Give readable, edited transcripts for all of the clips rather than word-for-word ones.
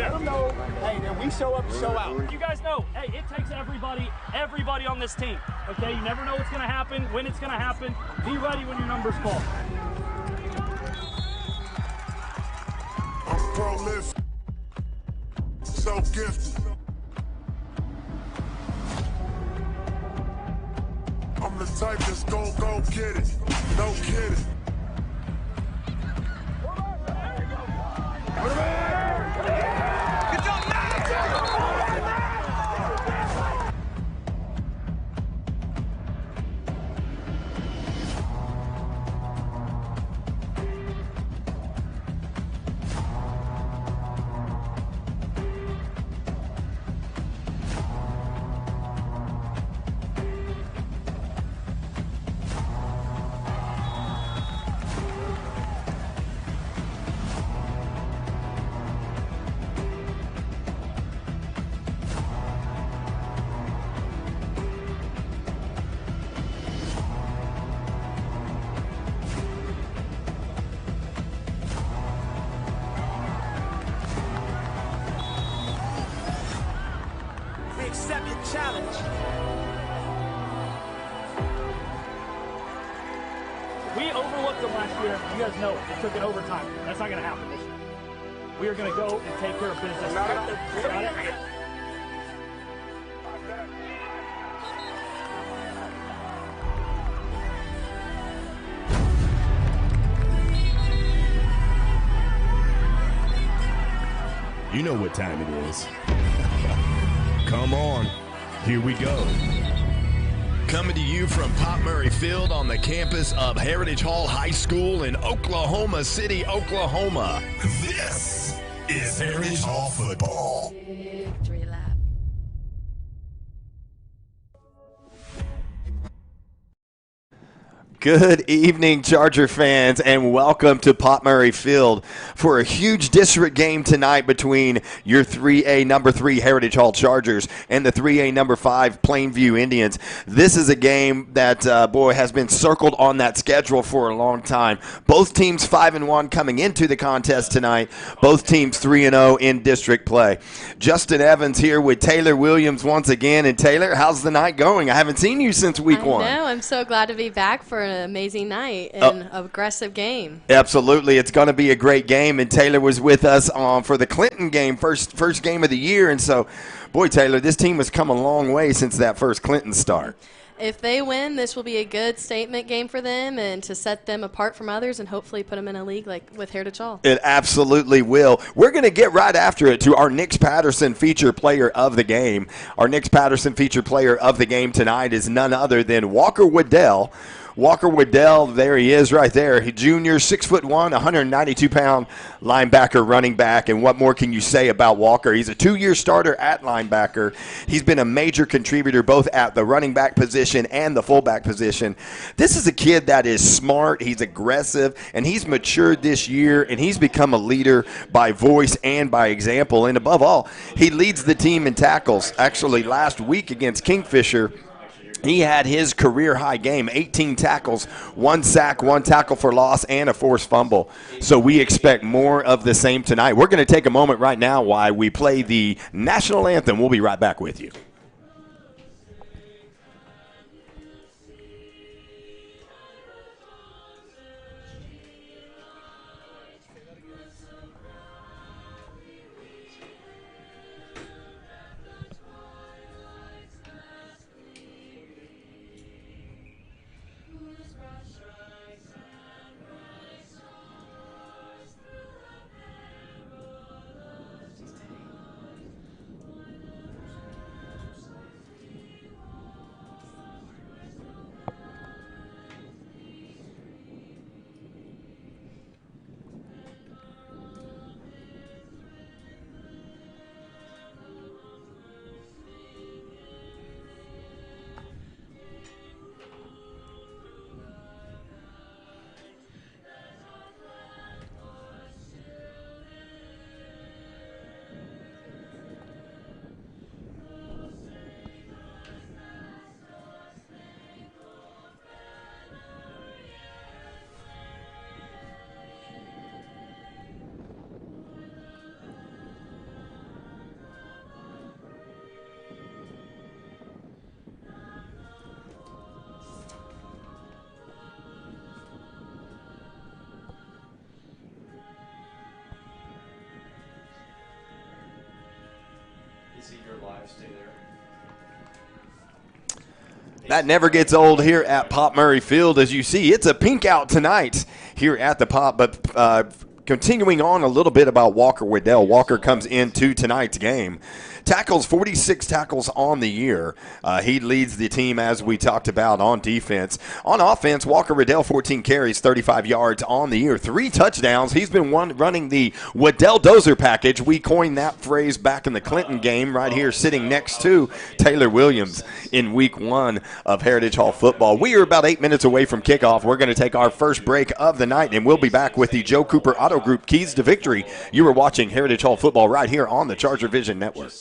Let them know, hey, that we show up to show out. You guys know, hey, it takes everybody on this team, okay? You never know what's going to happen, when it's going to happen. Be ready when your number's called. I'm prolific, so gifted. I'm the type that's gon' go get it, no kidding. Accept your challenge. We overlooked them last year. You guys know it. They took it overtime. That's not going to happen this year. We are going to go and take care of business. Got it? You know what time it is. Come on, here we go. Coming to you from Pop Murray Field on the campus of Heritage Hall High School in Oklahoma City, Oklahoma. This is Heritage Hall football. Victory lap. Good evening, Charger fans, and welcome to Pop Murray Field for a huge district game tonight between your 3A number 3 Heritage Hall Chargers and the 3A number 5 Plainview Indians. This is a game that, has been circled on that schedule for a long time. Both teams 5-1 coming into the contest tonight. Both teams 3-0 in district play. Justin Evans here with Taylor Williams once again. And Taylor, how's the night going? I haven't seen you since week one. I know. I'm so glad to be back for an amazing night and an aggressive game. Absolutely. It's going to be a great game, and Taylor was with us for the Clinton game, first game of the year, and so, boy, Taylor, this team has come a long way since that first Clinton start. If they win, this will be a good statement game for them and to set them apart from others and hopefully put them in a league like with Heritage Hall. It absolutely will. We're going to get right after it to our Nix Patterson feature player of the game. Our Nix Patterson feature player of the game tonight is none other than Walker Waddell. Walker Waddell, there he is right there. He junior, 6'1", 192-pound linebacker, running back. And what more can you say about Walker? He's a 2-year starter at linebacker. He's been a major contributor both at the running back position and the fullback position. This is a kid that is smart, he's aggressive, and he's matured this year, and he's become a leader by voice and by example. And above all, he leads the team in tackles. Actually, last week against Kingfisher, he had his career-high game, 18 tackles, 1 sack, 1 tackle for loss, and a forced fumble. So we expect more of the same tonight. We're going to take a moment right now while we play the national anthem. We'll be right back with you. That never gets old here at Pop Murray Field. As you see, it's a pink out tonight here at the Pop, but continuing on a little bit about Walker Waddell. Walker comes into tonight's game. Tackles, 46 tackles on the year. He leads the team, as we talked about, on defense. On offense, Walker Waddell, 14 carries, 35 yards on the year, 3 touchdowns. He's been running the Waddell Dozer package. We coined that phrase back in the Clinton game right here, sitting next to Taylor Williams in week 1 of Heritage Hall football. We are about 8 minutes away from kickoff. We're going to take our first break of the night, and we'll be back with the Joe Cooper Auto Group Keys to Victory. You are watching Heritage Hall football right here on the ChargerVision Network.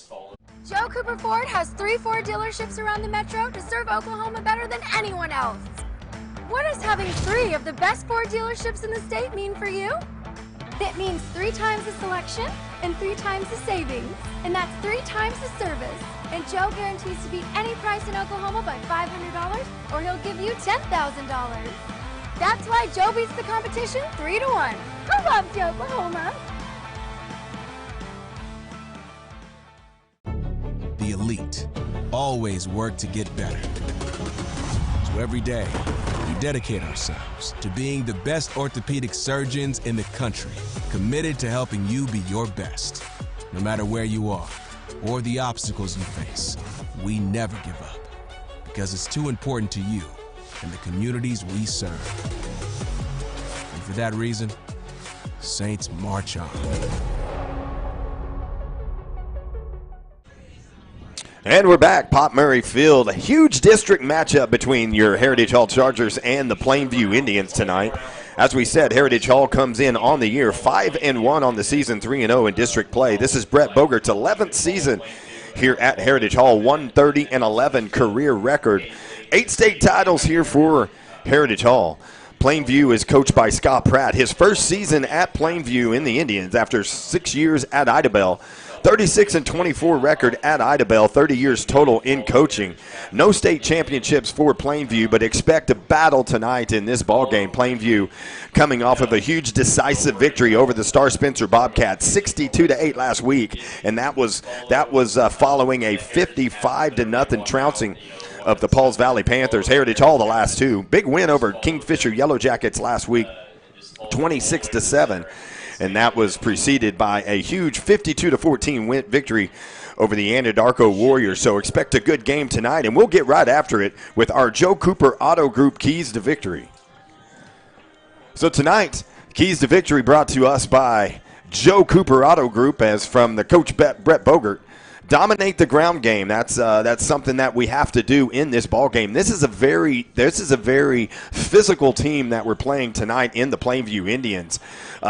Joe Cooper Ford has 3 Ford dealerships around the metro to serve Oklahoma better than anyone else. What does having 3 of the best Ford dealerships in the state mean for you? It means 3 times the selection and 3 times the savings. And that's 3 times the service. And Joe guarantees to beat any price in Oklahoma by $500 or he'll give you $10,000. That's why Joe beats the competition 3-1. I love Joe, Oklahoma. The elite always work to get better. So every day, we dedicate ourselves to being the best orthopedic surgeons in the country, committed to helping you be your best. No matter where you are or the obstacles you face, we never give up because it's too important to you and the communities we serve. And for that reason, Saints march on. And we're back, Pop Murray Field. A huge district matchup between your Heritage Hall Chargers and the Plainview Indians tonight. As we said, Heritage Hall comes in on the year 5-1 on the season, 3-0 in district play. This is Brett Bogert's 11th season here at Heritage Hall, 130-11 career record. 8 state titles here for Heritage Hall. Plainview is coached by Scott Pratt. His first season at Plainview in the Indians after 6 years at Idabel. 36-24 record at Idabel, 30 years total in coaching. No state championships for Plainview, but expect a battle tonight in this ballgame. Plainview coming off of a huge decisive victory over the Star Spencer Bobcats, 62-8 last week, and that was following a 55-0 trouncing of the Pauls Valley Panthers. Heritage Hall the last 2. Big win over Kingfisher Yellow Jackets last week, 26-7. And that was preceded by a huge 52-14 victory over the Anadarko Warriors. So expect a good game tonight, and we'll get right after it with our Joe Cooper Auto Group Keys to Victory. So tonight, Keys to Victory brought to us by Joe Cooper Auto Group, as from the coach Brett Bogert. Dominate the ground game. That's something that we have to do in this ball game. This is a very physical team that we're playing tonight in the Plainview Indians.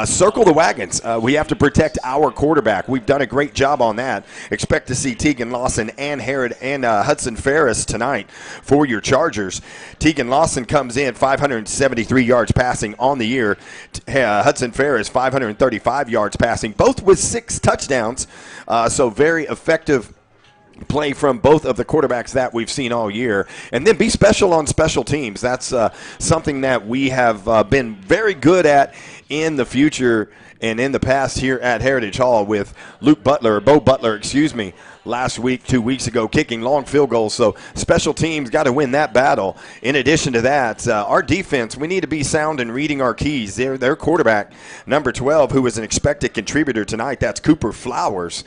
Circle the wagons. We have to protect our quarterback. We've done a great job on that. Expect to see Tegan Lawson and Hudson Ferris tonight for your Chargers. Tegan Lawson comes in 573 yards passing on the year. Hudson Ferris 535 yards passing, both with 6 touchdowns. So very effective play from both of the quarterbacks that we've seen all year. And then be special on special teams. That's something that we have been very good at in the future and in the past here at Heritage Hall with Bo Butler, last week, 2 weeks ago, kicking long field goals. So special teams got to win that battle. In addition to that, our defense, we need to be sound in reading our keys. Their quarterback, number 12, who was an expected contributor tonight, that's Cooper Flowers.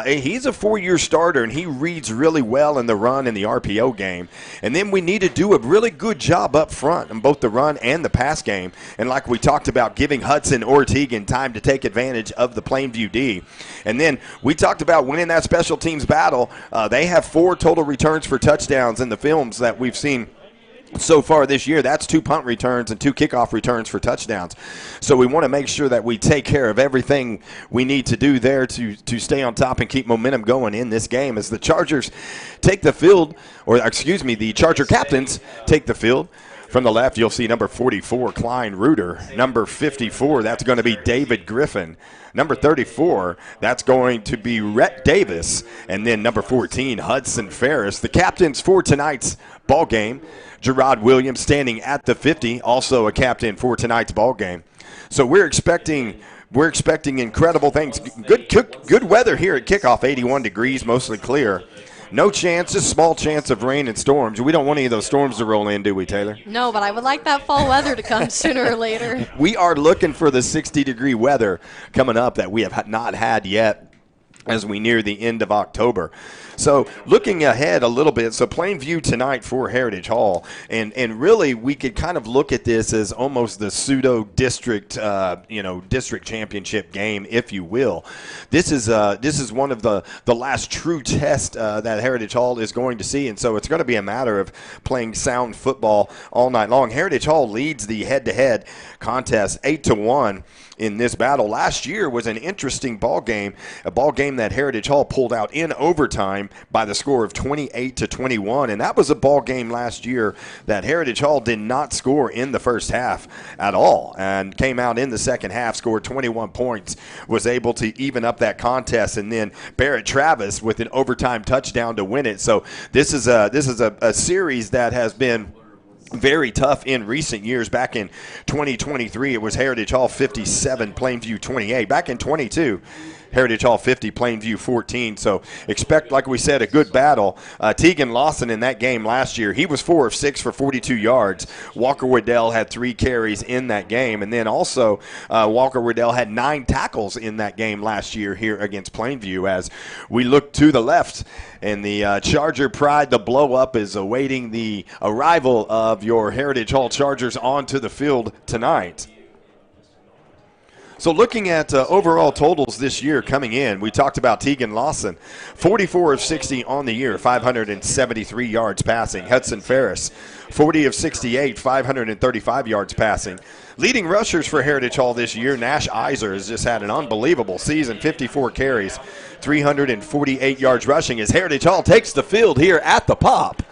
He's a 4-year starter, and he reads really well in the run and the RPO game. And then we need to do a really good job up front in both the run and the pass game. And like we talked about, giving Hudson or Tegan time to take advantage of the Plainview D. And then we talked about winning that special teams battle. They have 4 total returns for touchdowns in the films that we've seen so far this year. That's 2 punt returns and 2 kickoff returns for touchdowns. So we want to make sure that we take care of everything we need to do there to stay on top and keep momentum going in this game as the Chargers take the field, the Charger captains take the field. From the left, you'll see number 44, Klein Reuter. Number 54, that's going to be David Griffin. Number 34, that's going to be Rhett Davis. And then number 14, Hudson Ferris. The captains for tonight's ball game, Gerard Williams standing at the 50, also a captain for tonight's ball game. So we're expecting We're expecting incredible things. Good weather here at kickoff, 81 degrees, mostly clear. No chance, just small chance of rain and storms. We don't want any of those storms to roll in, do we, Taylor? No, but I would like that fall weather to come sooner or later. We are looking for the 60-degree weather coming up that we have not had yet as we near the end of October. So looking ahead a little bit, so Plainview tonight for Heritage Hall, and really we could kind of look at this as almost the pseudo district, district championship game, if you will. This is one of the last true test that Heritage Hall is going to see, and so it's going to be a matter of playing sound football all night long. Heritage Hall leads the head-to-head contest 8-1. In this battle. Last year was an interesting ball game, a ball game that Heritage Hall pulled out in overtime by the score of 28-21, and that was a ball game last year that Heritage Hall did not score in the first half at all, and came out in the second half, scored 21 points, was able to even up that contest, and then Barrett Travis with an overtime touchdown to win it. So this is a series that has been very tough in recent years. Back in 2023, it was Heritage Hall 57, Plainview 28. Back in 22, Heritage Hall 50, Plainview 14. So expect, like we said, a good battle. Tegan Lawson in that game last year, he was 4 of 6 for 42 yards. Walker Waddell had 3 carries in that game. And then also Walker Waddell had 9 tackles in that game last year here against Plainview. As we look to the left, and the Charger Pride, the blow-up, is awaiting the arrival of your Heritage Hall Chargers onto the field tonight. So looking at overall totals this year coming in, we talked about Tegan Lawson, 44 of 60 on the year, 573 yards passing. Hudson Ferris, 40 of 68, 535 yards passing. Leading rushers for Heritage Hall this year, Nash Iser has just had an unbelievable season, 54 carries, 348 yards rushing as Heritage Hall takes the field here at the Pop.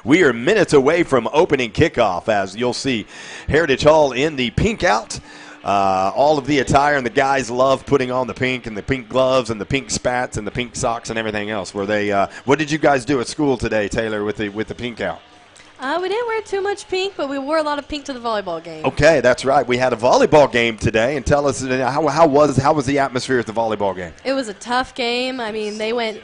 We are minutes away from opening kickoff, as you'll see Heritage Hall in the pink out. All of the attire, and the guys love putting on the pink and the pink gloves and the pink spats and the pink socks and everything else. Were they? What did you guys do at school today, Taylor, with the pink out? We didn't wear too much pink, but we wore a lot of pink to the volleyball game. Okay, that's right. We had a volleyball game today, and tell us how was the atmosphere at the volleyball game? It was a tough game. I mean, they went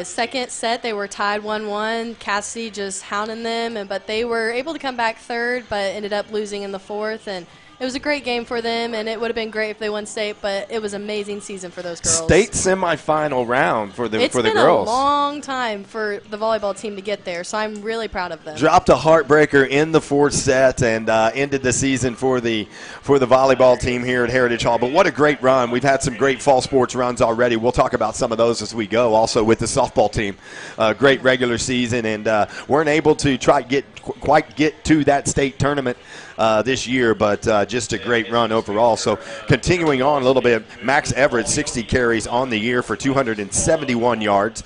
second set. They were tied 1-1. Cassie just hounding them, but they were able to come back third, but ended up losing in the fourth. And it was a great game for them, and it would have been great if they won state, but it was an amazing season for those girls. State semifinal round for the girls. It's been a long time for the volleyball team to get there, so I'm really proud of them. Dropped a heartbreaker in the fourth set and ended the season for the volleyball team here at Heritage Hall. But what a great run. We've had some great fall sports runs already. We'll talk about some of those as we go. Also with the softball team, great regular season, and weren't able to quite get to that state tournament this year, but just a great run overall. So continuing on a little bit, Max Everett, 60 carries on the year for 271 yards,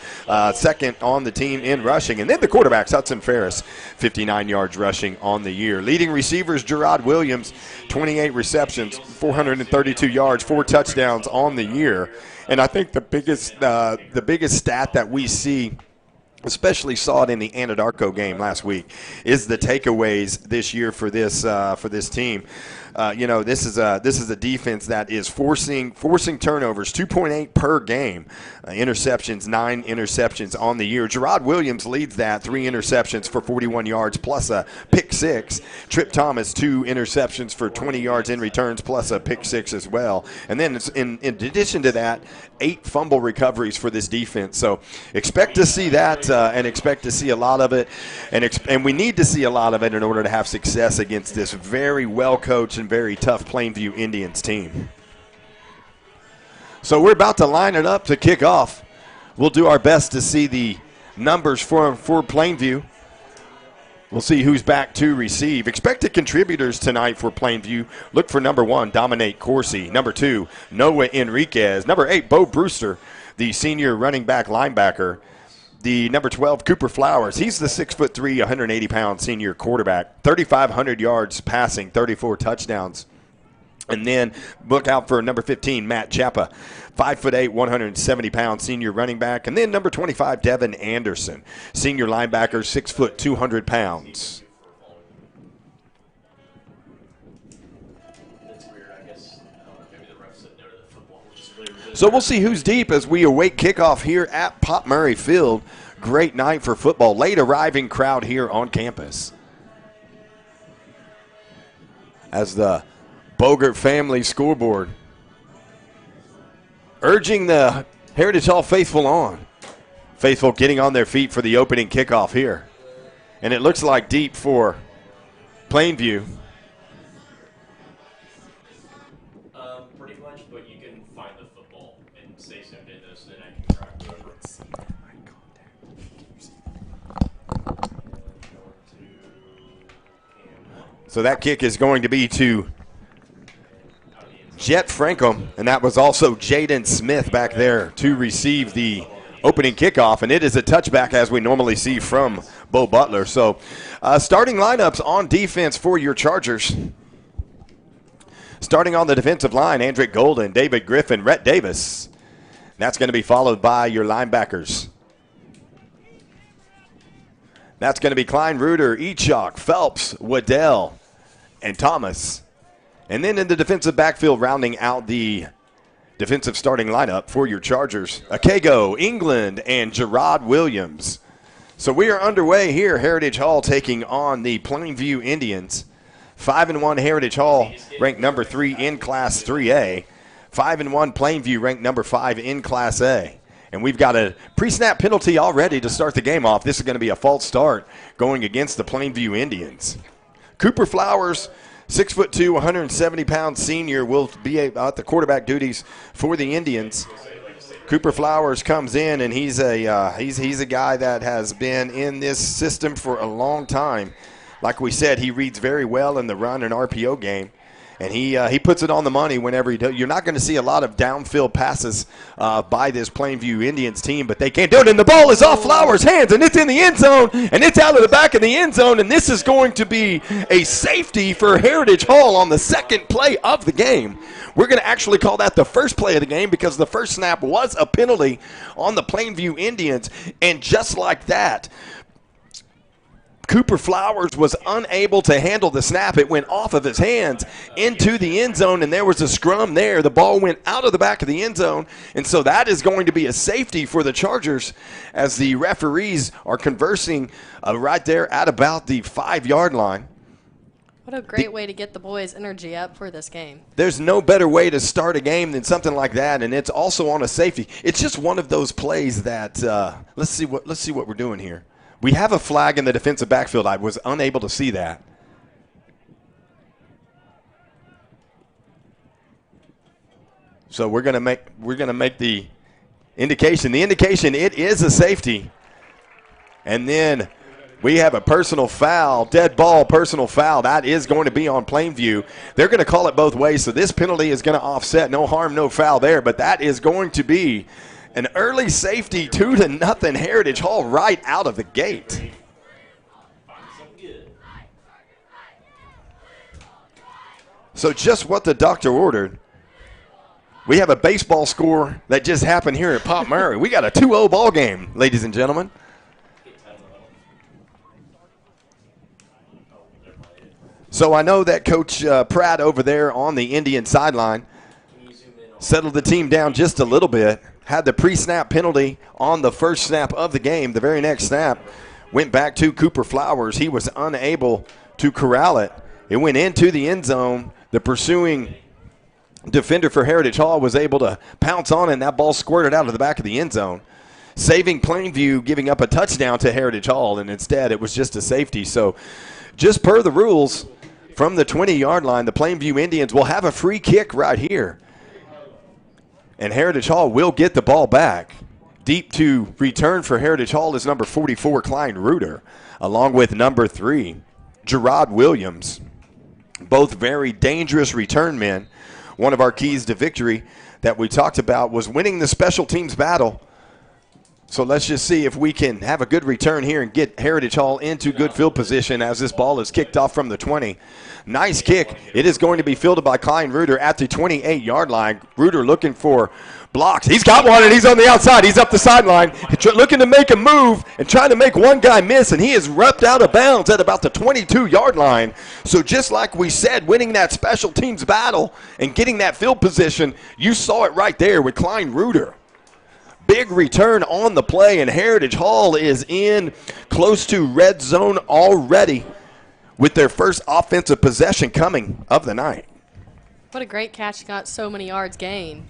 second on the team in rushing. And then the quarterbacks, Hudson Ferris, 59 yards rushing on the year. Leading receivers, Gerard Williams, 28 receptions, 432 yards, 4 touchdowns on the year. And I think the biggest stat that we see, especially saw it in the Anadarko game last week, is the takeaways this year for this team. This is a defense that is forcing turnovers, 2.8 per game. Interceptions, 9 interceptions on the year. Gerard Williams leads that, 3 interceptions for 41 yards plus a pick 6. Trip Thomas, 2 interceptions for 20 yards in returns plus a pick 6 as well. And then in addition to that, 8 fumble recoveries for this defense. So expect to see that and expect to see a lot of it. And we need to see a lot of it in order to have success against this very well-coached and very tough Plainview Indians team. So we're about to line it up to kick off. We'll do our best to see the numbers for Plainview. We'll see who's back to receive. Expected contributors tonight for Plainview. Look for number 1, Dominique Corsi. Number 2, Noah Enriquez. Number 8, Bo Brewster, the senior running back linebacker. The number 12, Cooper Flowers. He's the 6'3", 180-pound senior quarterback. 3,500 yards passing, 34 touchdowns. And then look out for number 15, Matt Chappa, 5'8", 170-pound senior running back. And then number 25, Devin Anderson, senior linebacker, 6 foot, 200 pounds. So we'll see who's deep as we await kickoff here at Pop Murray Field. Great night for football. Late arriving crowd here on campus. As the Bogert family scoreboard urging the Heritage Hall faithful on. Faithful getting on their feet for the opening kickoff here. And it looks like deep for Plainview. Pretty much, but you can find the football and say so did this, then I can track it over. So that kick is going to be to Jet Frankham, and that was also Jaden Smith back there to receive the opening kickoff, and it is a touchback as we normally see from Bo Butler. So starting lineups on defense for your Chargers. Starting on the defensive line, Andrick Golden, David Griffin, Rhett Davis. That's going to be followed by your linebackers. That's going to be Klein, Reuter, Echok, Phelps, Waddell, and Thomas. And then in the defensive backfield, rounding out the defensive starting lineup for your Chargers, Akego, England, and Gerard Williams. So we are underway here. Heritage Hall taking on the Plainview Indians. 5-1 Heritage Hall, ranked number 3 in Class 3A. 5-1 Plainview, ranked number 5 in Class A. And we've got a pre-snap penalty already to start the game off. This is going to be a false start going against the Plainview Indians. Cooper Flowers, 6'2", 170-pound senior, will be at the quarterback duties for the Indians. Cooper Flowers comes in, and he's a guy that has been in this system for a long time. Like we said, he reads very well in the run and RPO game, and he puts it on the money whenever he does. You're not going to see a lot of downfield passes by this Plainview Indians team, but they can't do it, and the ball is off Flowers' hands, and it's in the end zone, and it's out of the back of the end zone, and this is going to be a safety for Heritage Hall on the second play of the game. We're going to actually call that the first play of the game because the first snap was a penalty on the Plainview Indians, and just like that, Cooper Flowers was unable to handle the snap. It went off of his hands into the end zone, and there was a scrum there. The ball went out of the back of the end zone, and so that is going to be a safety for the Chargers as the referees are conversing right there at about the 5-yard line. What a great way to get the boys' energy up for this game. There's no better way to start a game than something like that, and it's also on a safety. It's just one of those plays that let's see what we're doing here. We have a flag in the defensive backfield. I was unable to see that. So we're gonna make the indication. The indication, it is a safety. And then we have a personal foul, dead ball personal foul. That is going to be on Plainview. They're going to call it both ways, so this penalty is going to offset. No harm, no foul there, but that is going to be an early safety, 2-0 Heritage Hall right out of the gate. So just what the doctor ordered. We have a baseball score that just happened here at Pop Murray. We got a 2-0 ball game, ladies and gentlemen. So I know that Coach Pratt over there on the Indian sideline settled the team down just a little bit. Had the pre-snap penalty on the first snap of the game. The very next snap went back to Cooper Flowers. He was unable to corral it. It went into the end zone. The pursuing defender for Heritage Hall was able to pounce on it, and that ball squirted out of the back of the end zone, saving Plainview giving up a touchdown to Heritage Hall, and instead it was just a safety. So just per the rules, from the 20-yard line, the Plainview Indians will have a free kick right here. And Heritage Hall will get the ball back. Deep to return for Heritage Hall is number 44, Klein Reuter, along with number 3, Gerard Williams. Both very dangerous return men. One of our keys to victory that we talked about was winning the special teams battle So let's just see if we can have a good return here and get Heritage Hall into good field position as this ball is kicked off from the 20. Nice kick. It is going to be fielded by Klein Reuter at the 28-yard line. Reuter looking for blocks. He's got one, and he's on the outside. He's up the sideline, looking to make a move and trying to make one guy miss, and he is ripped out of bounds at about the 22-yard line. So just like we said, winning that special teams battle and getting that field position, you saw it right there with Klein Reuter. Big return on the play, and Heritage Hall is in close to red zone already with their first offensive possession coming of the night. What a great catch. Got so many yards gained.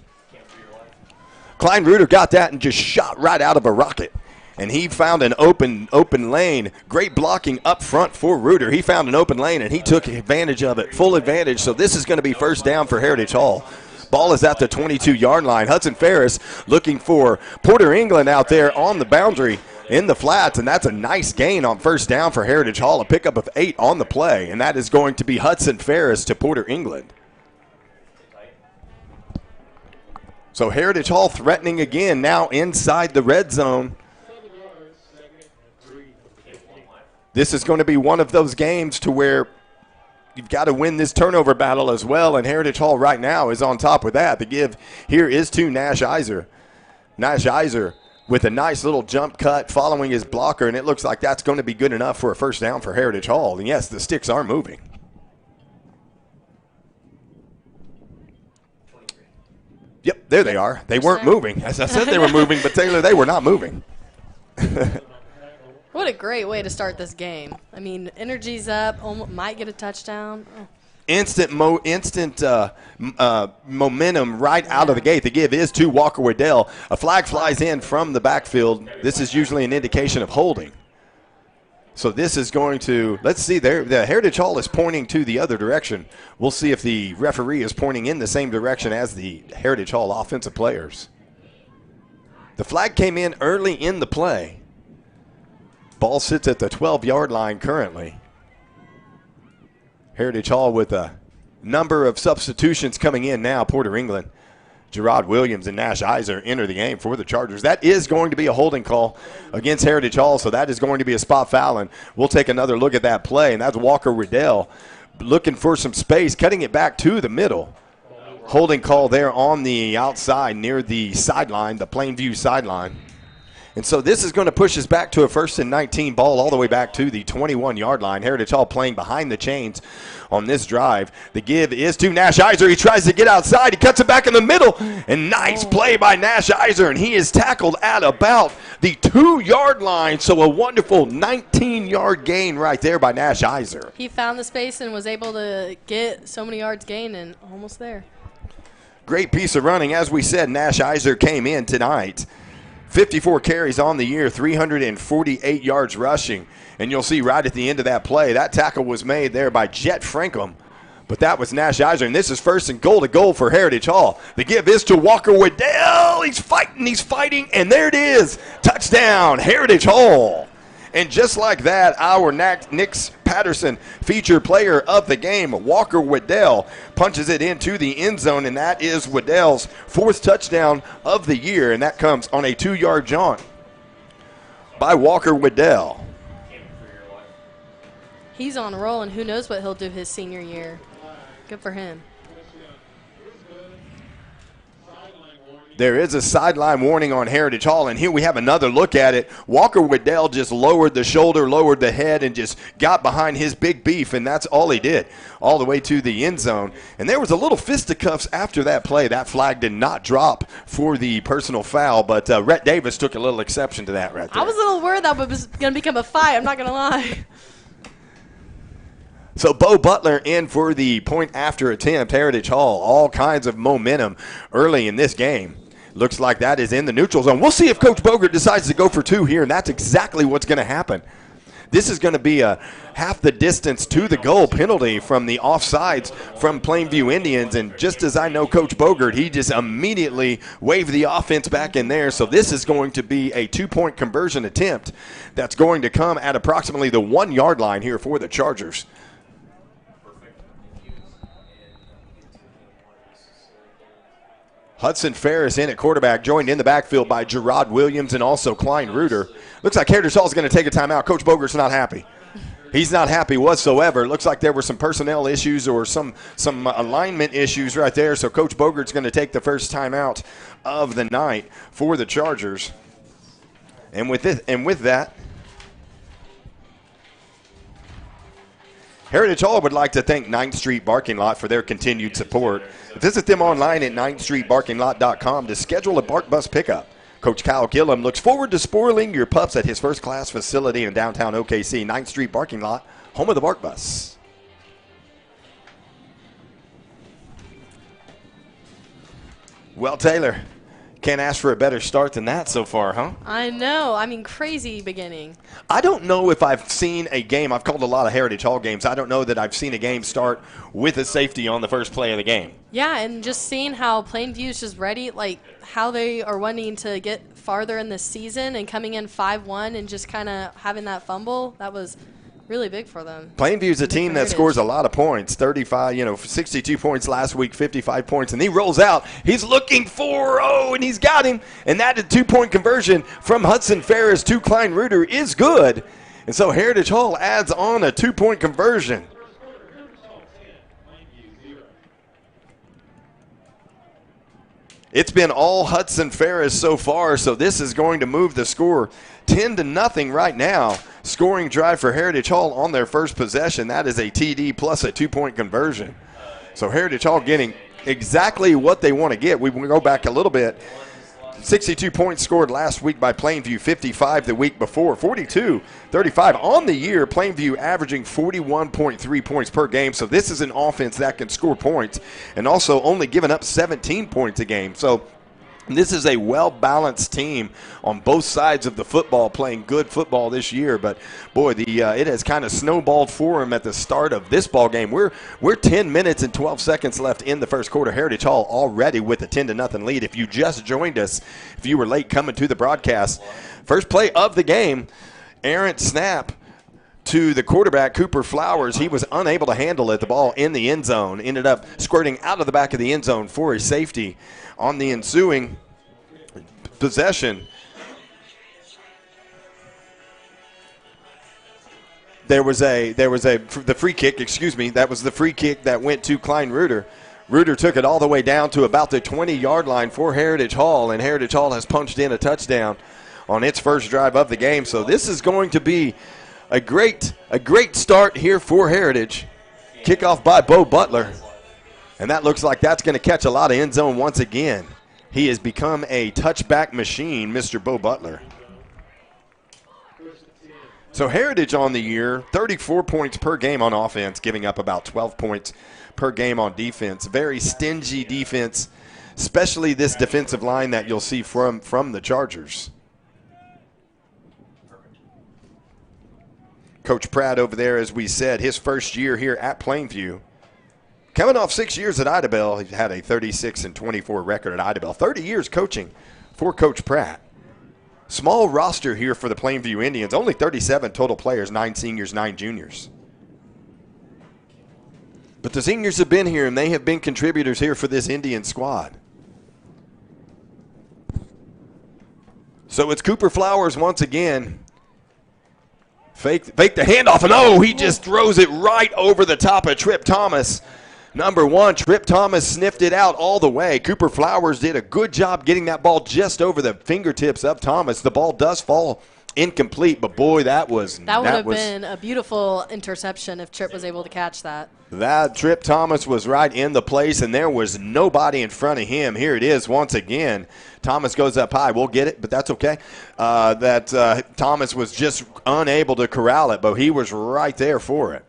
Klein Reuter got that and just shot right out of a rocket. And he found an open lane. Great blocking up front for Reuter. He found an open lane, and he took advantage of it, full advantage. So this is going to be first down for Heritage Hall. Ball is at the 22-yard line. Hudson Ferris looking for Porter England out there on the boundary in the flats, and that's a nice gain on first down for Heritage Hall, a pickup of 8 on the play, and that is going to be Hudson Ferris to Porter England. So Heritage Hall threatening again now inside the red zone. This is going to be one of those games to where you've got to win this turnover battle as well, and Heritage Hall right now is on top with that. The give here is to Nash Iser. Nash Iser with a nice little jump cut following his blocker, and it looks like that's going to be good enough for a first down for Heritage Hall. And yes, the sticks are moving. Yep, there they are. They weren't moving. As I said, they were moving, but Taylor, they were not moving. What a great way to start this game. I mean, energy's up, might get a touchdown. Oh. Instant momentum right out of the gate. The give is to Walker Waddell. A flag flies in from the backfield. This is usually an indication of holding. So this is going to, let's see there, the Heritage Hall is pointing to the other direction. We'll see if the referee is pointing in the same direction as the Heritage Hall offensive players. The flag came in early in the play. Ball sits at the 12-yard line currently. Heritage Hall with a number of substitutions coming in now. Porter England, Gerard Williams, and Nash Iser enter the game for the Chargers. That is going to be a holding call against Heritage Hall, so that is going to be a spot foul, and we'll take another look at that play, and that's Walker Riddell looking for some space, cutting it back to the middle. Holding call there on the outside near the sideline, the Plainview sideline. And so this is going to push us back to a 1st and 19 ball all the way back to the 21-yard line. Heritage Hall playing behind the chains on this drive. The give is to Nash Iser. He tries to get outside. He cuts it back in the middle. And nice play by Nash Iser. And he is tackled at about the 2-yard line. So a wonderful 19-yard gain right there by Nash Iser. He found the space and was able to get so many yards gained and almost there. Great piece of running. As we said, Nash Iser came in tonight. 54 carries on the year, 348 yards rushing. And you'll see right at the end of that play, that tackle was made there by Jet Franklin. But that was Nash Iser, and this is 1st and goal to goal for Heritage Hall. The give is to Walker Waddell. He's fighting, and there it is. Touchdown, Heritage Hall. And just like that, our Nix Patterson feature player of the game, Walker Waddell, punches it into the end zone, and that is Waddell's 4th touchdown of the year, and that comes on a 2-yard jaunt by Walker Waddell. He's on a roll, and who knows what he'll do his senior year. Good for him. There is a sideline warning on Heritage Hall, and here we have another look at it. Walker Waddell just lowered the shoulder, lowered the head, and just got behind his big beef, and that's all he did, all the way to the end zone. And there was a little fisticuffs after that play. That flag did not drop for the personal foul, but Rhett Davis took a little exception to that right there. I was a little worried that was going to become a fight. I'm not going to lie. So Bo Butler in for the point after attempt. Heritage Hall, all kinds of momentum early in this game. Looks like that is in the neutral zone. We'll see if Coach Bogert decides to go for 2 here, and that's exactly what's going to happen. This is going to be a half the distance to the goal penalty from the offsides from Plainview Indians, and just as I know Coach Bogert, he just immediately waved the offense back in there. So this is going to be a 2-point conversion attempt that's going to come at approximately the 1-yard line here for the Chargers. Hudson Ferris in at quarterback, joined in the backfield by Gerard Williams and also Klein Reuter. Looks like Heritage Hall is going to take a timeout. Coach Bogert's not happy. He's not happy whatsoever. Looks like there were some personnel issues or some alignment issues right there. So Coach Bogert's going to take the first timeout of the night for the Chargers. And with that, Heritage Hall would like to thank 9th Street Barking Lot for their continued support. Visit them online at 9thstreetbarkinglot.com to schedule a Bark Bus pickup. Coach Kyle Gillum looks forward to spoiling your pups at his first-class facility in downtown OKC, 9th Street Barking Lot, home of the Bark Bus. Well, Taylor, can't ask for a better start than that so far, huh? I know. I mean, crazy beginning. I don't know if I've seen a game. I've called a lot of Heritage Hall games. I don't know that I've seen a game start with a safety on the first play of the game. Yeah, and just seeing how Plainview's just ready, like how they are wanting to get farther in the season and coming in 5-1 and just kind of having that fumble, that was really big for them. Plainview's a team that scores a lot of points, 62 points last week, 55 points, and he rolls out. He's looking for, and he's got him. And that 2-point conversion from Hudson Ferris to Klein Reuter is good. And so Heritage Hall adds on a 2-point conversion. It's been all Hudson Ferris so far, so this is going to move the score 10-0 right now. Scoring drive for Heritage Hall on their first possession. That is a TD plus a 2-point conversion. So Heritage Hall getting exactly what they want to get. We will go back a little bit. 62 points scored last week by Plainview, 55 the week before, 42-35. On the year, Plainview averaging 41.3 points per game. So this is an offense that can score points and also only giving up 17 points a game. So this is a well-balanced team on both sides of the football, playing good football this year. But, boy, it has kind of snowballed for them at the start of this ball game. We're 10 minutes and 12 seconds left in the first quarter. Heritage Hall already with a 10-0 lead. If you just joined us, if you were late coming to the broadcast, first play of the game, errant snap to the quarterback, Cooper Flowers. He was unable to handle it. The ball in the end zone ended up squirting out of the back of the end zone for a safety. On the ensuing possession, there was the free kick, that was the free kick that went to Klein Reuter. Reuter took it all the way down to about the 20-yard line for Heritage Hall, and Heritage Hall has punched in a touchdown on its first drive of the game. So this is going to be a great start here for Heritage. Kickoff by Bo Butler. And that looks like that's going to catch a lot of end zone once again. He has become a touchback machine, Mr. Bo Butler. So Heritage on the year, 34 points per game on offense, giving up about 12 points per game on defense. Very stingy defense, especially this defensive line that you'll see from the Chargers. Coach Pratt over there, as we said, his first year here at Plainview. Coming off 6 years at Idabel, he had a 36-24 record at Idabel. 30 years coaching for Coach Pratt. Small roster here for the Plainview Indians. Only 37 total players, 9 seniors, 9 juniors. But the seniors have been here, and they have been contributors here for this Indian squad. So it's Cooper Flowers once again. Fake the handoff, and he just throws it right over the top of Trip Thomas. Number 1, Trip Thomas sniffed it out all the way. Cooper Flowers did a good job getting that ball just over the fingertips of Thomas. The ball does fall incomplete, but boy, that would have been a beautiful interception if Trip was able to catch that. That Trip Thomas was right in the place, and there was nobody in front of him. Here it is once again. Thomas goes up high. We'll get it, but that's okay. Thomas was just unable to corral it, but he was right there for it.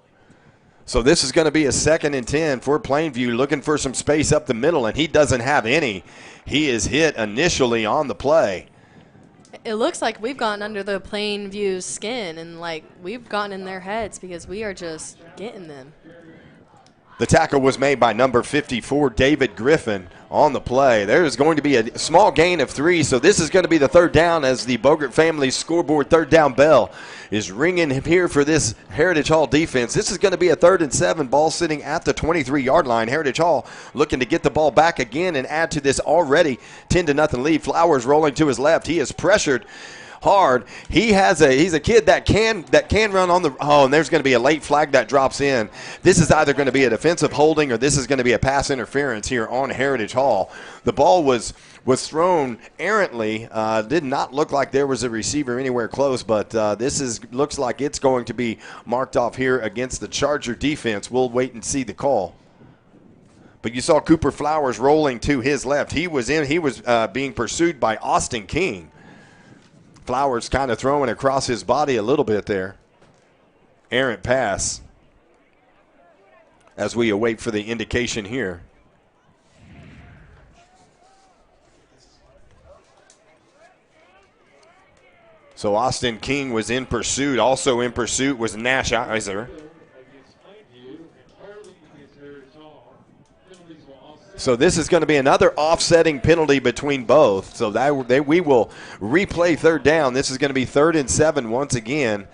So this is going to be a 2nd and 10 for Plainview, looking for some space up the middle, and he doesn't have any. He is hit initially on the play. It looks like we've gotten under the Plainview's skin, and we've gotten in their heads because we are just getting them. The tackle was made by number 54, David Griffin, on the play. There's going to be a small gain of 3, so this is going to be the third down as the Bogert family's scoreboard third down bell is ringing here for this Heritage Hall defense. This is going to be a 3rd and 7, ball sitting at the 23-yard line. Heritage Hall looking to get the ball back again and add to this already 10-0 lead. Flowers rolling to his left. He is pressured hard. He's a kid that can run on the and there's going to be a late flag that drops in. This is either going to be a defensive holding or this is going to be a pass interference here on Heritage Hall. The ball was thrown errantly. Did not look like there was a receiver anywhere close, but this looks like it's going to be marked off here against the Charger defense. We'll wait and see the call. But you saw Cooper Flowers rolling to his left. He was being pursued by Austin King. Flowers kind of throwing across his body a little bit there. Errant pass as we await for the indication here. So Austin King was in pursuit. Also in pursuit was Nash Iser. So this is going to be another offsetting penalty between both. So we will replay third down. This is going to be 3rd and 7 once again.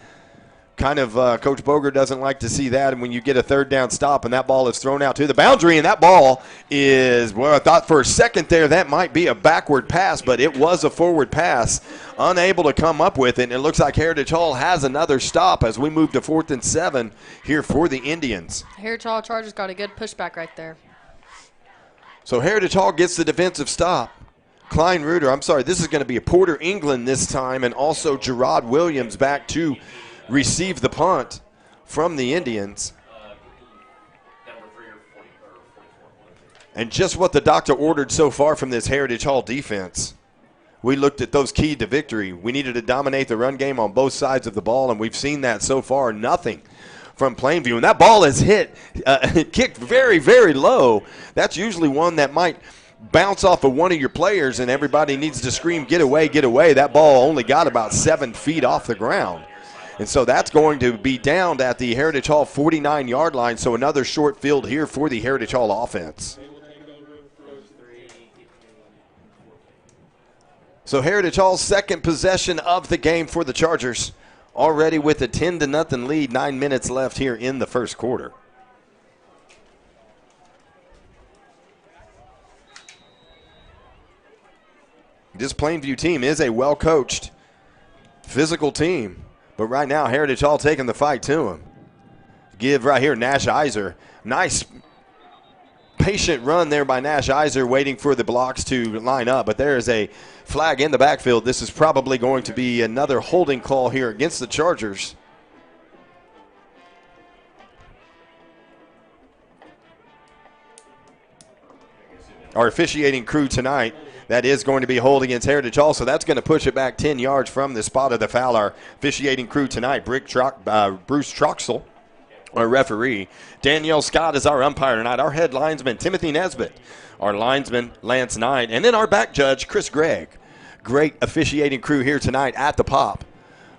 Kind of Coach Boger doesn't like to see that. And when you get a third down stop and that ball is thrown out to the boundary, and that ball is, well, I thought for a second there that might be a backward pass, but it was a forward pass. Unable to come up with it. And it looks like Heritage Hall has another stop as we move to 4th and 7 here for the Indians. Heritage Hall Chargers got a good pushback right there. So Heritage Hall gets the defensive stop. Klein Reuter, this is going to be a Porter England this time, and also Gerard Williams back to receive the punt from the Indians. And just what the doctor ordered so far from this Heritage Hall defense. We looked at those key to victory. We needed to dominate the run game on both sides of the ball, and we've seen that so far. Nothing from Plainview, and that ball is kicked very, very low. That's usually one that might bounce off of one of your players, and everybody needs to scream, get away, get away. That ball only got about 7 feet off the ground. And so that's going to be downed at the Heritage Hall 49-yard line, so another short field here for the Heritage Hall offense. So Heritage Hall's second possession of the game for the Chargers. Already with a 10-0 lead, 9 minutes left here in the first quarter. This Plainview team is a well-coached, physical team. But right now, Heritage Hall taking the fight to him. Give right here, Nash Iser. Nice patient run there by Nash Iser, waiting for the blocks to line up. But there is a flag in the backfield. This is probably going to be another holding call here against the Chargers. Our officiating crew tonight, that is going to be holding against Heritage Hall, so that's going to push it back 10 yards from the spot of the foul. Our officiating crew tonight, Bruce Troxel, our referee. Danielle Scott is our umpire tonight. Our head linesman, Timothy Nesbitt. Our linesman, Lance Knight. And then our back judge, Chris Gregg. Great officiating crew here tonight at the Pop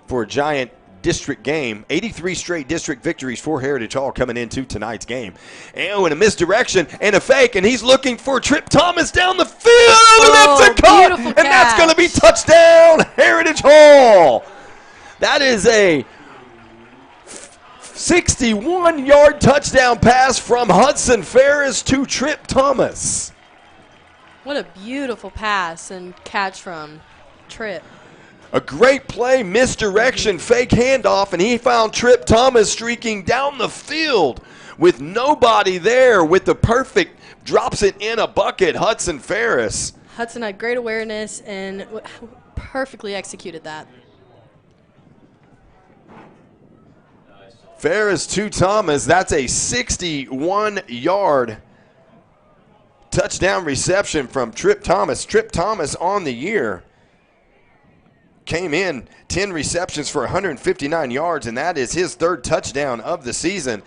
for a giant district game. 83 straight district victories for Heritage Hall coming into tonight's game. And a misdirection and a fake, and he's looking for Trip Thomas down the field, and that's a cut, and that's going to be touchdown, Heritage Hall. That is a 61-yard touchdown pass from Hudson Ferris to Trip Thomas. What a beautiful pass and catch from Trip. A great play, misdirection, fake handoff, and he found Trip Thomas streaking down the field with nobody there with the perfect, drops it in a bucket, Hudson Ferris. Hudson had great awareness and perfectly executed that. Ferris to Thomas, that's a 61-yard touchdown reception from Trip Thomas. Trip Thomas on the year came in 10 receptions for 159 yards, and that is his third touchdown of the season.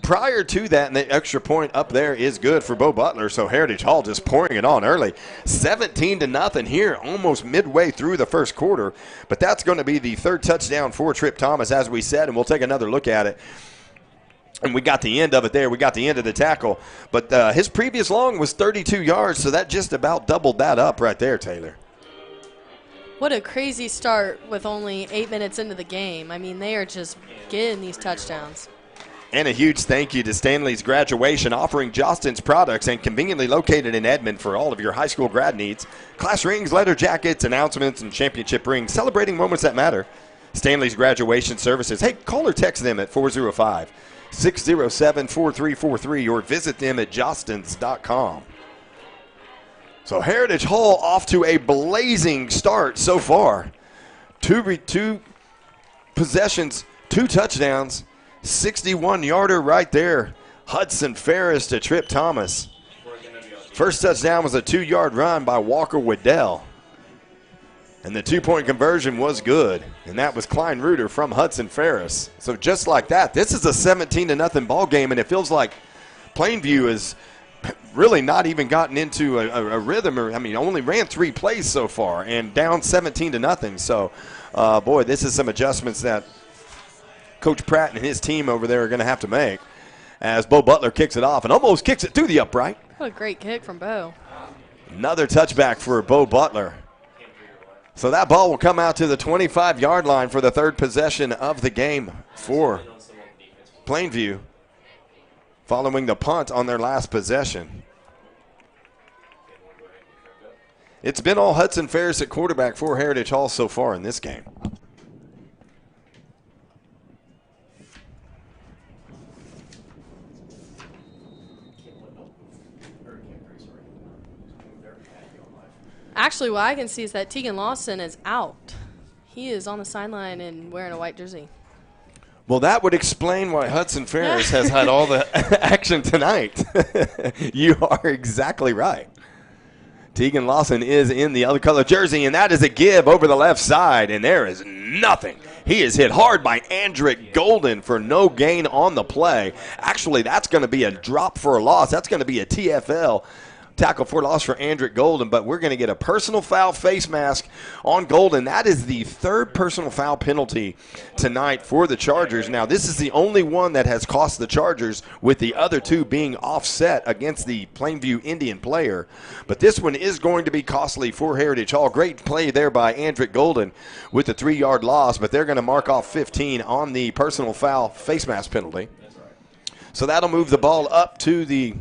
Prior to that, and the extra point up there is good for Bo Butler, so Heritage Hall just pouring it on early. 17-0 here, almost midway through the first quarter, but that's going to be the third touchdown for Trip Thomas, as we said, and we'll take another look at it. And we got the end of it there. We got the end of the tackle. But his previous long was 32 yards, so that just about doubled that up right there, Taylor. What a crazy start with only 8 minutes into the game. I mean, they are just getting these touchdowns. And a huge thank you to Stanley's Graduation, offering Jostens products and conveniently located in Edmond for all of your high school grad needs. Class rings, leather jackets, announcements, and championship rings, celebrating moments that matter. Stanley's Graduation Services. Hey, call or text them at 405-607-4343 or visit them at jostens.com. So Heritage Hall off to a blazing start so far. Two possessions, 2 touchdowns, 61-yarder right there. Hudson Ferris to Trip Thomas. First touchdown was a 2-yard run by Walker Waddell. And the 2-point conversion was good. And that was Klein Reuter from Hudson Ferris. So just like that, this is a 17-0 ball game, and it feels like Plainview is really not even gotten into a rhythm. Only ran 3 plays so far and down 17-0. So, boy, this is some adjustments that Coach Pratt and his team over there are going to have to make as Bo Butler kicks it off and almost kicks it through the upright. What a great kick from Bo. Another touchback for Bo Butler. So that ball will come out to the 25-yard line for the 3rd possession of the game for Plainview, following the punt on their last possession. It's been all Hudson Ferris at quarterback for Heritage Hall so far in this game. Actually, what I can see is that Tegan Lawson is out. He is on the sideline and wearing a white jersey. Well, that would explain why Hudson Ferris has had all the action tonight. You are exactly right. Tegan Lawson is in the other color jersey, and that is a give over the left side, and there is nothing. He is hit hard by Andrick Golden for no gain on the play. Actually, that's going to be a drop for a loss. That's going to be a TFL. Tackle for loss for Andrick Golden, but we're going to get a personal foul face mask on Golden. That is the 3rd personal foul penalty tonight for the Chargers. Now, this is the only one that has cost the Chargers, with the other 2 being offset against the Plainview Indian player. But this one is going to be costly for Heritage Hall. Great play there by Andrick Golden with the 3-yard loss, but they're going to mark off 15 on the personal foul face mask penalty. So that'll move the ball up to the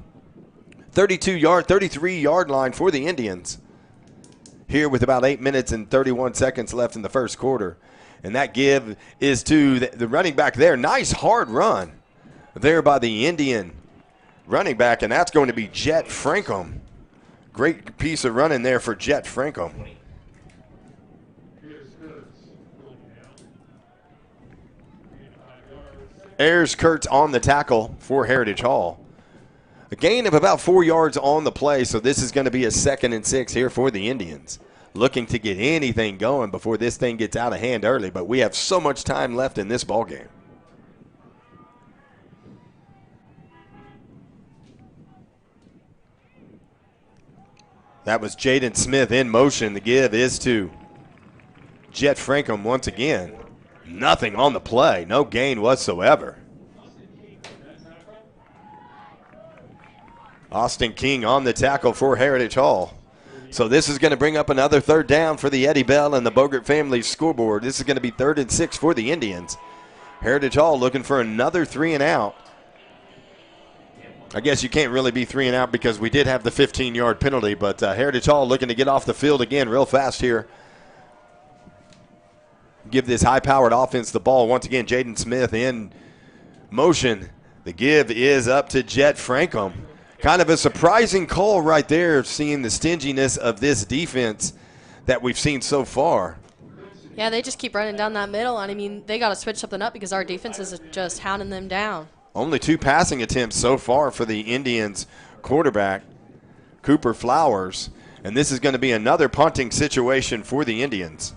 33-yard line for the Indians here with about 8 minutes and 31 seconds left in the first quarter. And that give is to the running back there. Nice hard run there by the Indian running back, and that's going to be Jet Frankham. Great piece of running there for Jet Frankham. Ayers Kurtz on the tackle for Heritage Hall. A gain of about 4 yards on the play, so this is going to be a 2nd and 6 here for the Indians. Looking to get anything going before this thing gets out of hand early, but we have so much time left in this ball game. That was Jaden Smith in motion. The give is to Jet Frankham once again. Nothing on the play, no gain whatsoever. Austin King on the tackle for Heritage Hall. So this is going to bring up another 3rd down for the Eddie Bell and the Bogert family scoreboard. This is going to be 3rd and 6 for the Indians. Heritage Hall looking for another 3 and out. I guess you can't really be 3 and out because we did have the 15-yard penalty, but Heritage Hall looking to get off the field again real fast here. Give this high-powered offense the ball once again. Jaden Smith in motion. The give is up to Jet Frankham. Kind of a surprising call right there, seeing the stinginess of this defense that we've seen so far. Yeah, they just keep running down that middle, and I mean, they got to switch something up because our defense is just hounding them down. Only 2 passing attempts so far for the Indians quarterback, Cooper Flowers, and this is going to be another punting situation for the Indians.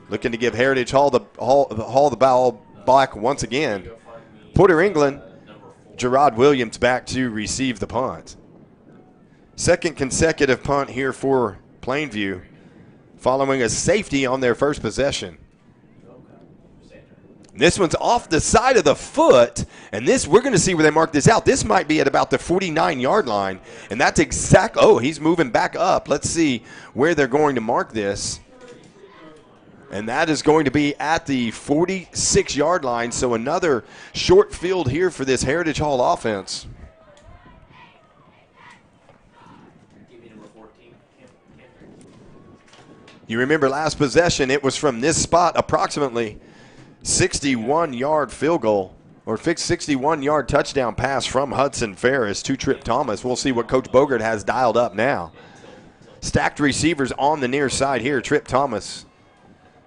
Looking to give Heritage Hall the ball back once again. Porter England, Gerard Williams back to receive the punt. 2nd consecutive punt here for Plainview, following a safety on their first possession. This one's off the side of the foot, and this, we're going to see where they mark this out. This might be at about the 49-yard line, and that's exact. Oh, he's moving back up. Let's see where they're going to mark this. And that is going to be at the 46-yard line, so another short field here for this Heritage Hall offense. You remember last possession, it was from this spot, approximately 61-yard field goal, or 61-yard touchdown pass from Hudson Ferris to Trip Thomas. We'll see what Coach Bogert has dialed up now. Stacked receivers on the near side here. Trip Thomas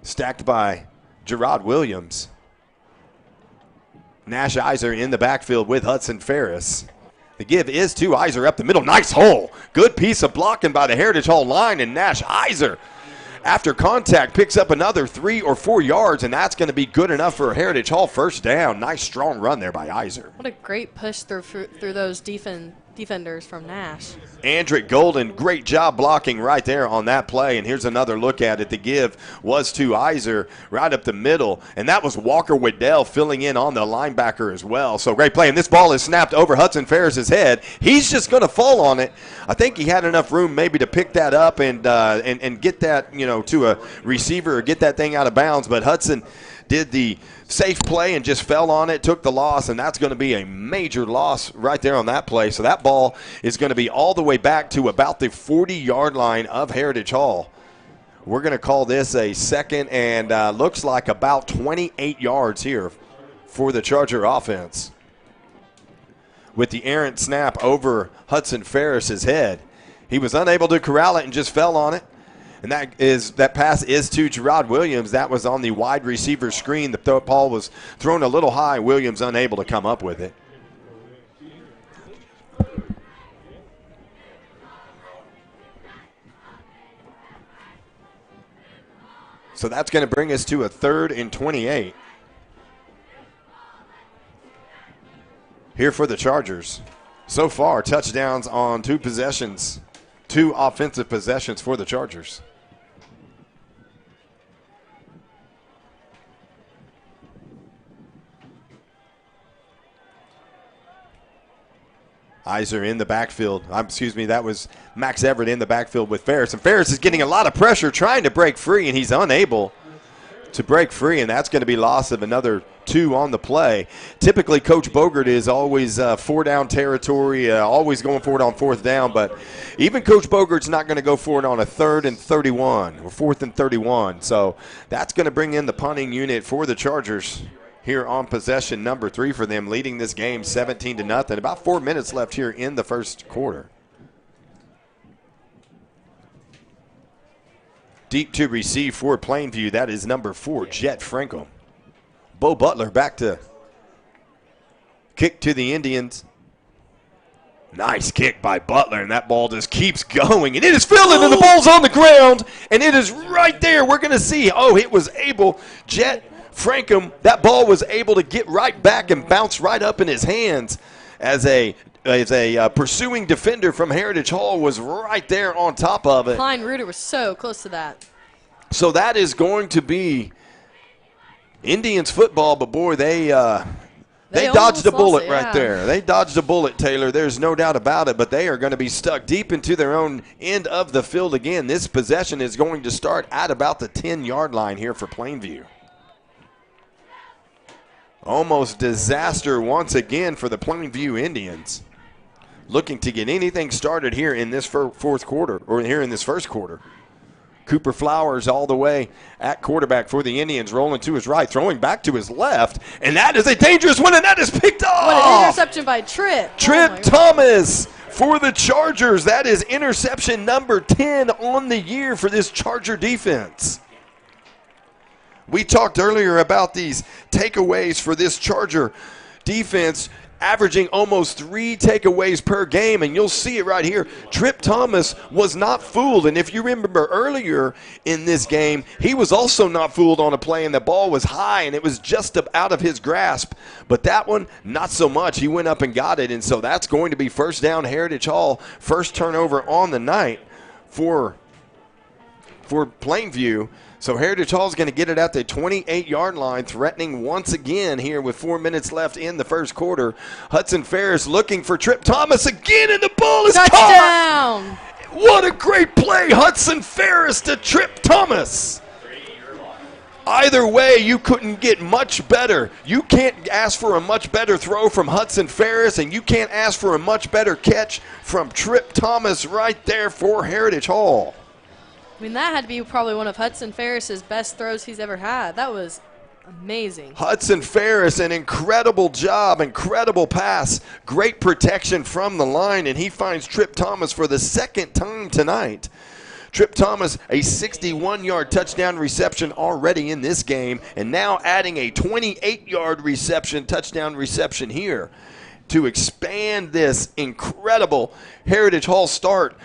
stacked by Gerard Williams. Nash Iser in the backfield with Hudson Ferris. The give is to Iser up the middle. Nice hole. Good piece of blocking by the Heritage Hall line, and Nash Iser, after contact, picks up another 3 or 4 yards, and that's going to be good enough for a Heritage Hall first down. Nice, strong run there by Iser. What a great push through those defenders from Nash. Andrick Golden, great job blocking right there on that play. And here's another look at it. The give was to Iser right up the middle. And that was Walker Waddell filling in on the linebacker as well. So great play. And this ball is snapped over Hudson Ferris's head. He's just going to fall on it. I think he had enough room maybe to pick that up and get that, to a receiver or get that thing out of bounds. But Hudson did the safe play and just fell on it, took the loss, and that's going to be a major loss right there on that play. So that ball is going to be all the way back to about the 40-yard line of Heritage Hall. We're going to call this a second and looks like about 28 yards here for the Charger offense. With the errant snap over Hudson Ferris's head. He was unable to corral it and just fell on it. And that pass is to Gerard Williams. That was on the wide receiver screen. The ball was thrown a little high. Williams unable to come up with it. So that's going to bring us to a 3rd and 28. Here for the Chargers. So far, touchdowns on 2 possessions, 2 offensive possessions for the Chargers. Iser in the backfield. That was Max Everett in the backfield with Ferris. And Ferris is getting a lot of pressure trying to break free, and he's unable to break free, and that's going to be loss of another 2 on the play. Typically, Coach Bogert is always 4-down territory, always going for it on 4th down, but even Coach Bogert's not going to go for it on a 3rd and 31 or 4th and 31. So that's going to bring in the punting unit for the Chargers here on possession number 3 for them, leading this game 17-0. About 4 minutes left here in the first quarter. Deep to receive for Plainview. That is number 4, Jet Frankel. Bo Butler back to kick to the Indians. Nice kick by Butler, and that ball just keeps going. And it is fielded, and the ball's on the ground, and it is right there. We're going to see. Oh, it was able. Jet Frankham, that ball was able to get right back and bounce right up in his hands as a pursuing defender from Heritage Hall was right there on top of it. Klein Reuter was so close to that. So that is going to be Indians football, but boy, they dodged a bullet right there. They dodged a bullet, Taylor. There's no doubt about it, but they are going to be stuck deep into their own end of the field again. This possession is going to start at about the 10-yard line here for Plainview. Almost disaster once again for the Plainview Indians. Looking to get anything started here in this fourth quarter, or here in this first quarter. Cooper Flowers all the way at quarterback for the Indians, rolling to his right, throwing back to his left, and that is a dangerous one, and that is picked off. What an interception by Tripp. Trip Thomas for the Chargers. That is interception number 10 on the year for this Charger defense. We talked earlier about these takeaways for this Charger defense, averaging almost 3 takeaways per game, and you'll see it right here. Trip Thomas was not fooled, and if you remember earlier in this game, he was also not fooled on a play, and the ball was high, and it was just out of his grasp. But that one, not so much. He went up and got it, and so that's going to be first down Heritage Hall, first turnover on the night for for Plainview. So Heritage Hall is going to get it at the 28-yard line, threatening once again here with 4 minutes left in the first quarter. Hudson Ferris looking for Trip Thomas again, and the ball is caught. Touchdown! What a great play, Hudson Ferris to Trip Thomas. Either way, you couldn't get much better. You can't ask for a much better throw from Hudson Ferris, and you can't ask for a much better catch from Trip Thomas right there for Heritage Hall. I mean, that had to be probably one of Hudson Ferris's best throws he's ever had. That was amazing. Hudson Ferris, an incredible job, incredible pass, great protection from the line, and he finds Trip Thomas for the second time tonight. Trip Thomas, a 61-yard touchdown reception already in this game, and now adding a 28-yard touchdown reception here to expand this incredible Heritage Hall start.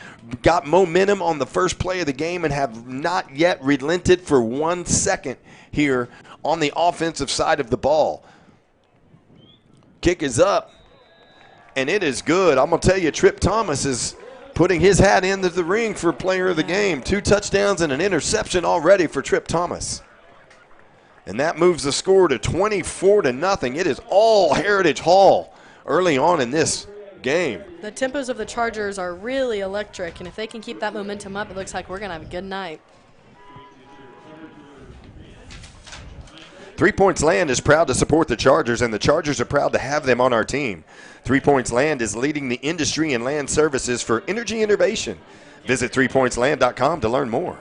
Got momentum on the first play of the game and have not yet relented for 1 second here on the offensive side of the ball. Kick is up, and it is good. I'm going to tell you, Trip Thomas is putting his hat into the ring for player of the game. 2 touchdowns and an interception already for Trip Thomas. And that moves the score to 24-0. It is all Heritage Hall early on in this game. The tempos of the Chargers are really electric, and if they can keep that momentum up, it looks like we're going to have a good night. 3 Points Land is proud to support the Chargers, and the Chargers are proud to have them on our team. 3 Points Land is leading the industry in land services for energy innovation. Visit 3pointsland.com to learn more.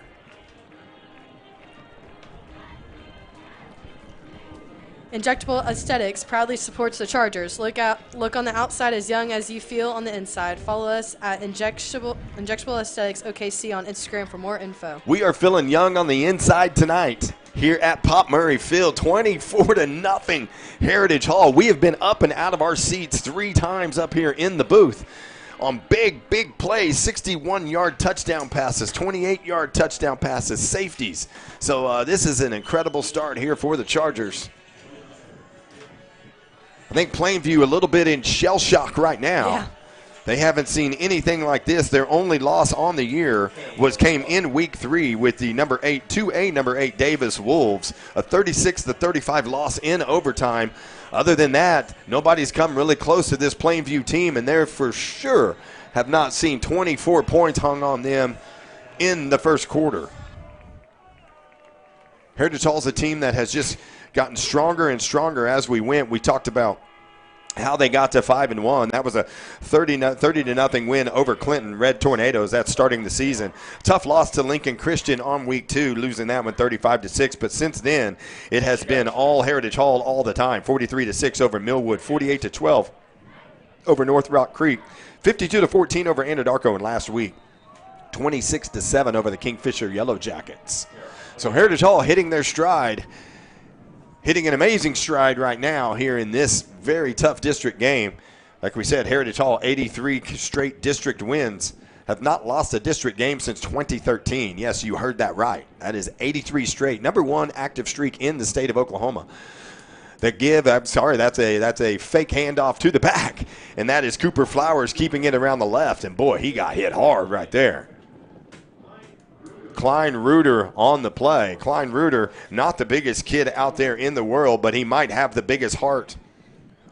Injectable Aesthetics proudly supports the Chargers. Look on the outside as young as you feel on the inside. Follow us at Injectable Aesthetics OKC on Instagram for more info. We are feeling young on the inside tonight here at Pop Murray Field, 24-0 Heritage Hall. We have been up and out of our seats 3 times up here in the booth on big plays, 61-yard touchdown passes, 28-yard touchdown passes, safeties. So this is an incredible start here for the Chargers. I think Plainview a little bit in shell shock right now. Yeah. They haven't seen anything like this. Their only loss on the year came in week 3 with the number 8 Davis Wolves, a 36-35 loss in overtime. Other than that, nobody's come really close to this Plainview team, and they for sure have not seen 24 points hung on them in the first quarter. Heritage Hall's a team that has just gotten stronger and stronger as we went. We talked about how they got to 5-1. That was a 30-0 win over Clinton Red Tornadoes. That's starting the season. Tough loss to Lincoln Christian on week 2, losing that one 35-6. But since then, it has been all Heritage Hall all the time. 43-6 over Millwood, 48-12 over North Rock Creek, 52-14 over Anadarko, and last week 26-7 over the Kingfisher Yellow Jackets. So Heritage Hall hitting their stride. Hitting an amazing stride right now here in this very tough district game. Like we said, Heritage Hall, 83 straight district wins. Have not lost a district game since 2013. Yes, you heard that right. That is 83 straight. Number 1 active streak in the state of Oklahoma. That's a fake handoff to the back. And that is Cooper Flowers keeping it around the left. And, boy, he got hit hard right there. Klein Reuter on the play. Klein Reuter, not the biggest kid out there in the world, but he might have the biggest heart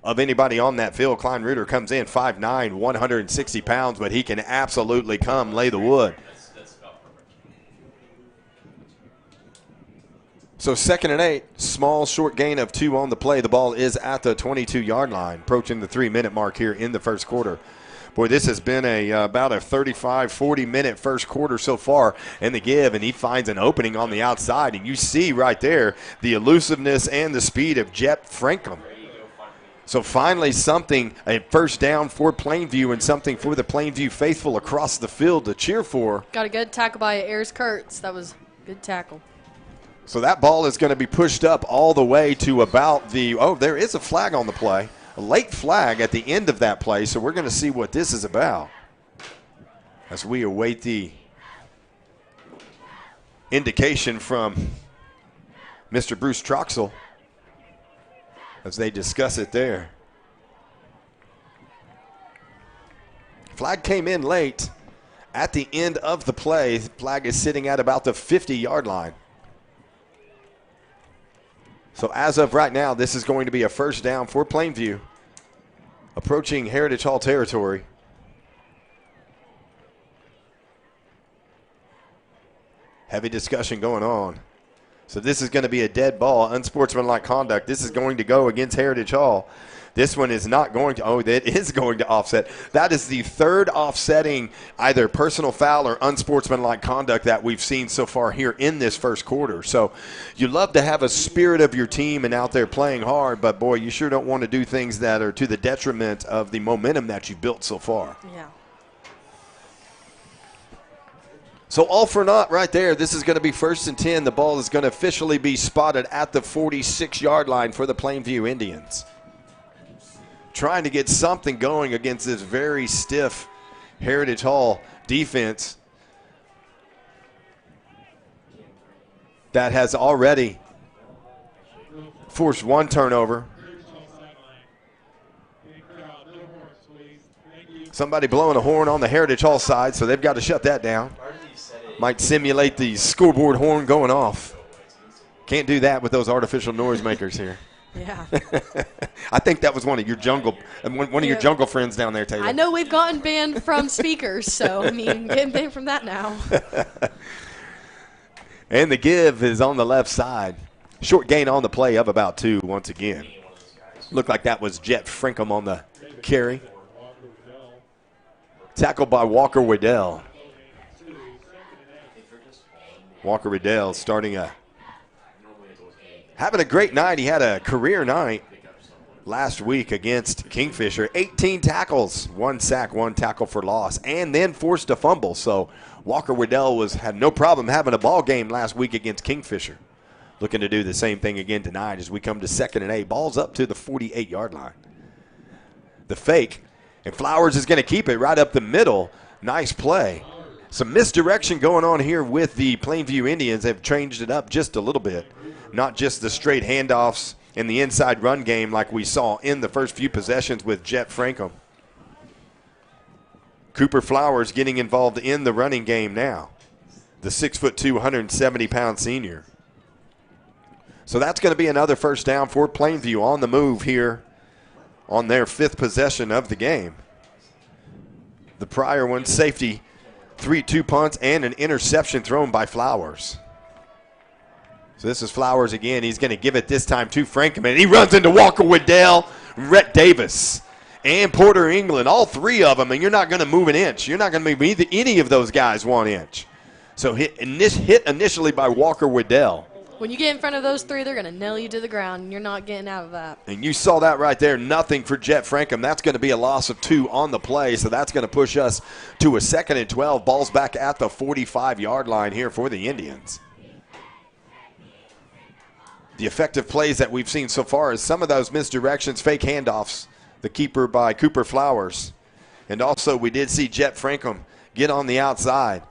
of anybody on that field. Klein Reuter comes in 5'9", 160 pounds, but he can absolutely come lay the wood. So 2nd and 8, small short gain of 2 on the play. The ball is at the 22-yard line, approaching the 3-minute mark here in the first quarter. Boy, this has been about a 35, 40-minute first quarter so far in the give, and he finds an opening on the outside. And you see right there the elusiveness and the speed of Jet Franklin. So finally a first down for Plainview and something for the Plainview faithful across the field to cheer for. Got a good tackle by Ayers Kurtz. That was a good tackle. So that ball is going to be pushed up all the way to about there is a flag on the play. A late flag at the end of that play, so we're going to see what this is about as we await the indication from Mr. Bruce Troxel as they discuss it there. Flag came in late at the end of the play. The flag is sitting at about the 50-yard line. So as of right now, this is going to be a first down for Plainview, approaching Heritage Hall territory. Heavy discussion going on. So this is going to be a dead ball, unsportsmanlike conduct. This is going to go against Heritage Hall. This one is not going to, oh, that is going to offset. That is the third offsetting either personal foul or unsportsmanlike conduct that we've seen so far here in this first quarter. So you love to have a spirit of your team and out there playing hard, but boy, you sure don't want to do things that are to the detriment of the momentum that you've built so far. Yeah. So all for naught right there. This is going to be 1st and 10. The ball is going to officially be spotted at the 46-yard line for the Plainview Indians. Trying to get something going against this very stiff Heritage Hall defense that has already forced one turnover. Somebody blowing a horn on the Heritage Hall side, so they've got to shut that down. Might simulate the scoreboard horn going off. Can't do that with those artificial noisemakers here. Yeah. I think that was one of your jungle friends down there, Taylor. I know we've gotten banned from speakers, so, I mean, getting banned from that now. And the give is on the left side. Short gain on the play of about 2 once again. Looked like that was Jet Frankham on the carry. Tackled by Walker Waddell. Walker Waddell having a great night. He had a career night last week against Kingfisher. 18 tackles, 1 sack, 1 tackle for loss, and then forced a fumble. So Walker Waddell had no problem having a ball game last week against Kingfisher. Looking to do the same thing again tonight as we come to 2nd and 8. Ball's up to the 48-yard line. The fake, and Flowers is going to keep it right up the middle. Nice play. Some misdirection going on here with the Plainview Indians. They've changed it up just a little bit. Not just the straight handoffs in the inside run game like we saw in the first few possessions with Jet Frankham. Cooper Flowers getting involved in the running game now. The 6'2", 170-pound senior. So that's going to be another first down for Plainview on the move here on their 5th possession of the game. The prior one, safety, 3-2 punts and an interception thrown by Flowers. So this is Flowers again. He's going to give it this time to Frankham, and he runs into Walker Waddell, Rhett Davis, and Porter England, all 3 of them, and you're not going to move an inch. You're not going to move any of those guys 1 inch. So hit initially by Walker Waddell. When you get in front of those 3, they're going to nail you to the ground, and you're not getting out of that. And you saw that right there, nothing for Jet Frankham. That's going to be a loss of 2 on the play, so that's going to push us to a 2nd and 12. Ball's back at the 45-yard line here for the Indians. The effective plays that we've seen so far is some of those misdirections, fake handoffs, the keeper by Cooper Flowers. And also we did see Jet Frankham get on the outside,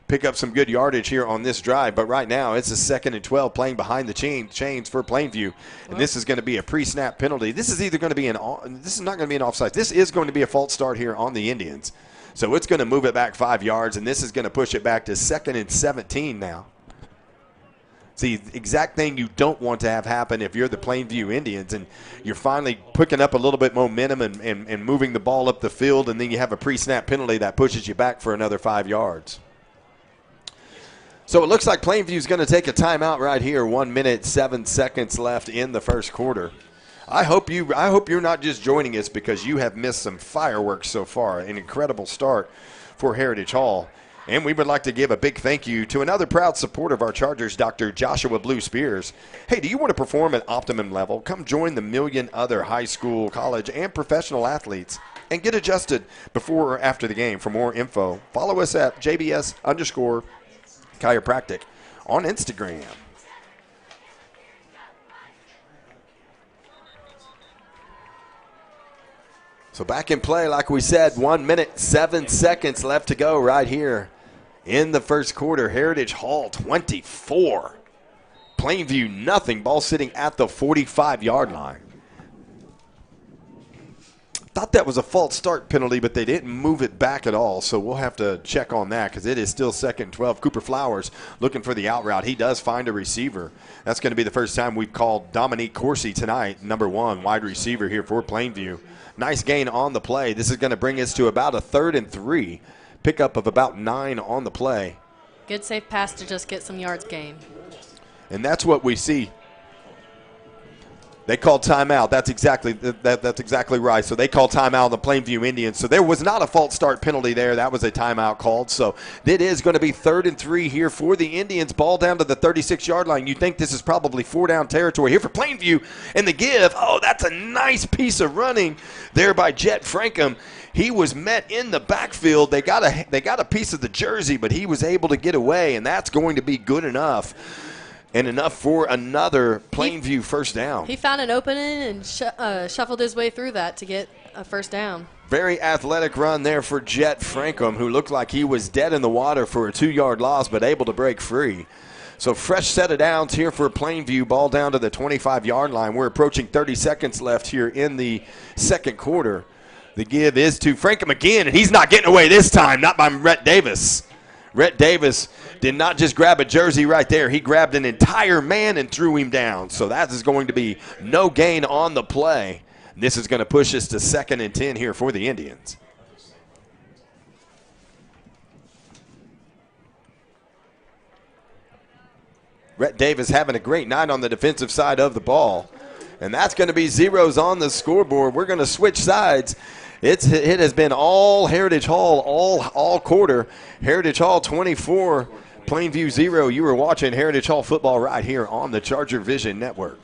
pick up some good yardage here on this drive. But right now it's a 2nd and 12 playing behind the chains for Plainview. And this is going to be a pre-snap penalty. This is either going to be this is not going to be an offside. This is going to be a false start here on the Indians. So it's going to move it back 5 yards, and this is going to push it back to 2nd and 17 now. It's the exact thing you don't want to have happen if you're the Plainview Indians and you're finally picking up a little bit momentum and moving the ball up the field, and then you have a pre-snap penalty that pushes you back for another 5 yards. So it looks like Plainview is going to take a timeout right here. 1 minute, 7 seconds left in the first quarter. I hope you're not just joining us because you have missed some fireworks so far. An incredible start for Heritage Hall. And we would like to give a big thank you to another proud supporter of our Chargers, Dr. Joshua Blue Spears. Hey, do you want to perform at optimum level? Come join the million other high school, college, and professional athletes and get adjusted before or after the game. For more info, follow us at JBS_chiropractic on Instagram. So back in play, like we said, 1 minute, 7 seconds left to go right here in the first quarter. Heritage Hall 24. Plainview nothing. Ball sitting at the 45-yard line. Thought that was a false start penalty, but they didn't move it back at all, so we'll have to check on that because it is still 2nd and 12. Cooper Flowers looking for the out route. He does find a receiver. That's going to be the first time we've called Dominique Corsi tonight, number 1 wide receiver here for Plainview. Nice gain on the play. This is going to bring us to about a 3rd and 3. Pickup of about 9 on the play. Good safe pass to just get some yards gained. And that's what we see. They called timeout. That's exactly right. So they called timeout on the Plainview Indians. So there was not a false start penalty there. That was a timeout called. So it is going to be 3rd and 3 here for the Indians. Ball down to the 36-yard line. You think this is probably 4-down territory here for Plainview. And the give, oh, that's a nice piece of running there by Jet Frankham. He was met in the backfield. They got a piece of the jersey, but he was able to get away, and that's going to be good enough. And enough for another Plainview first down. He found an opening and shuffled his way through that to get a first down. Very athletic run there for Jet Frankham, who looked like he was dead in the water for a 2-yard loss, but able to break free. So fresh set of downs here for Plainview. Ball down to the 25-yard line. We're approaching 30 seconds left here in the second quarter. The give is to Frankham again, and he's not getting away this time, not by Rhett Davis. Rhett Davis did not just grab a jersey right there. He grabbed an entire man and threw him down. So that is going to be no gain on the play. This is going to push us to 2nd and 10 here for the Indians. Rhett Davis having a great night on the defensive side of the ball. And that's going to be zeros on the scoreboard. We're going to switch sides. It has been all Heritage Hall all quarter. Heritage Hall 24, Plainview 0. You were watching Heritage Hall football right here on the ChargerVision Network.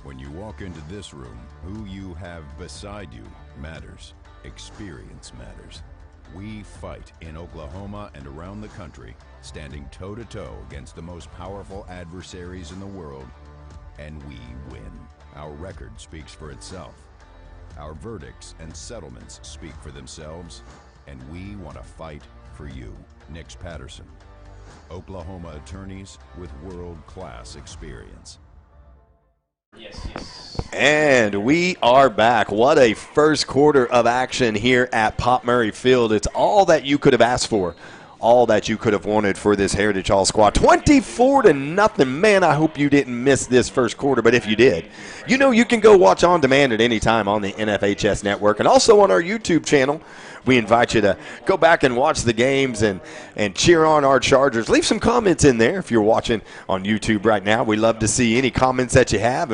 When you walk into this room, who you have beside you matters. Experience matters. We fight in Oklahoma and around the country, standing toe-to-toe against the most powerful adversaries in the world, and we win. Our record speaks for itself. Our verdicts and settlements speak for themselves, and we want to fight for you. Nix Patterson, Oklahoma attorneys with world-class experience. Yes. And we are back. What a first quarter of action here at Pop Murray Field. It's all that you could have asked for, all that you could have wanted for this Heritage Hall squad. 24-0. Man, I hope you didn't miss this first quarter, but if you did, you know you can go watch on demand at any time on the NFHS network and also on our YouTube channel. We invite you to go back and watch the games and cheer on our Chargers. Leave some comments in there if you're watching on YouTube right now. We love to see any comments that you have.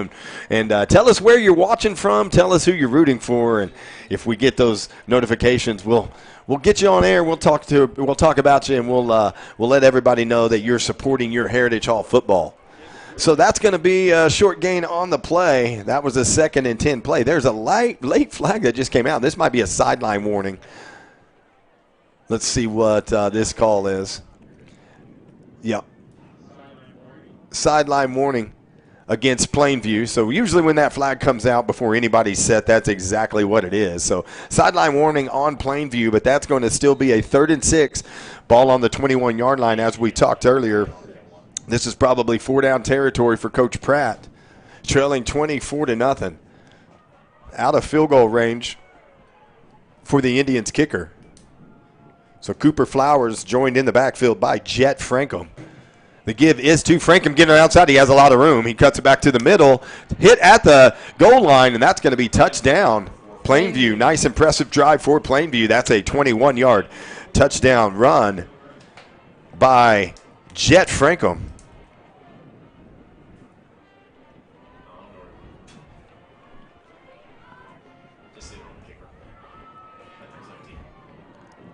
And tell us where you're watching from. Tell us who you're rooting for. And if we get those notifications, we'll get you on air. We'll talk about you, and we'll let everybody know that you're supporting your Heritage Hall football. So that's going to be a short gain on the play. That was a 2nd and 10 play. There's a late flag that just came out. This might be a sideline warning. Let's see what this call is. Yep. Sideline warning against Plainview. So usually when that flag comes out before anybody's set, that's exactly what it is. So sideline warning on Plainview, but that's going to still be a 3rd and 6. Ball on the 21-yard line as we talked earlier. This is probably 4-down territory for Coach Pratt, trailing 24-0. Out of field goal range for the Indians kicker. So Cooper Flowers joined in the backfield by Jet Frankham. The give is to Frankham getting outside. He has a lot of room. He cuts it back to the middle, hit at the goal line, and that's going to be touchdown. Plainview, nice impressive drive for Plainview. That's a 21-yard touchdown run by Jet Frankham.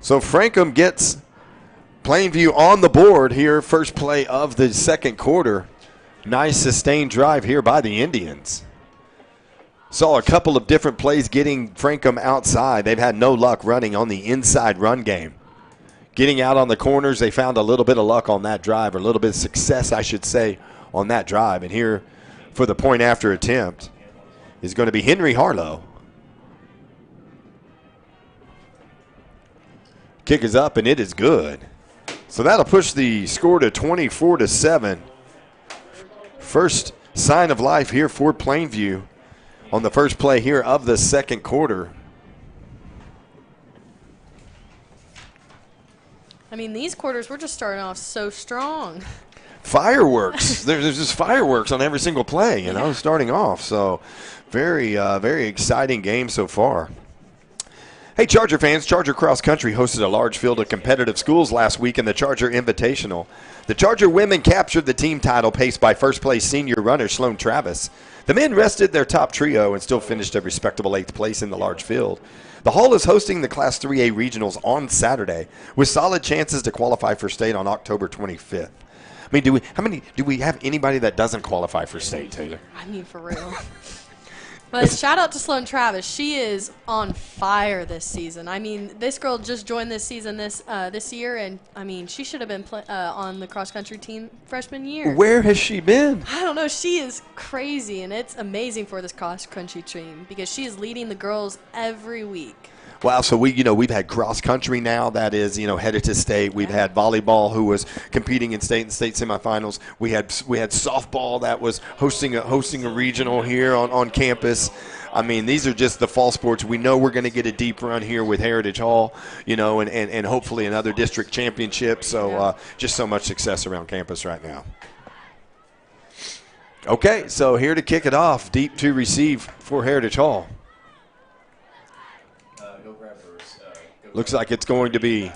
So Frankham gets Plainview on the board here, first play of the second quarter. Nice sustained drive here by the Indians. Saw a couple of different plays getting Frankham outside. They've had no luck running on the inside run game. Getting out on the corners, they found a little bit of luck on that drive, or a little bit of success, I should say, on that drive. And here for the point after attempt is going to be Henry Harlow. Kick is up, and it is good. So that'll push the score to 24-7. First sign of life here for Plainview on the first play here of the second quarter. I mean, these quarters, we're just starting off so strong. Fireworks. There's just fireworks on every single play, you know, starting off. So very, very exciting game so far. Hey, Charger fans, Charger Cross Country hosted a large field of competitive schools last week in the Charger Invitational. The Charger women captured the team title paced by first-place senior runner Sloan Travis. The men rested their top trio and still finished a respectable 8th place in the large field. The Hall is hosting the Class 3A Regionals on Saturday with solid chances to qualify for state on October 25th. I mean, do we have anybody that doesn't qualify for state, Taylor? I mean, for real. But shout out to Sloan Travis. She is on fire this season. I mean, this girl just joined this season this year, and I mean, she should have been on the cross country team freshman year. Where has she been? I don't know. She is crazy, and it's amazing for this cross country team because she is leading the girls every week. Wow, so we've had cross country now that is, headed to state. We've had volleyball who was competing in state and state semifinals. We had softball that was hosting a regional here on campus. I mean, these are just the fall sports. We know we're going to get a deep run here with Heritage Hall, and hopefully another district championship. So just so much success around campus right now. Okay, so here to kick it off, deep to receive for Heritage Hall. Looks like it's going to be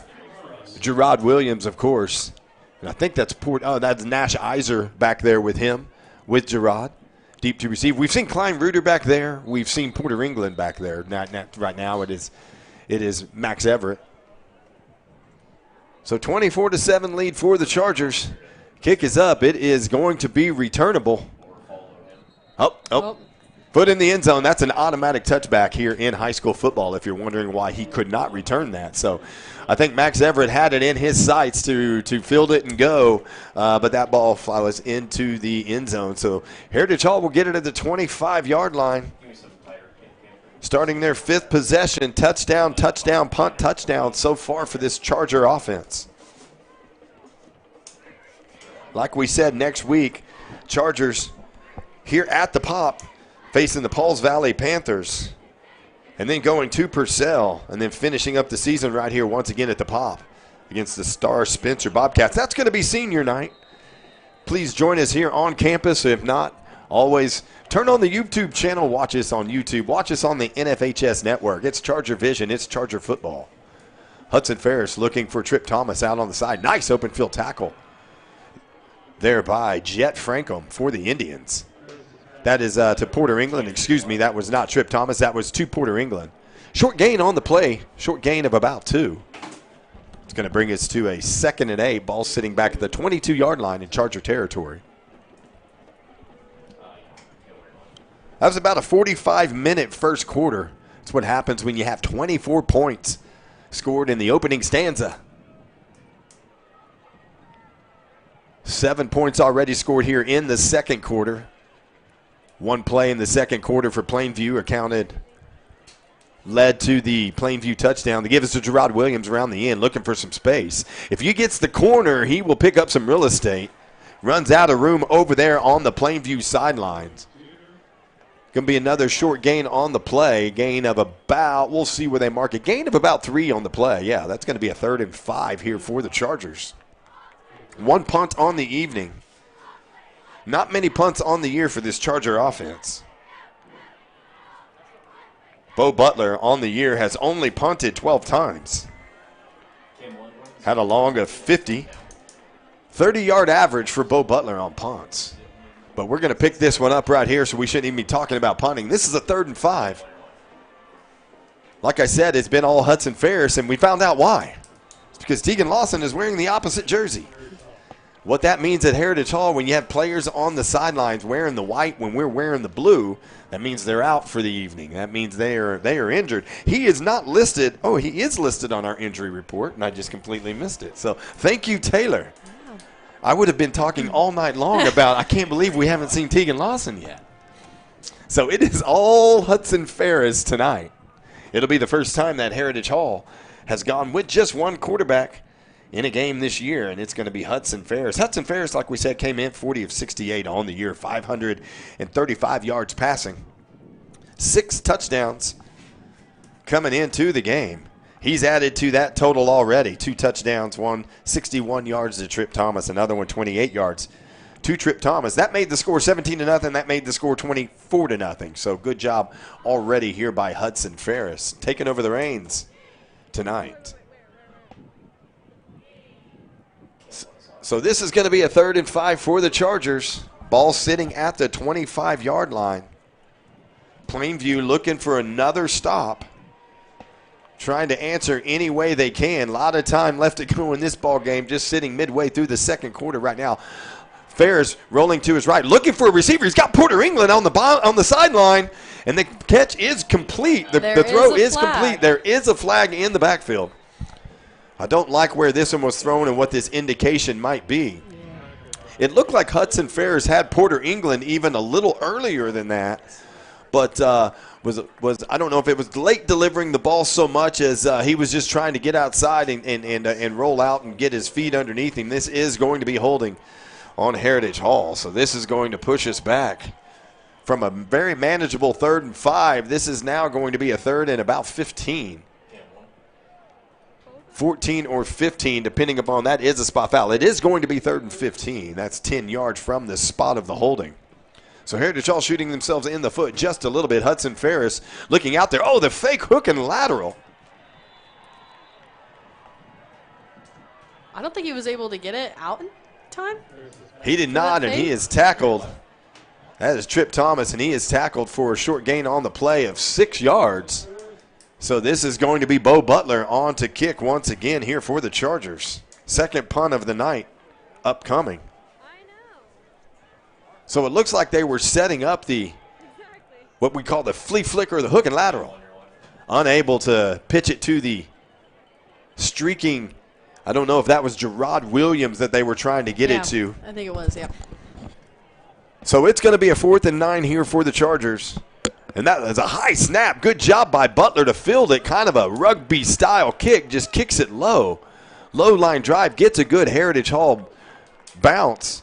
Gerard Williams, of course. And I think that's that's Nash Iser back there with him, with Gerard. Deep to receive. We've seen Klein Reuter back there. We've seen Porter England back there. Right now it is Max Everett. So 24-7 lead for the Chargers. Kick is up. It is going to be returnable. Oh. Foot in the end zone. That's an automatic touchback here in high school football if you're wondering why he could not return that. So I think Max Everett had it in his sights to field it and go, but that ball was into the end zone. So Heritage Hall will get it at the 25-yard line. Starting their 5th possession, touchdown, punt, touchdown so far for this Charger offense. Like we said, next week, Chargers here at the Pop, facing the Pauls Valley Panthers, and then going to Purcell, and then finishing up the season right here once again at the Pop against the Star Spencer Bobcats. That's going to be senior night. Please join us here on campus. If not, always turn on the YouTube channel. Watch us on YouTube. Watch us on the NFHS network. It's ChargerVision. It's Charger football. Hudson Ferris looking for Trip Thomas out on the side. Nice open field tackle there by Jet Frankham for the Indians. That is to Porter England. Excuse me, that was not Trip Thomas. That was to Porter England. Short gain on the play. Short gain of about 2. It's going to bring us to a 2nd and 8. Ball sitting back at the 22-yard line in Charger territory. That was about a 45-minute first quarter. That's what happens when you have 24 points scored in the opening stanza. 7 points already scored here in the second quarter. One play in the second quarter for Plainview led to the Plainview touchdown. They give us to Gerard Williams around the end, looking for some space. If he gets the corner, he will pick up some real estate. Runs out of room over there on the Plainview sidelines. Going to be another short gain on the play. Gain of about, we'll see where they mark it. Gain of about 3 on the play. Yeah, that's going to be a 3rd and 5 here for the Chargers. 1 punt on the evening. Not many punts on the year for this Charger offense. Bo Butler on the year has only punted 12 times. Had a long of 50. 30-yard average for Bo Butler on punts. But we're going to pick this one up right here, so we shouldn't even be talking about punting. This is a 3rd and 5. Like I said, it's been all Hudson Ferris, and we found out why. It's because Tegan Lawson is wearing the opposite jersey. What that means at Heritage Hall, when you have players on the sidelines wearing the white when we're wearing the blue, that means they're out for the evening. That means they are injured. He is not listed. Oh, he is listed on our injury report, and I just completely missed it. So thank you, Taylor. Wow. I would have been talking all night long about I can't believe we haven't seen Tegan Lawson yet. So it is all Hudson Ferris tonight. It'll be the first time that Heritage Hall has gone with just one quarterback in a game this year, and it's going to be Hudson Ferris. Hudson Ferris, like we said, came in 40 of 68 on the year, 535 yards passing, 6 touchdowns coming into the game. He's added to that total already, 2 touchdowns, one 61 yards to Trip Thomas, another one 28 yards to Trip Thomas. That made the score 17-0. That made the score 24-0. So good job already here by Hudson Ferris, taking over the reins tonight. So this is going to be a 3rd and 5 for the Chargers. Ball sitting at the 25-yard line. Plainview looking for another stop, trying to answer any way they can. A lot of time left to go in this ball game, just sitting midway through the second quarter right now. Ferris rolling to his right, looking for a receiver. He's got Porter England on the sideline, and the catch is complete. The throw is complete. There is a flag in the backfield. I don't like where this one was thrown and what this indication might be. It looked like Hudson Ferris had Porter England even a little earlier than that, but was I don't know if it was late delivering the ball so much as he was just trying to get outside and roll out and get his feet underneath him. This is going to be holding on Heritage Hall, so this is going to push us back from a very manageable 3rd and 5. This is now going to be a 3rd and about 15. 14 or 15, depending upon that, is a spot foul. It is going to be 3rd and 15. That's 10 yards from the spot of the holding. So Heritage Hall shooting themselves in the foot just a little bit. Hudson Ferris looking out there. Oh, the fake hook and lateral. I don't think he was able to get it out in time. He did not, and he is tackled. That is Trip Thomas, and he is tackled for a short gain on the play of 6 yards. So this is going to be Bo Butler on to kick once again here for the Chargers. Second punt of the night upcoming. So it looks like they were setting up what we call the flea flicker, the hook and lateral. Unable to pitch it to the streaking, I don't know if that was Gerard Williams that they were trying to get it to. I think it was, yeah. So it's going to be a 4th and 9 here for the Chargers. And that is a high snap. Good job by Butler to field it. Kind of a rugby-style kick. Just kicks it low. Low line drive. Gets a good Heritage Hall bounce.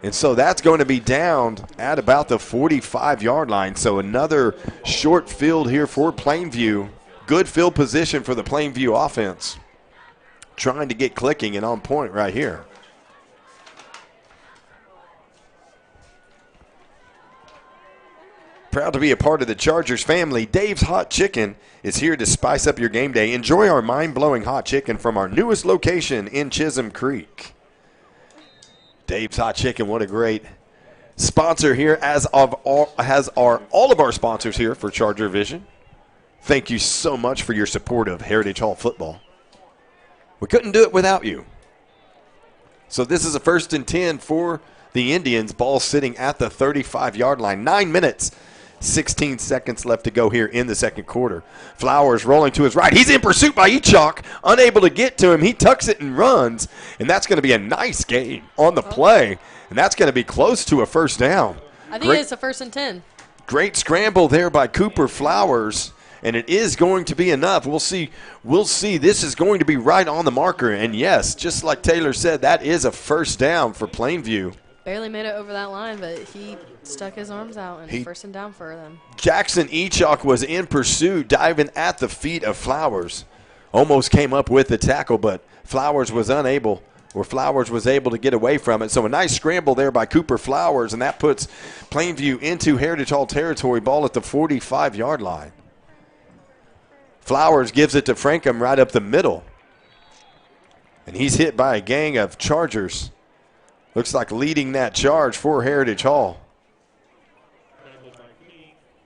And so that's going to be down at about the 45-yard line. So another short field here for Plainview. Good field position for the Plainview offense. Trying to get clicking and on point right here. Proud to be a part of the Chargers family. Dave's Hot Chicken is here to spice up your game day. Enjoy our mind-blowing hot chicken from our newest location in Chisholm Creek. Dave's Hot Chicken, what a great sponsor here, as of all of our sponsors here for ChargerVision. Thank you so much for your support of Heritage Hall football. We couldn't do it without you. So this is a 1st and 10 for the Indians. Ball sitting at the 35-yard line. 9 minutes. 16 seconds left to go here in the second quarter. Flowers rolling to his right. He's in pursuit by Echok. Unable to get to him. He tucks it and runs. And that's going to be a nice gain on the play. And that's going to be close to a 1st down. I think it's a 1st and 10. Great scramble there by Cooper Flowers. And it is going to be enough. We'll see. This is going to be right on the marker. And, yes, just like Taylor said, that is a 1st down for Plainview. Barely made it over that line, but he stuck his arms out and 1st and down for them. Jackson Echok was in pursuit, diving at the feet of Flowers. Almost came up with the tackle, but Flowers was able to get away from it. So a nice scramble there by Cooper Flowers, and that puts Plainview into Heritage Hall territory. Ball at the 45-yard line. Flowers gives it to Frankham right up the middle. And he's hit by a gang of Chargers. Looks like leading that charge for Heritage Hall.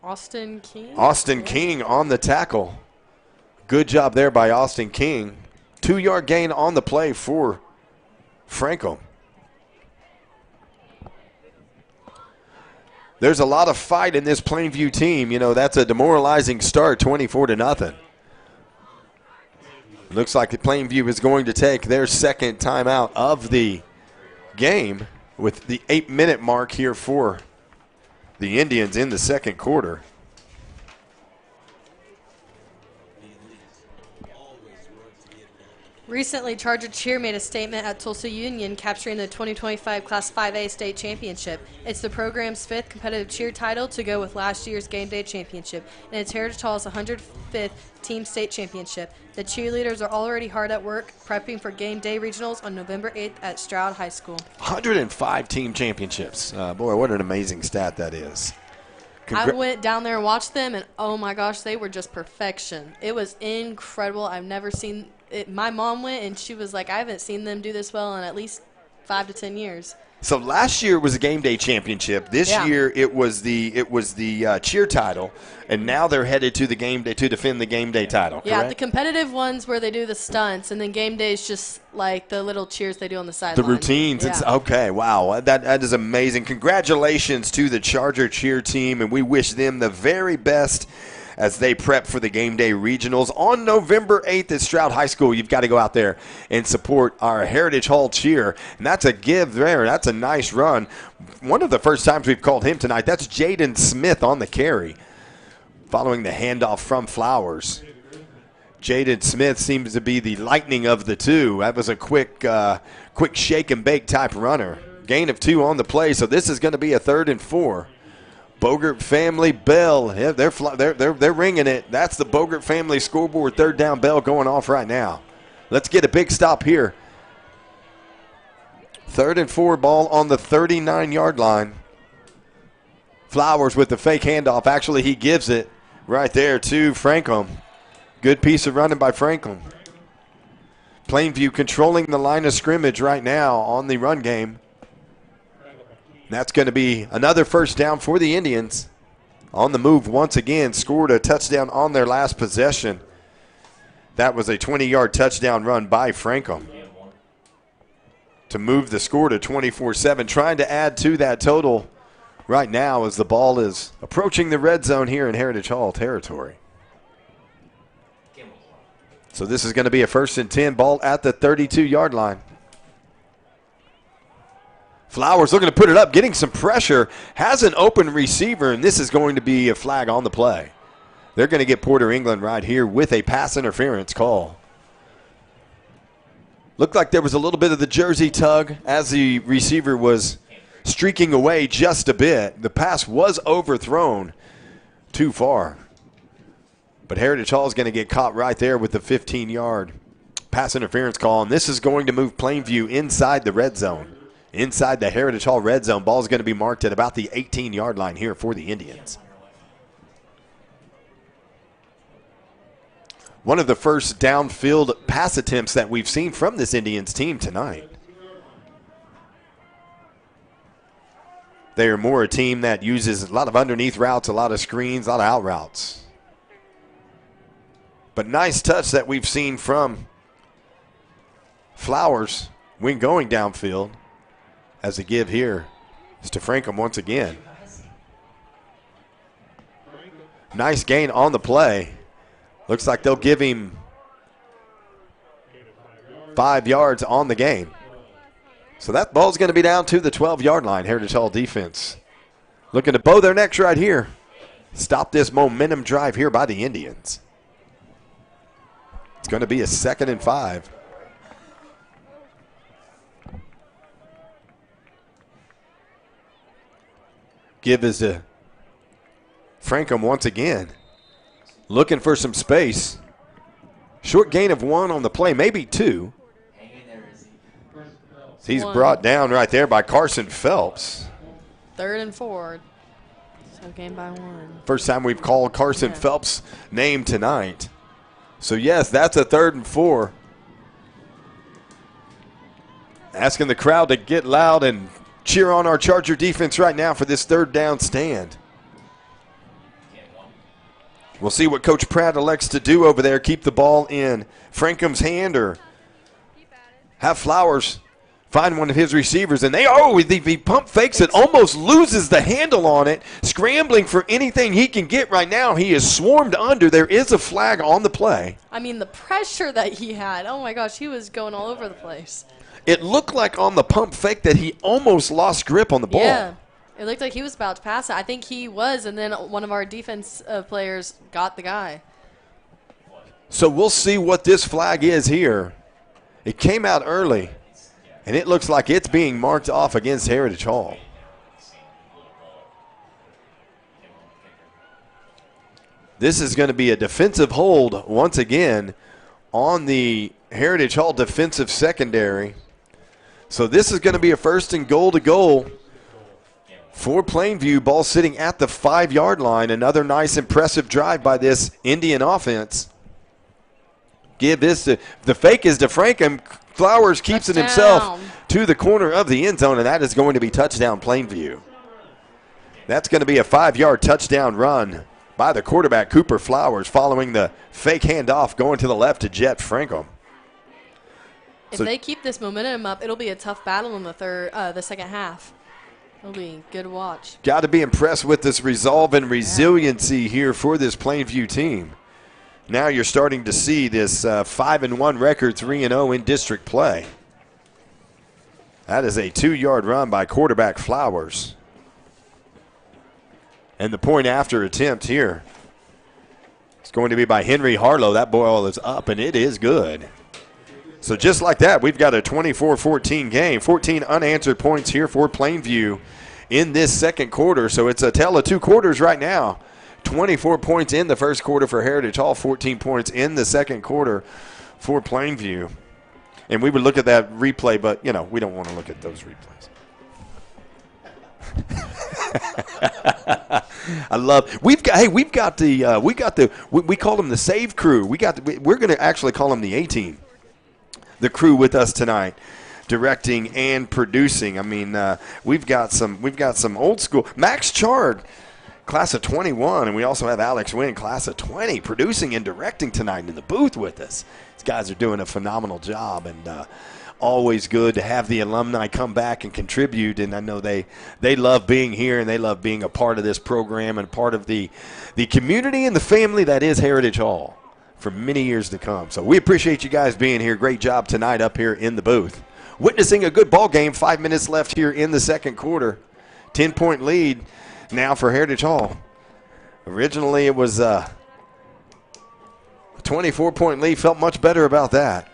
Austin King. Austin King on the tackle. Good job there by Austin King. 2-yard gain on the play for Franco. there's a lot of fight in this Plainview team. You know, that's a demoralizing start, 24-0. Looks like the Plainview is going to take their second timeout of the game with the 8-minute mark here for the Indians in the second quarter. Recently, Charger Cheer made a statement at Tulsa Union capturing the 2025 Class 5A state championship. It's the program's 5th competitive cheer title to go with last year's game day championship, and it's Heritage Hall's 105th team state championship. The cheerleaders are already hard at work prepping for game day regionals on November 8th at Stroud High School. 105 team championships. Boy, what an amazing stat that is. I went down there and watched them, and oh my gosh, they were just perfection. It was incredible. I've never seen it. My mom went, and she was like, I haven't seen them do this well in at least 5 to 10 years. So last year was a game day championship. This year it was the cheer title, and now they're headed to the game day to defend the game day title. Yeah, correct? the competitive ones where they do the stunts, and then game day is just like the little cheers they do on the sideline. The routines. Yeah. It's okay. Wow, that is amazing. Congratulations to the Charger cheer team, and we wish them the very best as they prep for the game day regionals on November 8th at Stroud High School. You've got to go out there and support our Heritage Hall cheer. And that's a give there. That's a nice run. One of the first times we've called him tonight, that's Jaden Smith on the carry, following the handoff from Flowers. Jaden Smith seems to be the lightning of the two. That was a quick shake and bake type runner. Gain of 2 on the play, so this is going to be a 3rd and 4. Bogert family bell. Yeah, they're ringing it. That's the Bogert family scoreboard 3rd down bell going off right now. Let's get a big stop here. 3rd and 4, ball on the 39-yard line. Flowers with the fake handoff. Actually, he gives it right there to Franklin. Good piece of running by Franklin. Plainview controlling the line of scrimmage right now on the run game. That's going to be another first down for the Indians. On the move once again, scored a touchdown on their last possession. That was a 20-yard touchdown run by Franklin to move the score to 24-7. Trying to add to that total right now as the ball is approaching the red zone here in Heritage Hall territory. So this is going to be a 1st and 10, ball at the 32-yard line. Flowers looking to put it up, getting some pressure, has an open receiver, and this is going to be a flag on the play. They're going to get Porter England right here with a pass interference call. Looked like there was a little bit of the jersey tug as the receiver was streaking away just a bit. The pass was overthrown too far. But Heritage Hall is going to get caught right there with the 15-yard pass interference call, and this is going to move Plainview inside the red zone. Inside the Heritage Hall red zone, ball is going to be marked at about the 18-yard line here for the Indians. One of the first downfield pass attempts that we've seen from this Indians team tonight. They are more a team that uses a lot of underneath routes, a lot of screens, a lot of out routes. But nice touch that we've seen from Flowers when going downfield. As a give here is to Franklin once again. Nice gain on the play. Looks like they'll give him 5 yards on the game. So that ball's going to be down to the 12-yard line. Heritage Hall defense looking to bow their necks right here. Stop this momentum drive here by the Indians. It's going to be a 2nd and 5. Give is to Frankham once again. Looking for some space. Short gain of 1 on the play, maybe 2. He's brought down right there by Carson Phelps. 3rd and 4. So gain by 1. First time we've called Carson Phelps' name tonight. So, yes, that's a 3rd and 4. Asking the crowd to get loud and cheer on our Charger defense right now for this 3rd down stand. We'll see what Coach Pratt elects to do over there. Keep the ball in Frankham's hand or have Flowers find one of his receivers, and he pump fakes it, almost loses the handle on it, scrambling for anything he can get right now. He is swarmed under. There is a flag on the play. I mean, the pressure that he had. Oh, my gosh, he was going all over the place. It looked like on the pump fake that he almost lost grip on the ball. Yeah, it looked like he was about to pass it. I think he was, and then one of our defense players got the guy. So we'll see what this flag is here. It came out early. And it looks like it's being marked off against Heritage Hall. This is going to be a defensive hold once again on the Heritage Hall defensive secondary. So this is going to be a 1st and goal to goal for Plainview. Ball sitting at the 5-yard line. Another nice, impressive drive by this Indian offense. Give this to the fake is to Frankham. Flowers keeps it himself to the corner of the end zone, and that is going to be touchdown Plainview. That's going to be a 5-yard touchdown run by the quarterback, Cooper Flowers, following the fake handoff going to the left to Jet Frankham. If they keep this momentum up, it'll be a tough battle in the second half. It'll be good to watch. Got to be impressed with this resolve and resiliency here for this Plainview team. Now you're starting to see this 5-1 record, 3-0 in district play. That is a 2-yard run by quarterback Flowers. And the point after attempt here is going to be by Henry Harlow. That ball is up, and it is good. So just like that, we've got a 24-14 game. 14 unanswered points here for Plainview in this second quarter. So it's a tale of 2 quarters right now. 24 points in the first quarter for Heritage Hall, 14 points in the second quarter for Plainview. And we would look at that replay, but, you know, we don't want to look at those replays. I love. We call them the save crew. we're going to actually call them the A-team. The crew with us tonight, directing and producing. I mean, we've got some old school. Max Chard, class of 21, and we also have Alex Wynn, class of 20, producing and directing tonight in the booth with us. These guys are doing a phenomenal job, and always good to have the alumni come back and contribute. And I know they love being here, and they love being a part of this program and part of the community and the family that is Heritage Hall for many years to come. So we appreciate you guys being here. Great job tonight up here in the booth. Witnessing a good ball game. 5 minutes left here in the second quarter. 10-point lead now for Heritage Hall. Originally it was a 24-point lead. Felt much better about that.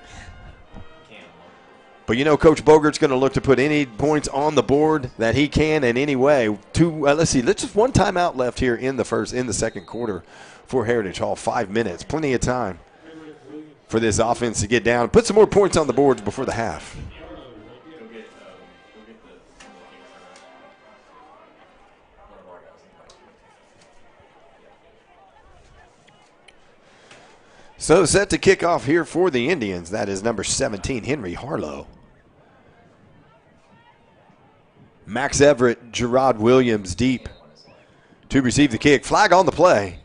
But you know, Coach Bogert's going to look to put any points on the board that he can in any way. Let's just one timeout left here in the second quarter for Heritage Hall. 5 minutes, plenty of time for this offense to get down, put some more points on the boards before the half. So set to kick off here for the Indians. That is number 17, Henry Harlow. Max Everett, Gerard Williams deep to receive the kick. Flag on the play.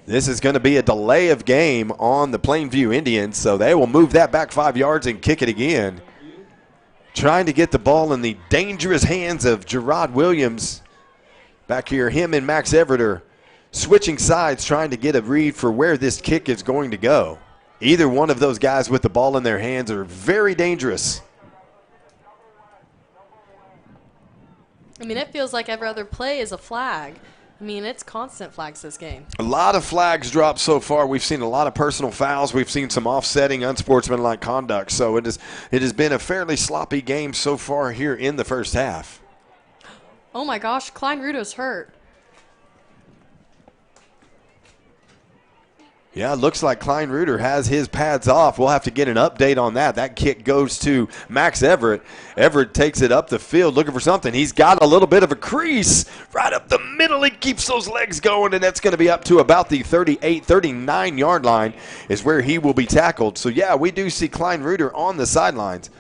This is going to be a delay of game on the Plainview Indians, so they will move that back 5 yards and kick it again. Trying to get the ball in the dangerous hands of Gerard Williams. Back here, him and Max Everett are switching sides, trying to get a read for where this kick is going to go. Either one of those guys with the ball in their hands are very dangerous. I mean, it feels like every other play is a flag. I mean, it's constant flags this game. A lot of flags dropped so far. We've seen a lot of personal fouls. We've seen some offsetting, unsportsmanlike conduct. So it has been a fairly sloppy game so far here in the first half. Oh, my gosh, Klein Rudo's hurt. Yeah, it looks like Klein Reuter has his pads off. We'll have to get an update on that. That kick goes to Max Everett. Everett takes it up the field looking for something. He's got a little bit of a crease right up the middle. He keeps those legs going, and that's going to be up to about the 38, 39-yard line is where he will be tackled. So, yeah, we do see Klein Reuter on the sidelines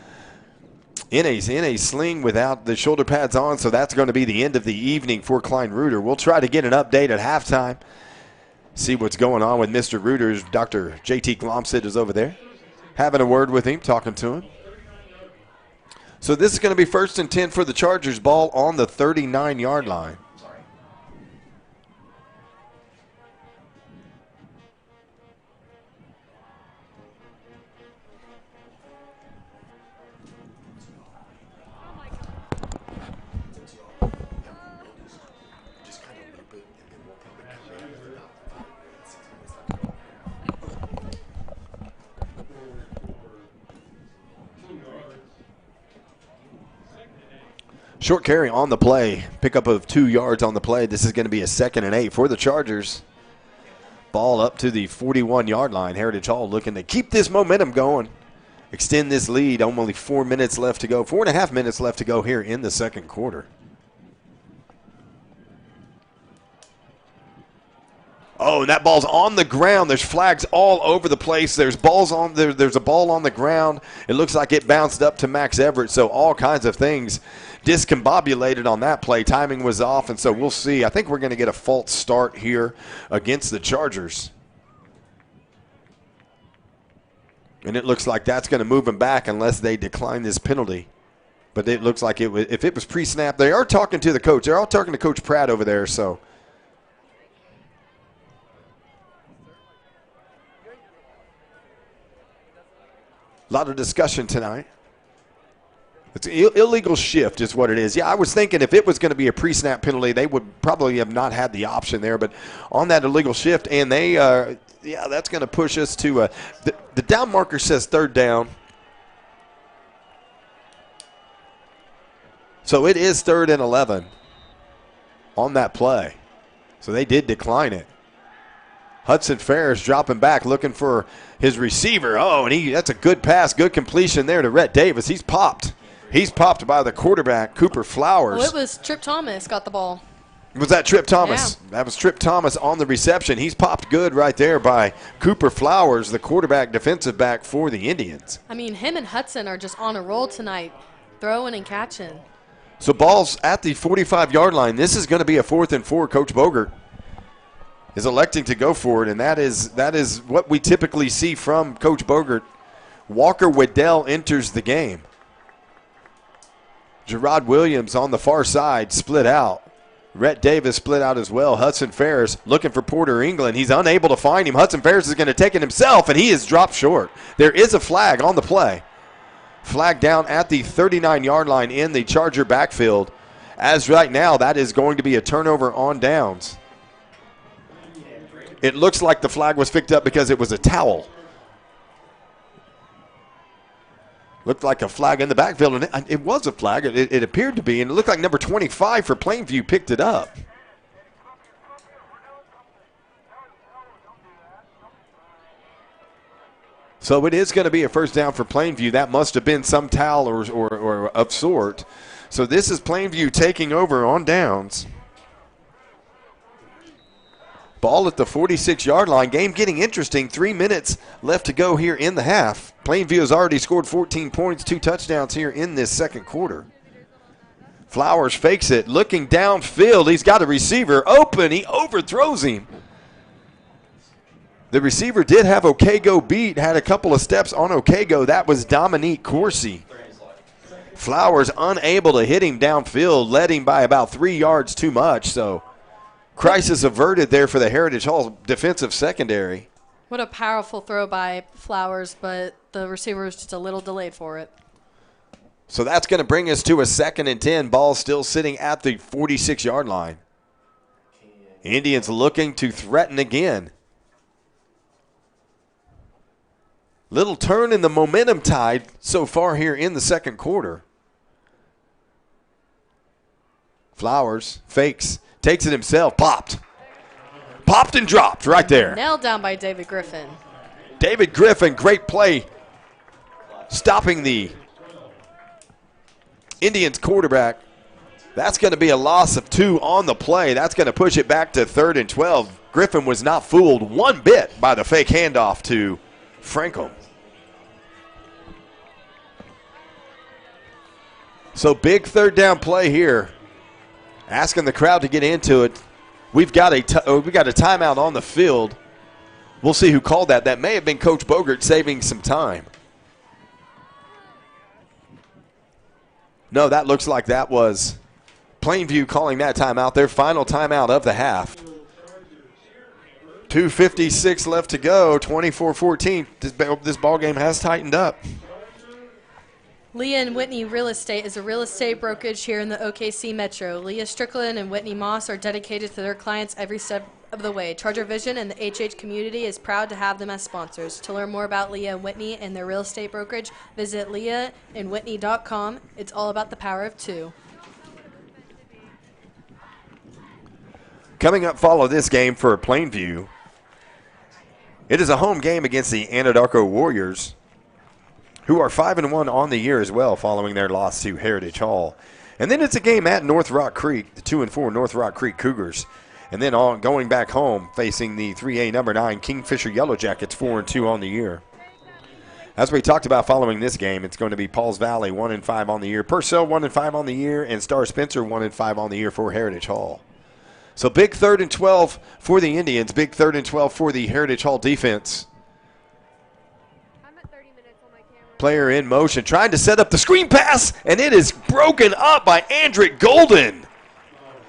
in a sling without the shoulder pads on, so that's going to be the end of the evening for Klein Reuter. We'll try to get an update at halftime. See what's going on with Mr. Reuters. Dr. J.T. Glomstead is over there, having a word with him, talking to him. So this is going to be 1st and 10 for the Chargers. Ball on the 39-yard line. Short carry on the play. Pickup of 2 yards on the play. This is going to be a 2nd and 8 for the Chargers. Ball up to the 41-yard line. Heritage Hall looking to keep this momentum going. Extend this lead. Only 4 minutes left to go. 4.5 minutes left to go here in the second quarter. Oh, and that ball's on the ground. There's flags all over the place. There's balls on there. There's a ball on the ground. It looks like it bounced up to Max Everett. So all kinds of things discombobulated on that play. Timing was off, and so we'll see. I think we're going to get a false start here against the Chargers. And it looks like that's going to move them back unless they decline this penalty. But it looks like it was, if it was pre-snap, they are talking to the coach. They're all talking to Coach Pratt over there, so. A lot of discussion tonight. It's an illegal shift is what it is. Yeah, I was thinking if it was going to be a pre-snap penalty, they would probably have not had the option there. But on that illegal shift, and they, yeah, that's going to push us to the down marker says 3rd down. So it is 3rd and 11 on that play. So they did decline it. Hudson Ferris dropping back, looking for his receiver. Oh, and that's a good pass, good completion there to Rhett Davis. He's popped. He's popped by the quarterback, Cooper Flowers. Well, it was Trip Thomas got the ball. Was that Trip Thomas? Yeah. That was Trip Thomas on the reception. He's popped good right there by Cooper Flowers, the quarterback, defensive back for the Indians. I mean, him and Hudson are just on a roll tonight, throwing and catching. So ball's at the 45-yard line. This is going to be a 4th and 4. Coach Bogert is electing to go for it, and that is what we typically see from Coach Bogert. Walker Waddell enters the game. Gerard Williams on the far side split out. Rhett Davis split out as well. Hudson Ferris looking for Porter England. He's unable to find him. Hudson Ferris is going to take it himself, and he is dropped short. There is a flag on the play. Flag down at the 39-yard line in the Charger backfield. As right now, that is going to be a turnover on downs. It looks like the flag was picked up because it was a towel. Looked like a flag in the backfield, and it was a flag. It appeared to be, and it looked like number 25 for Plainview picked it up. So it is going to be a 1st down for Plainview. That must have been some towel or of sort. So this is Plainview taking over on downs. Ball at the 46-yard line. Game getting interesting. 3 minutes left to go here in the half. Plainview has already scored 14 points, 2 touchdowns here in this second quarter. Flowers fakes it, looking downfield. He's got a receiver open. He overthrows him. The receiver did have Okego beat, had a couple of steps on Okego. That was Dominique Corsi. Flowers unable to hit him downfield, led him by about 3 yards too much, so crisis averted there for the Heritage Hall defensive secondary. What a powerful throw by Flowers, but the receiver was just a little delayed for it. So that's going to bring us to a 2nd and 10. Ball still sitting at the 46-yard line. Indians looking to threaten again. Little turn in the momentum tide so far here in the second quarter. Flowers fakes. Takes it himself, popped. Popped and dropped right there. Nailed down by David Griffin. David Griffin, great play. Stopping the Indians quarterback. That's going to be a loss of 2 on the play. That's going to push it back to 3rd and 12. Griffin was not fooled one bit by the fake handoff to Frankel. So big 3rd down play here. Asking the crowd to get into it. We've got a timeout on the field. We'll see who called that. That may have been Coach Bogert saving some time. No, that looks like that was Plainview calling that timeout. Their final timeout of the half. 2:56 left to go, 24-14. This ball game has tightened up. Leah and Whitney Real Estate is a real estate brokerage here in the OKC Metro. Leah Strickland and Whitney Moss are dedicated to their clients every step of the way. ChargerVision and the HH community is proud to have them as sponsors. To learn more about Leah and Whitney and their real estate brokerage, visit leahandwhitney.com. It's all about the power of two. Coming up, follow this game for Plainview. It is a home game against the Anadarko Warriors, who are 5-1 on the year as well, following their loss to Heritage Hall. And then it's a game at North Rock Creek, the 2-4 North Rock Creek Cougars. And then going back home, facing the 3A number 9 Kingfisher Yellow Jackets, 4-2 on the year. As we talked about following this game, it's going to be Pauls Valley 1-5 on the year, Purcell 1-5 on the year, and Star Spencer 1-5 on the year for Heritage Hall. So big 3rd and 12 for the Indians, big 3rd and 12 for the Heritage Hall defense. Player in motion, trying to set up the screen pass, and it is broken up by Andrick Golden.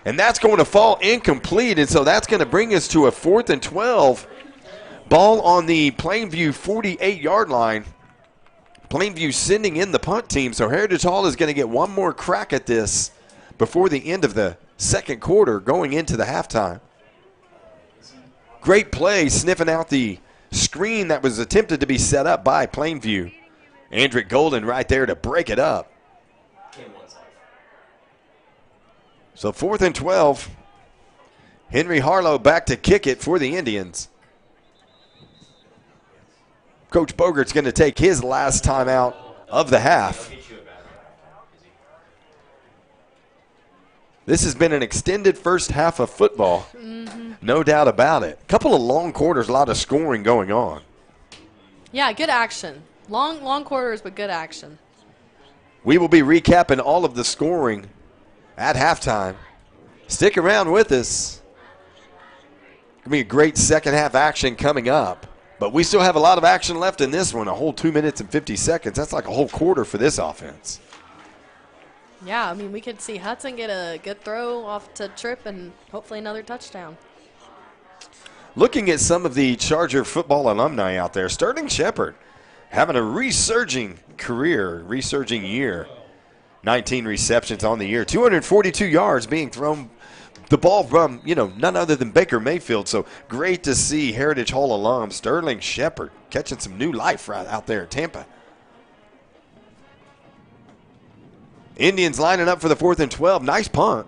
And that's going to fall incomplete, and so that's going to bring us to a 4th and 12. Ball on the Plainview 48-yard line. Plainview sending in the punt team, so Heritage Hall is going to get one more crack at this before the end of the second quarter going into the halftime. Great play, sniffing out the screen that was attempted to be set up by Plainview. Andrick Golden right there to break it up. So 4th and 12. Henry Harlow back to kick it for the Indians. Coach Bogert's going to take his last timeout of the half. This has been an extended first half of football. No doubt about it. Couple of long quarters, a lot of scoring going on. Yeah, good action. Long quarters, but good action. We will be recapping all of the scoring at halftime. Stick around with us. It's going to be a great second half action coming up. But we still have a lot of action left in this one, a whole 2 minutes and 50 seconds. That's like a whole quarter for this offense. Yeah, I mean, we could see Hudson get a good throw off to Tripp and hopefully another touchdown. Looking at some of the Charger football alumni out there, Sterling Shepard having a resurging career, resurging year. 19 receptions on the year, 242 yards being thrown. The ball from, none other than Baker Mayfield. So great to see Heritage Hall alum Sterling Shepard catching some new life right out there in Tampa. Indians lining up for the 4th and 12. Nice punt.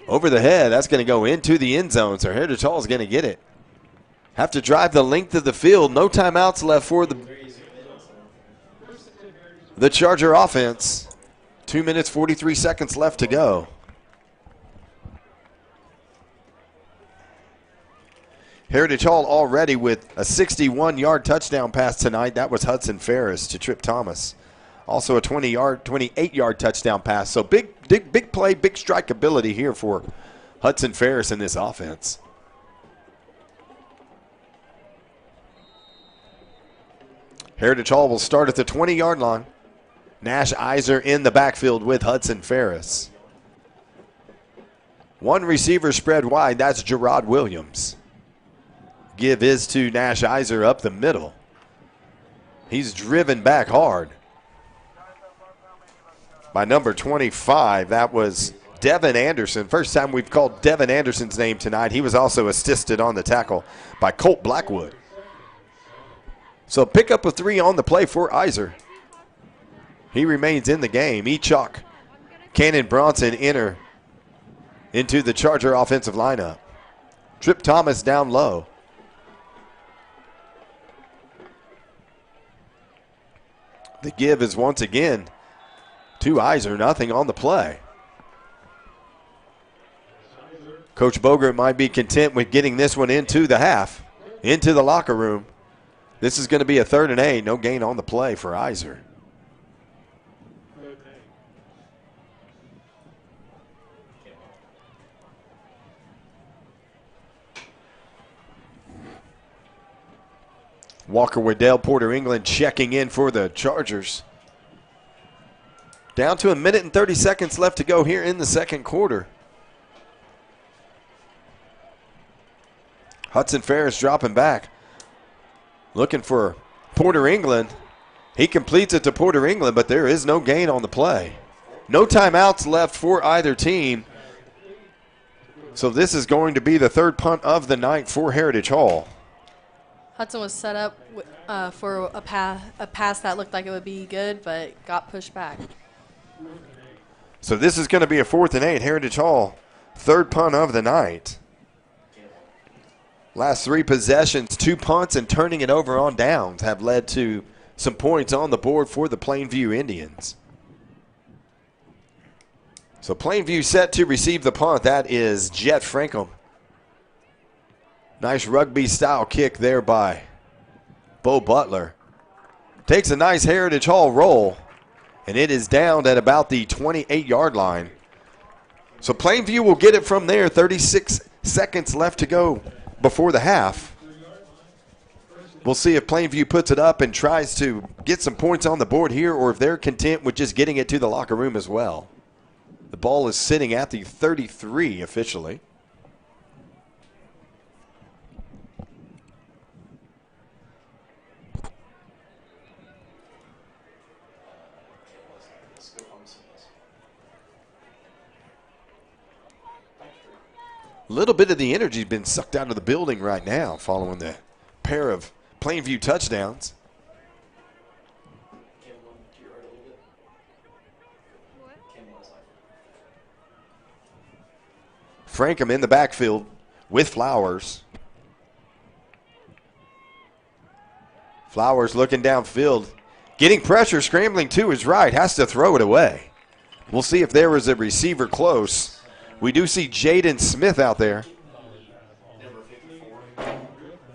Over the head. That's going to go into the end zone. So Heritage Hall is going to get it. Have to drive the length of the field. No timeouts left for the Charger offense. 2 minutes, 43 seconds left to go. Heritage Hall already with a 61-yard touchdown pass tonight. That was Hudson Ferris to Tripp Thomas. Also a 28-yard touchdown pass. So big play, big strikeability here for Hudson Ferris in this offense. Heritage Hall will start at the 20-yard line. Nash Iser in the backfield with Hudson Ferris. One receiver spread wide. That's Gerard Williams. Give is to Nash Iser up the middle. He's driven back hard by number 25. That was Devin Anderson. First time we've called Devin Anderson's name tonight. He was also assisted on the tackle by Colt Blackwood. So pick up a 3 on the play for Iser. He remains in the game. Echok, Cannon Bronson enter into the Charger offensive lineup. Tripp Thomas down low. The give is once again to Iser, nothing on the play. Coach Bogert might be content with getting this one into the half, into the locker room. This is going to be a 3rd and 8, no gain on the play for Iser. Walker Waddell, Porter England checking in for the Chargers. Down to 1 minute and 30 seconds left to go here in the second quarter. Hudson Ferris dropping back. Looking for Porter England. He completes it to Porter England, but there is no gain on the play. No timeouts left for either team. So this is going to be the third punt of the night for Heritage Hall. Hudson was set up for a pass that looked like it would be good, but got pushed back. So this is going to be a 4th and 8. Heritage Hall, third punt of the night. Last 3 possessions, 2 punts and turning it over on downs have led to some points on the board for the Plainview Indians. So Plainview set to receive the punt. That is Jet Frankham. Nice rugby-style kick there by Bo Butler. Takes a nice Heritage Hall roll, and it is down at about the 28-yard line. So Plainview will get it from there. 36 seconds left to go before the half. We'll see if Plainview puts it up and tries to get some points on the board here, or if they're content with just getting it to the locker room as well. The ball is sitting at the 33 officially. A little bit of the energy has been sucked out of the building right now following the pair of Plainview touchdowns. Frankham in the backfield with Flowers. Flowers looking downfield, getting pressure, scrambling to his right, has to throw it away. We'll see if there was a receiver close. We do see Jaden Smith out there.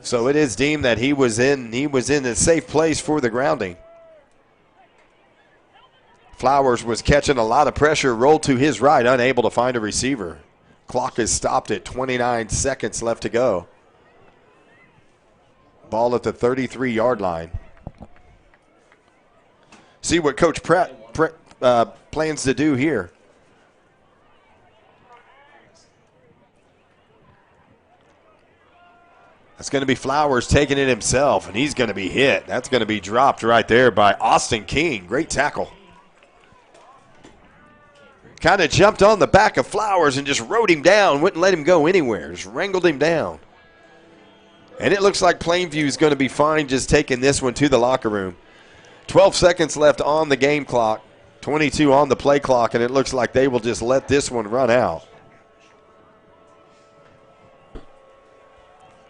So it is deemed that he was in a safe place for the grounding. Flowers was catching a lot of pressure, rolled to his right, unable to find a receiver. Clock is stopped at 29 seconds left to go. Ball at the 33-yard line. See what Coach Pratt plans to do here. That's going to be Flowers taking it himself, and he's going to be hit. That's going to be dropped right there by Austin King. Great tackle. Kind of jumped on the back of Flowers and just rode him down, wouldn't let him go anywhere, just wrangled him down. And it looks like Plainview is going to be fine just taking this one to the locker room. 12 seconds left on the game clock, 22 on the play clock, and it looks like they will just let this one run out.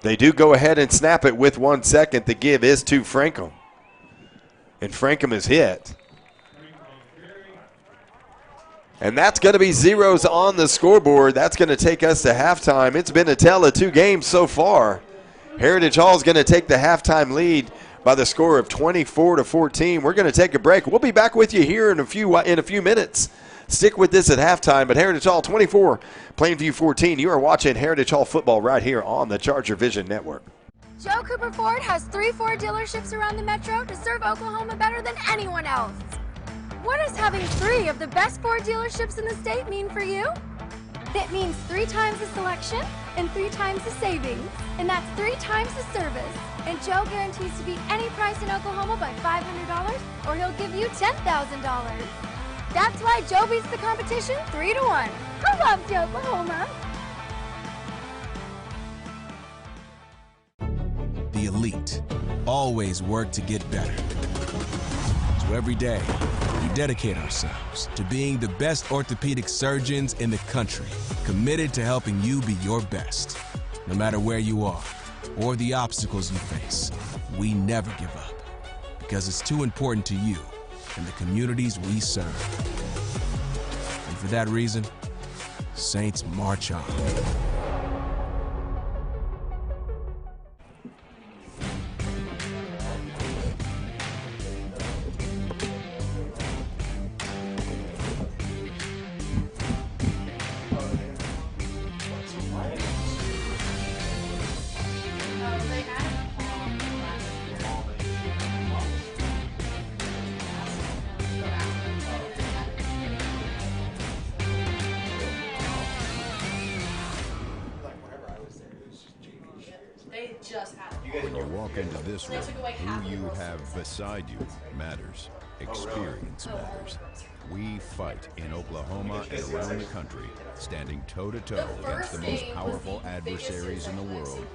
They do go ahead and snap it with 1 second. The give is to Frankham. And Frankham is hit. And that's going to be zeros on the scoreboard. That's going to take us to halftime. It's been a tale of 2 games so far. Heritage Hall is going to take the halftime lead by the score of 24-14. We're going to take a break. We'll be back with you here in a few minutes. Stick with this at halftime. But Heritage Hall 24, Plainview 14. You are watching Heritage Hall football right here on the ChargerVision Network. Joe Cooper Ford has 3 Ford dealerships around the metro to serve Oklahoma better than anyone else. What does having 3 of the best Ford dealerships in the state mean for you? It means 3 times the selection and 3 times the savings. And that's 3 times the service. And Joe guarantees to beat any price in Oklahoma by $500, or he'll give you $10,000. That's why Joe beats the competition 3-1. I love Joe, Oklahoma. The elite always work to get better. So every day, we dedicate ourselves to being the best orthopedic surgeons in the country, committed to helping you be your best. No matter where you are or the obstacles you face, we never give up, because it's too important to you and the communities we serve. And for that reason, Saints march on. walk into this room, who you have beside you matters. Experience matters. We fight in Oklahoma and around the country, standing toe-to-toe against the most powerful adversaries in the world,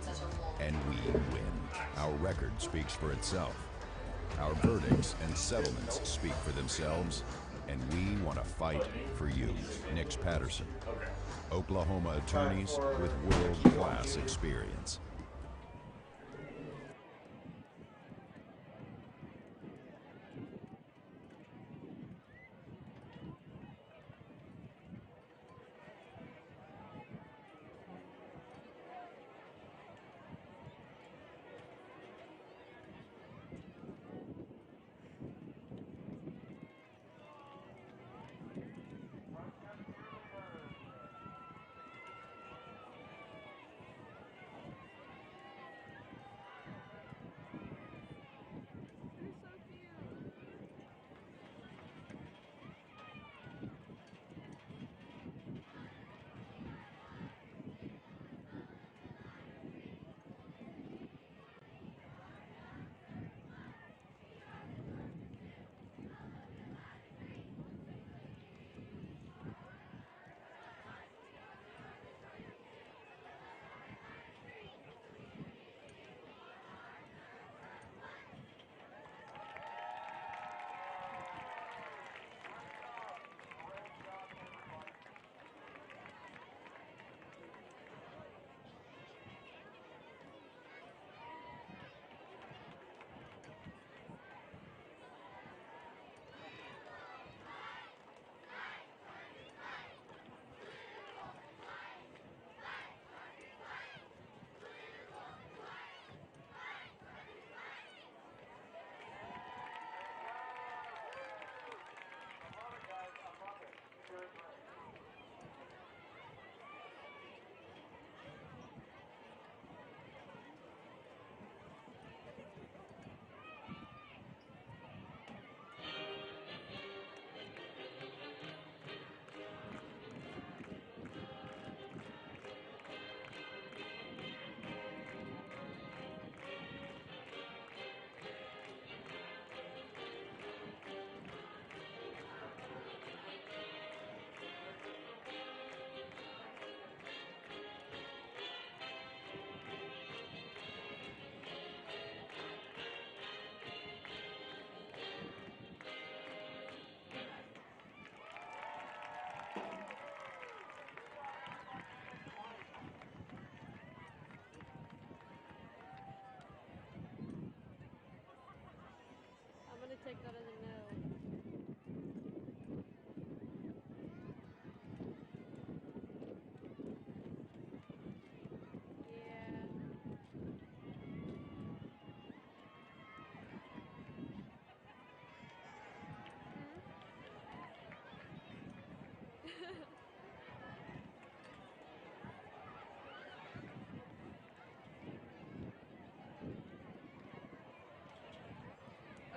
and we win. Our record speaks for itself. Our verdicts and settlements speak for themselves, and we want to fight for you. Nix Patterson, Oklahoma attorneys with world-class experience. I'm gonna take that as a no. Yeah.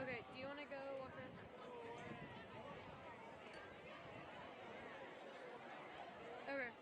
Okay, do you want to go walk around? Okay.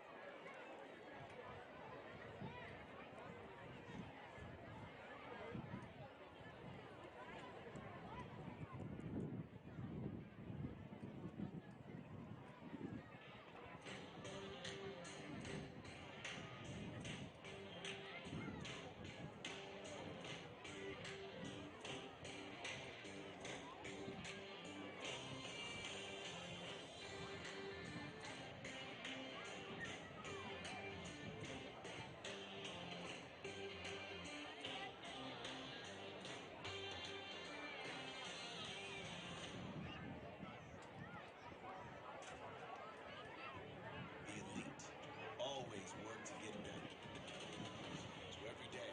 The elite always work to get better. So every day,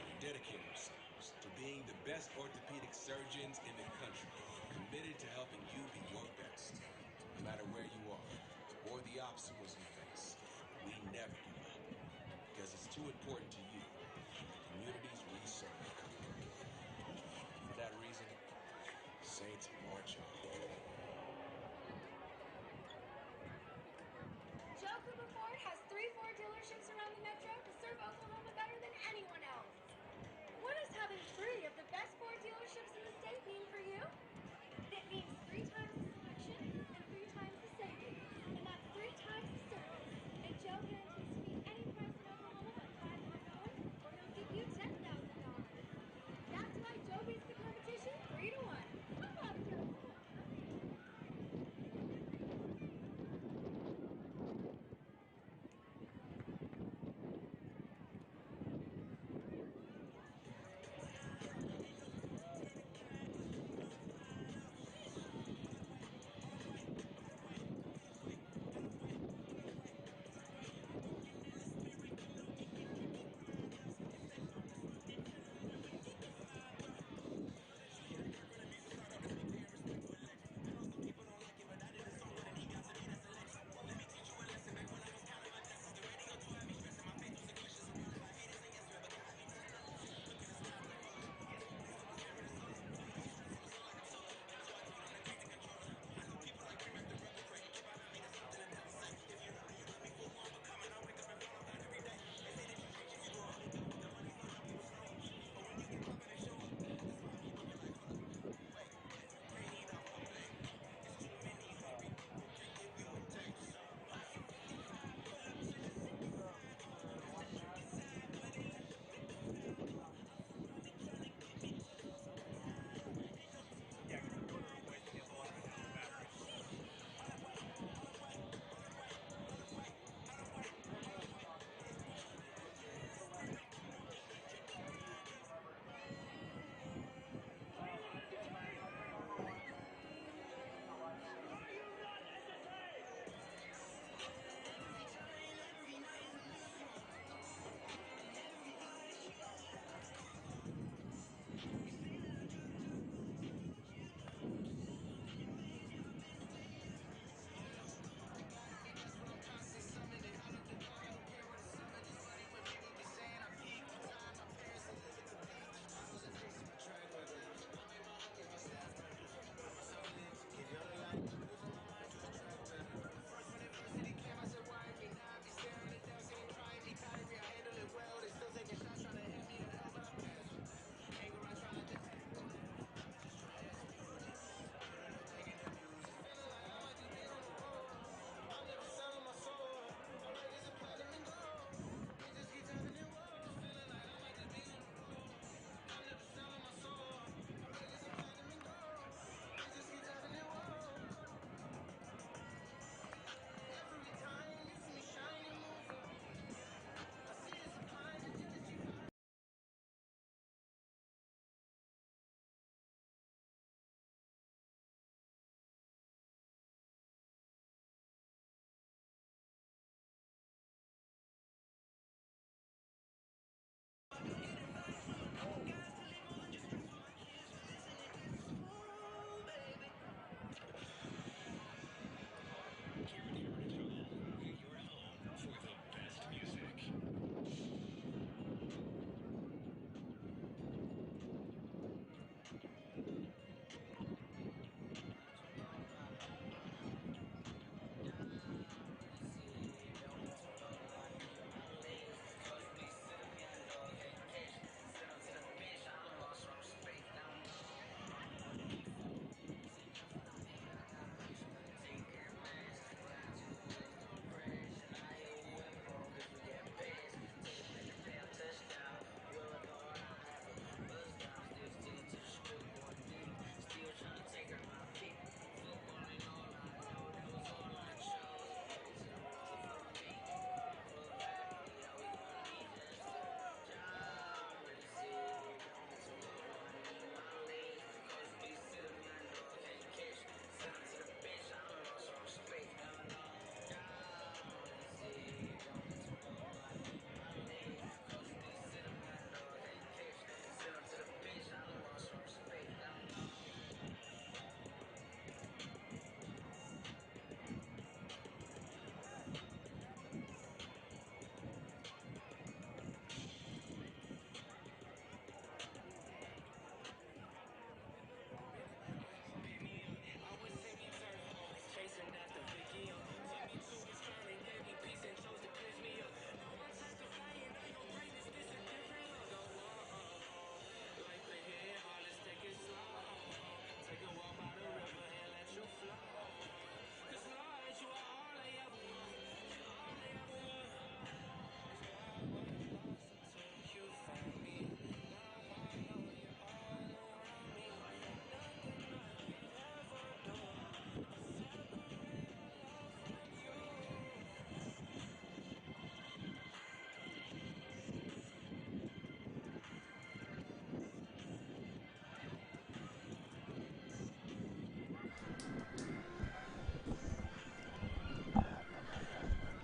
we dedicate ourselves to being the best orthopedic surgeons in the country, committed to helping you be your best. No matter where you are or the obstacles you face, we never give up because it's too important to you and the communities we serve. For that reason, Saints march on. Joe Cooper Ford has 3 Ford dealerships around the metro to serve Oklahoma better than anyone else. What does having 3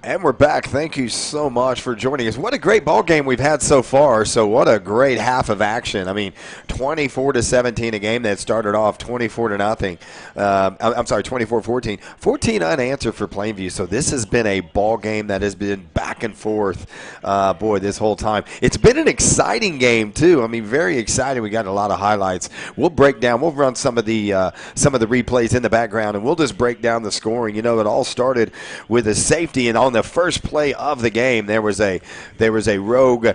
And we're back. Thank you so much for joining us. What a great ball game we've had so far. So what a great half of action. I mean, 24-17, a game that started off 24-0. I'm sorry, 24-14. 14 unanswered for Plainview. So this has been a ball game that has been back and forth, this whole time. It's been an exciting game too. I mean, very exciting. We got a lot of highlights. We'll break down. We'll run some of the replays in the background, and we'll just break down the scoring. You know, it all started with a safety, and on the first play of the game, there was a rogue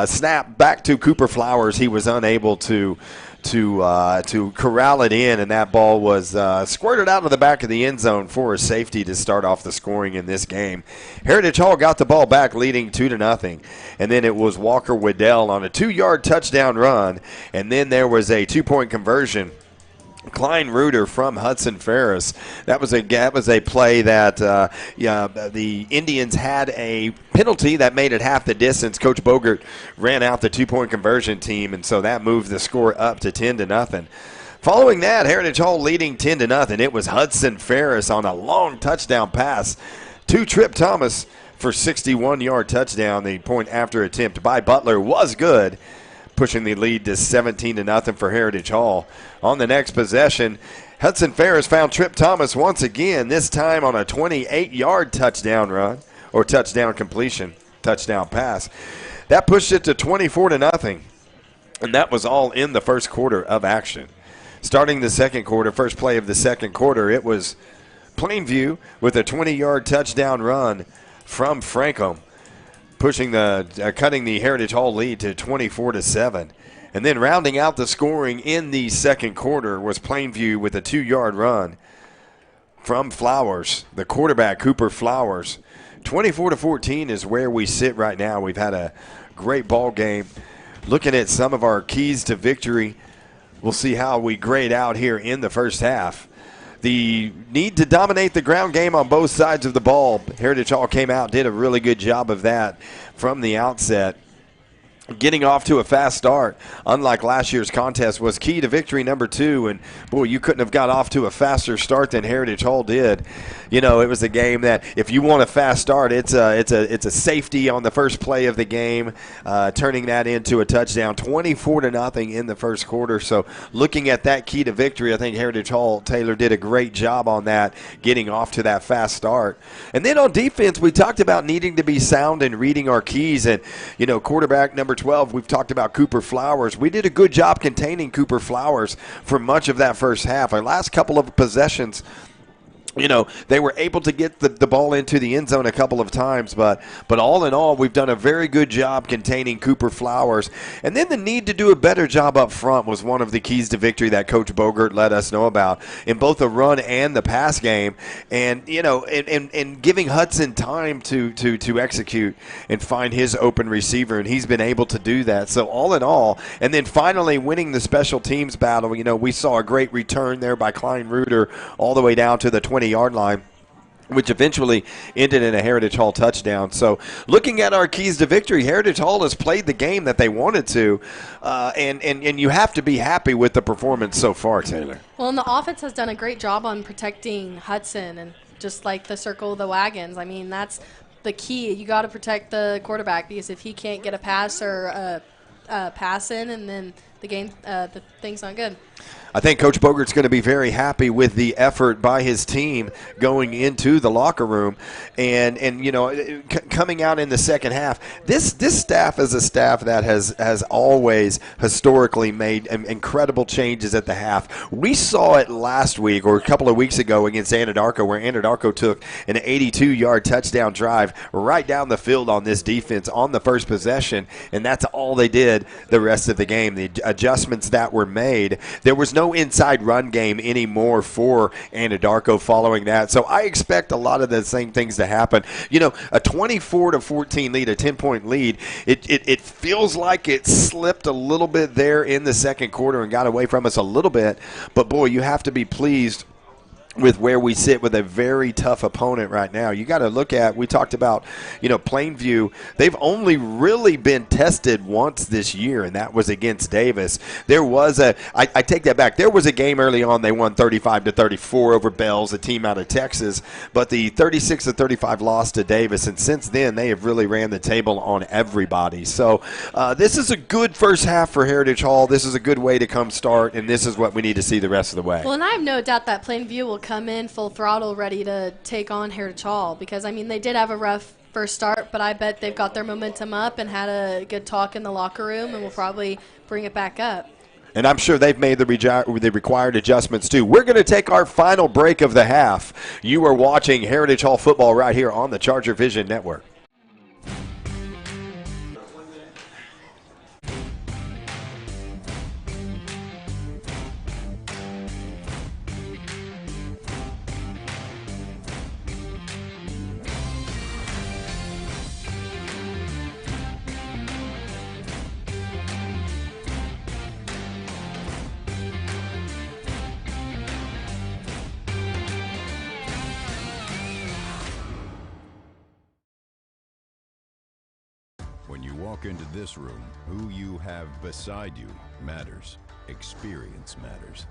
snap back to Cooper Flowers. He was unable to corral it in, and that ball was squirted out of the back of the end zone for a safety to start off the scoring in this game. Heritage Hall got the ball back, leading 2-0, and then it was Walker Waddell on a 2-yard touchdown run, and then there was a 2-point conversion. Klein Reuter from Hudson Ferris. That was a play that the Indians had a penalty that made it half the distance. Coach Bogert ran out the 2-point conversion team, and so that moved the score up to 10-0. Following that, Heritage Hall leading 10-0. It was Hudson Ferris on a long touchdown pass to Trip Thomas for 61-yard touchdown. The point after attempt by Butler was good, pushing the lead to 17-0 for Heritage Hall. On the next possession, Hudson Ferris found Trip Thomas once again, this time on a 28-yard touchdown run, or touchdown completion, touchdown pass. That pushed it to 24-0, and that was all in the first quarter of action. Starting the second quarter, first play of the second quarter, it was Plainview with a 20-yard touchdown run from Frankham, pushing cutting the Heritage Hall lead to 24-7. And then rounding out the scoring in the second quarter was Plainview with a 2-yard run from Flowers, the quarterback, Cooper Flowers. 24-14 is where we sit right now. We've had a great ball game. Looking at some of our keys to victory, we'll see how we grade out here in the first half. The need to dominate the ground game on both sides of the ball. Heritage Hall came out, did a really good job of that from the outset. Getting off to a fast start, unlike last year's contest, was key to victory number 2. And, boy, you couldn't have got off to a faster start than Heritage Hall did. You know, it was a game that if you want a fast start, it's a safety on the first play of the game, turning that into a touchdown, 24-0 in the first quarter. So looking at that key to victory, I think Heritage Hall, Taylor, did a great job on that, getting off to that fast start. And then on defense, we talked about needing to be sound and reading our keys. And, you know, quarterback number 12, we've talked about Cooper Flowers. We did a good job containing Cooper Flowers for much of that first half. Our last couple of possessions, you know, they were able to get the ball into the end zone a couple of times, but all in all, we've done a very good job containing Cooper Flowers. And then the need to do a better job up front was one of the keys to victory that Coach Bogert let us know about in both the run and the pass game. And, you know, and giving Hudson time to execute and find his open receiver, and he's been able to do that. So all in all, and then finally winning the special teams battle, you know, we saw a great return there by Klein Reuter all the way down to the 20-yard line, which eventually ended in a Heritage Hall touchdown. So looking at our keys to victory, Heritage Hall has played the game that they wanted to, and you have to be happy with the performance so far, Taylor. Well, and the offense has done a great job on protecting Hudson, and just like the circle of the wagons. I mean, that's the key. You got to protect the quarterback, because if he can't get a pass or a pass in, and then the thing's not good. I think Coach Bogert's going to be very happy with the effort by his team going into the locker room, and you know, coming out in the second half. This staff is a staff that has always historically made incredible changes at the half. We saw it last week or a couple of weeks ago against Anadarko, where Anadarko took an 82-yard touchdown drive right down the field on this defense on the first possession, and that's all they did the rest of the game. The adjustments that were made, there was no inside run game anymore for Anadarko following that. So I expect a lot of the same things to happen. You know, a 24-14 lead, a 10-point lead, it feels like it slipped a little bit there in the second quarter and got away from us a little bit. But, boy, you have to be pleased with where we sit with a very tough opponent right now. You got to look at, we talked about, Plainview. They've only really been tested once this year, and that was against Davis. There was I take that back. There was a game early on they won 35-34 over Bells, a team out of Texas, but the 36-35 loss to Davis, and since then they have really ran the table on everybody. So this is a good first half for Heritage Hall. This is a good way to come start, and this is what we need to see the rest of the way. Well, and I have no doubt that Plainview will come in full throttle ready to take on Heritage Hall because, they did have a rough first start, but I bet they've got their momentum up and had a good talk in the locker room and will probably bring it back up. And I'm sure they've made the required adjustments, too. We're going to take our final break of the half. You are watching Heritage Hall football right here on the ChargerVision Network. When you walk into this room, who you have beside you matters. Experience matters.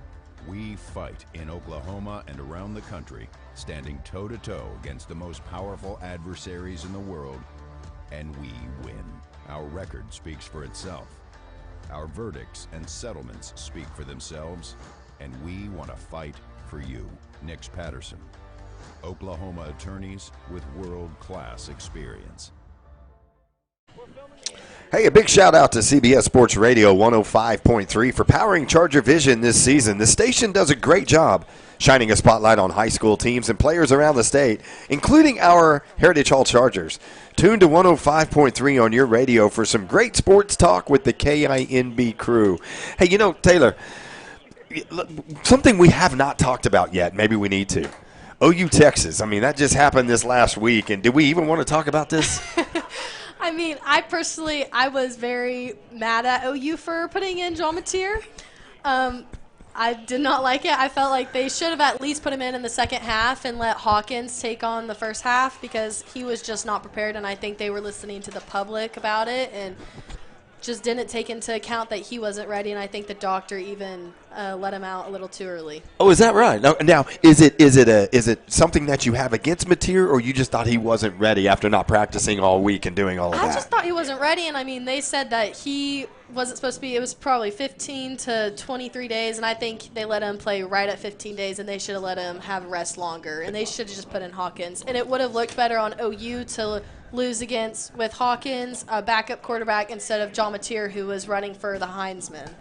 We fight in Oklahoma and around the country, standing toe-to-toe against the most powerful adversaries in the world, and we win. Our record speaks for itself. Our verdicts and settlements speak for themselves, and we want to fight for you. Nix Patterson, Oklahoma attorneys with world-class experience. Hey, a big shout out to CBS Sports Radio 105.3 for powering ChargerVision this season. The station does a great job shining a spotlight on high school teams and players around the state, including our Heritage Hall Chargers. Tune to 105.3 on your radio for some great sports talk with the KINB crew. Hey, Taylor, something we have not talked about yet, maybe we need to. OU Texas, that just happened this last week, and did we even want to talk about this? I was very mad at OU for putting in Jean Mateer. I did not like it. I felt like they should have at least put him in the second half and let Hawkins take on the first half because he was just not prepared, and I think they were listening to the public about it and just didn't take into account that he wasn't ready, and I think the doctor even let him out a little too early. Oh, is that right? Now, is it something that you have against Mateer, or you just thought he wasn't ready after not practicing all week and doing all of that? I just thought he wasn't ready, and they said that he wasn't supposed to be. It was probably 15 to 23 days, and I think they let him play right at 15 days, and they should have let him have rest longer, and they should have just put in Hawkins, and it would have looked better on OU to lose with Hawkins, a backup quarterback, instead of John Mateer, who was running for the Heisman.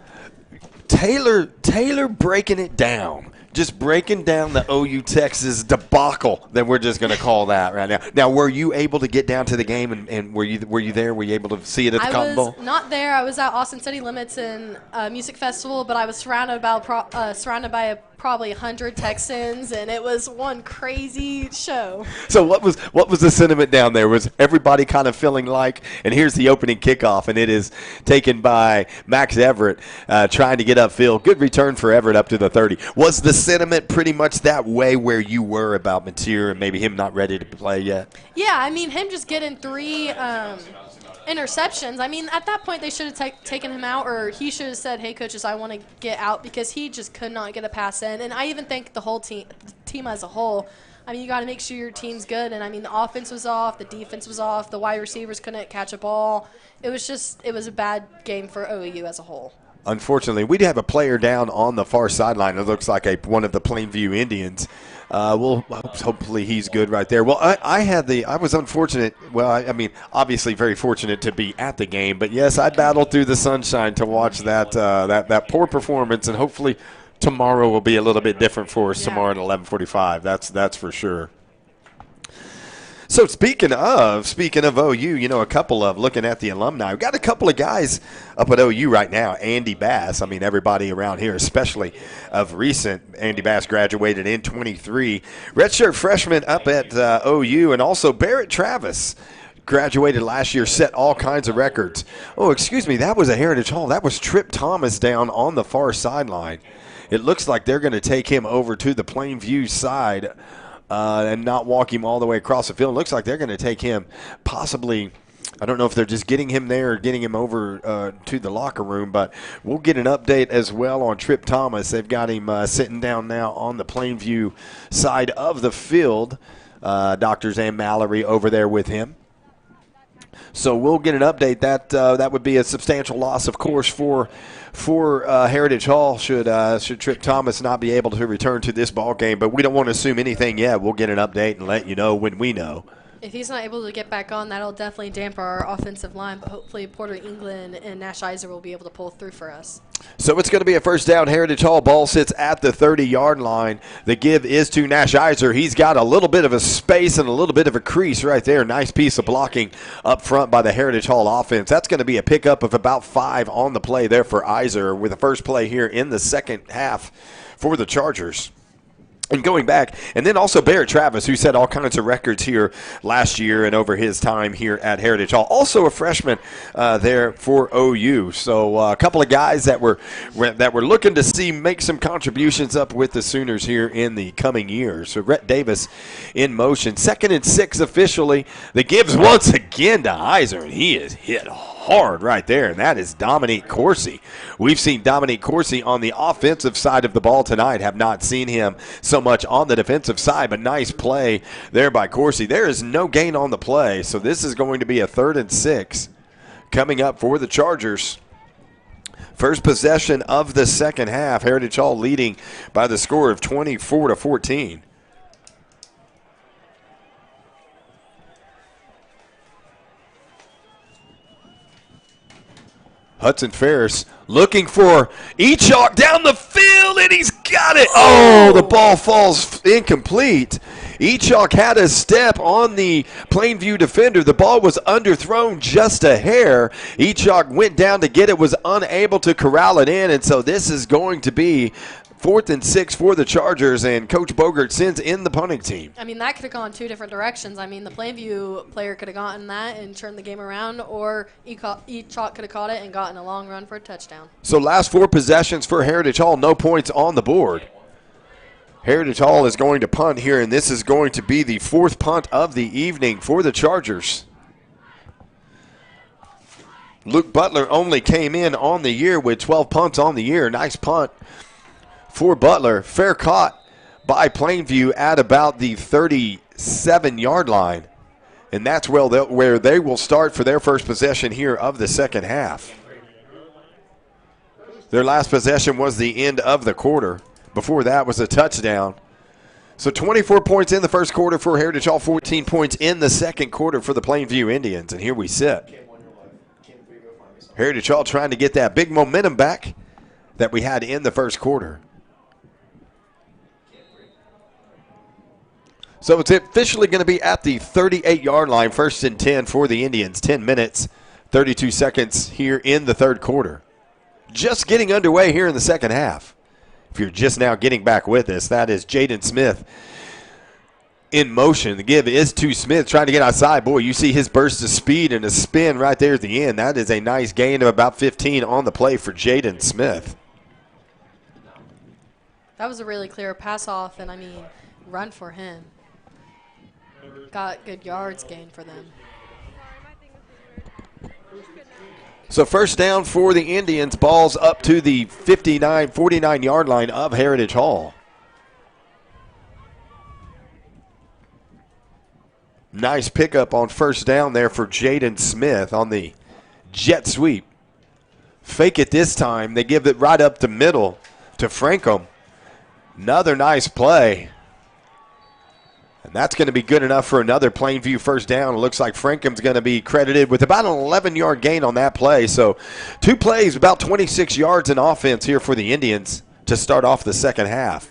Taylor breaking it down. Just breaking down the OU Texas debacle that we're just going to call that right now. Now, were you able to get down to the game, and were you there? Were you able to see it at the Cotton Bowl? I was not there. I was at Austin City Limits and Music Festival, but I was surrounded by probably 100 Texans, and it was one crazy show. So what was the sentiment down there? Was everybody kind of feeling like, and here's the opening kickoff, and it is taken by Max Everett trying to get upfield. Good return for Everett up to the 30. Was the sentiment pretty much that way where you were about Mateer and maybe him not ready to play yet? Yeah, him just getting 3 interceptions. At that point, they should have taken him out, or he should have said, hey, coaches, I want to get out, because he just could not get a pass in. And I even think the whole team as a whole, you got to make sure your team's good. And, the offense was off, the defense was off, the wide receivers couldn't catch a ball. It was a bad game for OU as a whole. Unfortunately, we have a player down on the far sideline. It looks like one of the Plainview Indians. Hopefully he's good right there. Well, I was unfortunate. Well, obviously very fortunate to be at the game. But, yes, I battled through the sunshine to watch that poor performance, and hopefully tomorrow will be a little bit different for us tomorrow at 11:45. That's for sure. So speaking of OU, a couple of looking at the alumni. We've got a couple of guys up at OU right now. Andy Bass. Everybody around here, especially of recent. Andy Bass graduated in 23. Redshirt freshman up at OU, and also Barrett Travis graduated last year, set all kinds of records. Oh, excuse me, that was a Heritage Hall. That was Trip Thomas down on the far sideline. It looks like they're going to take him over to the Plainview side and not walk him all the way across the field. It looks like they're going to take him possibly – I don't know if they're just getting him there or getting him over to the locker room, but we'll get an update as well on Trip Thomas. They've got him sitting down now on the Plainview side of the field. Doctors and Mallory over there with him. So we'll get an update. That would be a substantial loss, of course, for Heritage Hall should Trip Thomas not be able to return to this ball game. But we don't want to assume anything yet. We'll get an update and let you know when we know. If he's not able to get back on, that'll definitely dampen our offensive line, but hopefully Porter England and Nash Iser will be able to pull through for us. So it's going to be a first down. Heritage Hall. Ball sits at the 30-yard line. The give is to Nash Iser. He's got a little bit of a space and a little bit of a crease right there. Nice piece of blocking up front by the Heritage Hall offense. That's going to be a pickup of about 5 on the play there for Iser with the first play here in the second half for the Chargers. And going back, and then also Barrett Travis, who set all kinds of records here last year and over his time here at Heritage Hall. Also a freshman there for OU. So a couple of guys that we're looking to see make some contributions up with the Sooners here in the coming years. So Rhett Davis in motion. 2nd and 6 officially. The gives once again to Iser, and he is hit hard right there, and that is Dominique Coursey. We've seen Dominique Coursey on the offensive side of the ball tonight, have not seen him so much on the defensive side, but nice play there by Coursey. There is no gain on the play, so this is going to be a 3rd and 6 coming up for the Chargers. First possession of the second half, Heritage Hall leading by the score of 24-14. Hudson Ferris looking for Echok down the field, and he's got it. Oh, the ball falls incomplete. Echok had a step on the Plainview defender. The ball was underthrown just a hair. Echok went down to get it, was unable to corral it in, and so this is going to be 4th and 6 for the Chargers, and Coach Bogert sends in the punting team. I mean, that could have gone 2 different directions. I mean, the Plainview player could have gotten that and turned the game around, or Echok could have caught it and gotten a long run for a touchdown. So last 4 possessions for Heritage Hall, no points on the board. Heritage Hall is going to punt here, and this is going to be the 4th punt of the evening for the Chargers. Luke Butler only came in on the year with 12 punts on the year. Nice punt for Butler. Fair caught by Plainview at about the 37-yard line. And that's where they will start for their first possession here of the second half. Their last possession was the end of the quarter. Before that was a touchdown. So 24 points in the first quarter for Heritage Hall, 14 points in the second quarter for the Plainview Indians. And here we sit. Heritage Hall trying to get that big momentum back that we had in the first quarter. So it's officially going to be at the 38-yard line, 1st and 10 for the Indians. 10 minutes, 32 seconds here in the third quarter. Just getting underway here in the second half. If you're just now getting back with us, that is Jaden Smith in motion. The give is to Smith trying to get outside. Boy, you see his burst of speed and a spin right there at the end. That is a nice gain of about 15 on the play for Jaden Smith. That was a really clear pass off, and I mean, run for him. Got good yards gained for them. So first down for the Indians. Ball's up to the 49-yard line of Heritage Hall. Nice pickup on first down there for Jaden Smith on the jet sweep. Fake it this time. They give it right up the middle to Frankham. Another nice play. And that's going to be good enough for another Plainview first down. It looks like Frankham's going to be credited with about an 11-yard gain on that play. So 2 plays, about 26 yards in offense here for the Indians to start off the second half.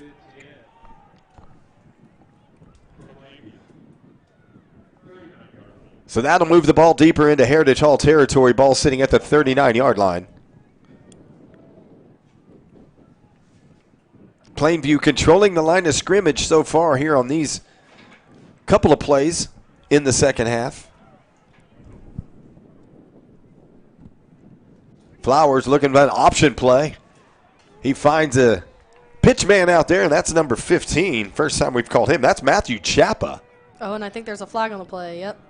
So that'll move the ball deeper into Heritage Hall territory. Ball sitting at the 39-yard line. Plainview controlling the line of scrimmage so far here on these couple of plays in the second half. Flowers looking for an option play. He finds a pitch man out there, and that's number 15. First time we've called him. That's Matthew Chappa. Oh, and I think there's a flag on the play. Yep.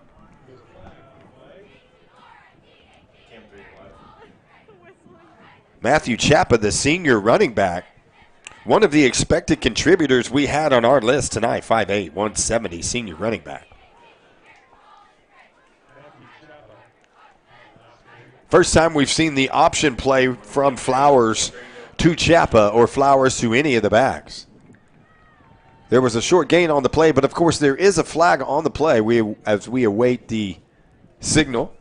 Matthew Chappa, the senior running back. One of the expected contributors we had on our list tonight, 5'8", 170, senior running back. First time we've seen the option play from Flowers to Chappa or Flowers to any of the backs. There was a short gain on the play, but of course there is a flag on the play as we await the signal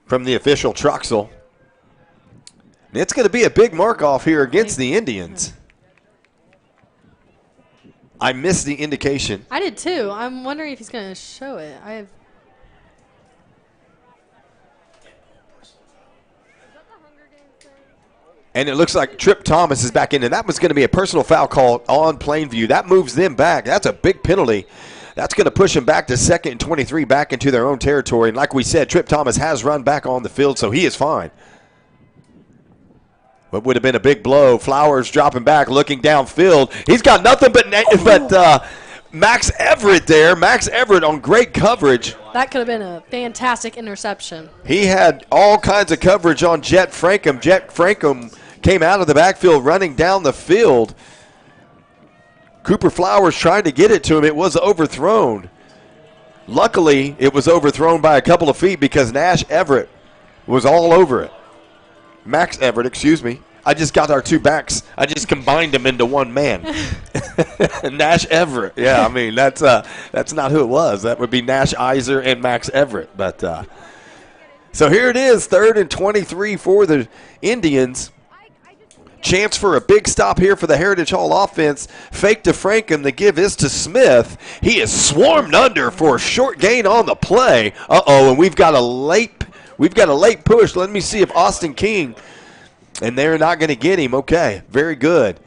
from the official Troxel. And it's going to be a big mark-off here against the Indians. I missed the indication. I did too. I'm wondering if he's going to show it. And it looks like Trip Thomas is back in, and that was going to be a personal foul call on Plainview. That moves them back. That's a big penalty. That's going to push them back to 2nd and 23, back into their own territory. And like we said, Trip Thomas has run back on the field, so he is fine. What would have been a big blow. Flowers dropping back, looking downfield. He's got nothing but Max Everett there. Max Everett on great coverage. That could have been a fantastic interception. He had all kinds of coverage on Jet Frankham. Jet Frankham came out of the backfield running down the field. Cooper Flowers tried to get it to him. It was overthrown. Luckily, it was overthrown by a couple of feet because Nash Everett was all over it. Max Everett, excuse me. I just got our two backs. I just combined them into one man. Nash Everett. Yeah, I mean, that's not who it was. That would be Nash Iser and Max Everett. But so here it is, 3rd and 23 for the Indians. Chance for a big stop here for the Heritage Hall offense. Fake to Frankham. The give is to Smith. He is swarmed under for a short gain on the play. And we've got a late push. Let me see if Austin King, and they're not going to get him. Okay, very good.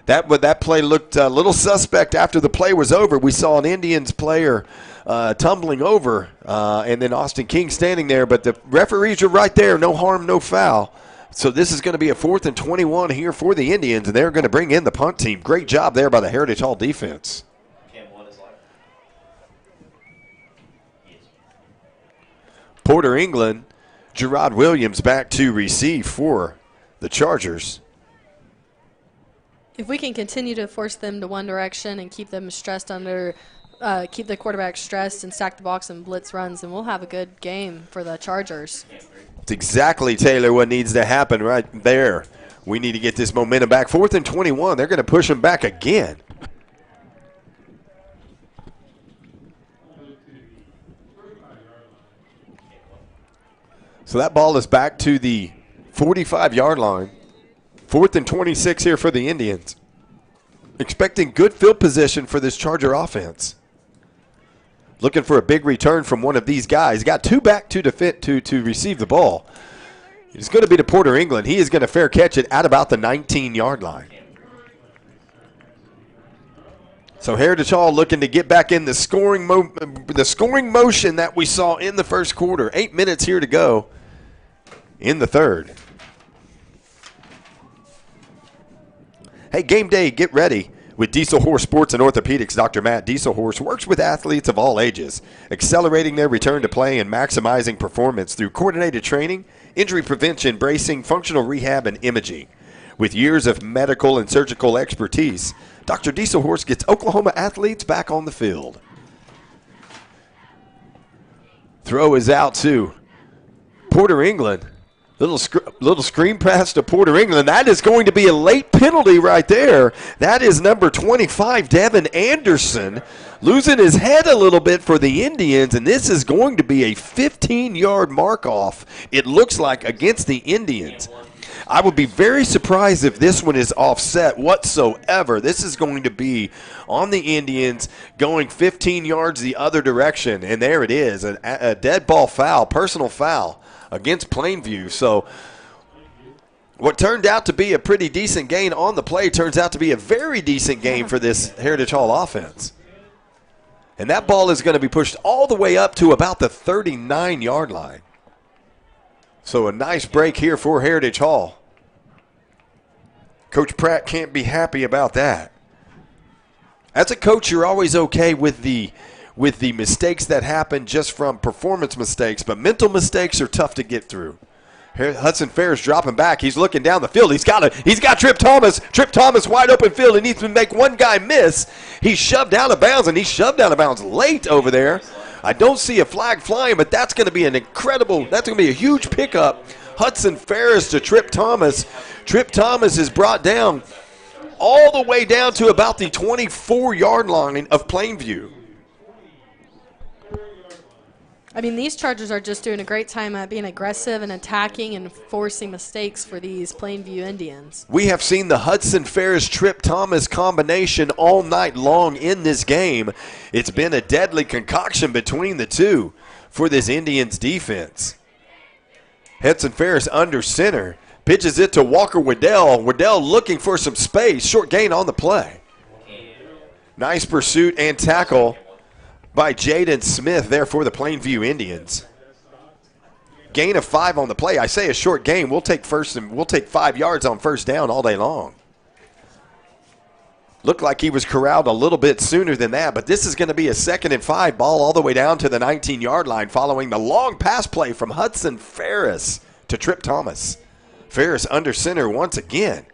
That play looked a little suspect after the play was over. We saw an Indians player tumbling over, and then Austin King standing there. But the referees are right there. No harm, no foul. So this is going to be a 4th and 21 here for the Indians, and they're going to bring in the punt team. Great job there by the Heritage Hall defense. Porter England, Gerard Williams back to receive for the Chargers. If we can continue to force them to one direction and keep them stressed keep the quarterback stressed and stack the box and blitz runs, then we'll have a good game for the Chargers. It's exactly, Taylor, what needs to happen right there. We need to get this momentum back. 4th and 21. They're going to push them back again. So that ball is back to the 45-yard line. 4th and 26 here for the Indians. Expecting good field position for this Charger offense. Looking for a big return from one of these guys. Got two back to receive the ball. It's going to be to Porter England. He is going to fair catch it at about the 19-yard line. So Heritage Hall looking to get back in the scoring motion that we saw in the first quarter. 8 minutes here to go in the third. Hey, game day, get ready. With Diesel Horse Sports and Orthopedics, Dr. Matt Diesel Horse works with athletes of all ages, accelerating their return to play and maximizing performance through coordinated training, injury prevention, bracing, functional rehab, and imaging. With years of medical and surgical expertise, Dr. Diesel Horse gets Oklahoma athletes back on the field. Throw is out to Porter England. Little screen pass to Porter England. That is going to be a late penalty right there. That is number 25, Devin Anderson, losing his head a little bit for the Indians, and this is going to be a 15-yard mark-off, it looks like, against the Indians. I would be very surprised if this one is offset whatsoever. This is going to be on the Indians going 15 yards the other direction, and there it is, a dead ball foul, personal foul against Plainview. So what turned out to be a pretty decent gain on the play turns out to be a very decent game for this Heritage Hall offense. And that ball is going to be pushed all the way up to about the 39-yard line. So a nice break here for Heritage Hall. Coach Pratt can't be happy about that. As a coach, you're always okay with the mistakes that happen just from performance mistakes, but mental mistakes are tough to get through. Here, Hudson Ferris dropping back. He's looking down the field. He's got Trip Thomas. Trip Thomas wide open field. He needs to make one guy miss. He's shoved out of bounds, and he's shoved out of bounds late over there. I don't see a flag flying, but that's going to be that's going to be a huge pickup. Hudson Ferris to Trip Thomas. Trip Thomas is brought down all the way down to about the 24-yard line of Plainview. I mean, these Chargers are just doing a great time at being aggressive and attacking and forcing mistakes for these Plainview Indians. We have seen the Hudson Ferris-Trip Thomas combination all night long in this game. It's been a deadly concoction between the two for this Indians defense. Hudson Ferris under center. Pitches it to Walker Waddell. Waddell looking for some space. Short gain on the play. Nice pursuit and tackle by Jaden Smith there for the Plainview Indians. Gain of 5 on the play. I say a short gain. We'll take 5 yards on first down all day long. Looked like he was corralled a little bit sooner than that, but this is going to be a 2nd and 5 ball all the way down to the 19-yard line following the long pass play from Hudson Ferris to Trip Thomas. Ferris under center once again.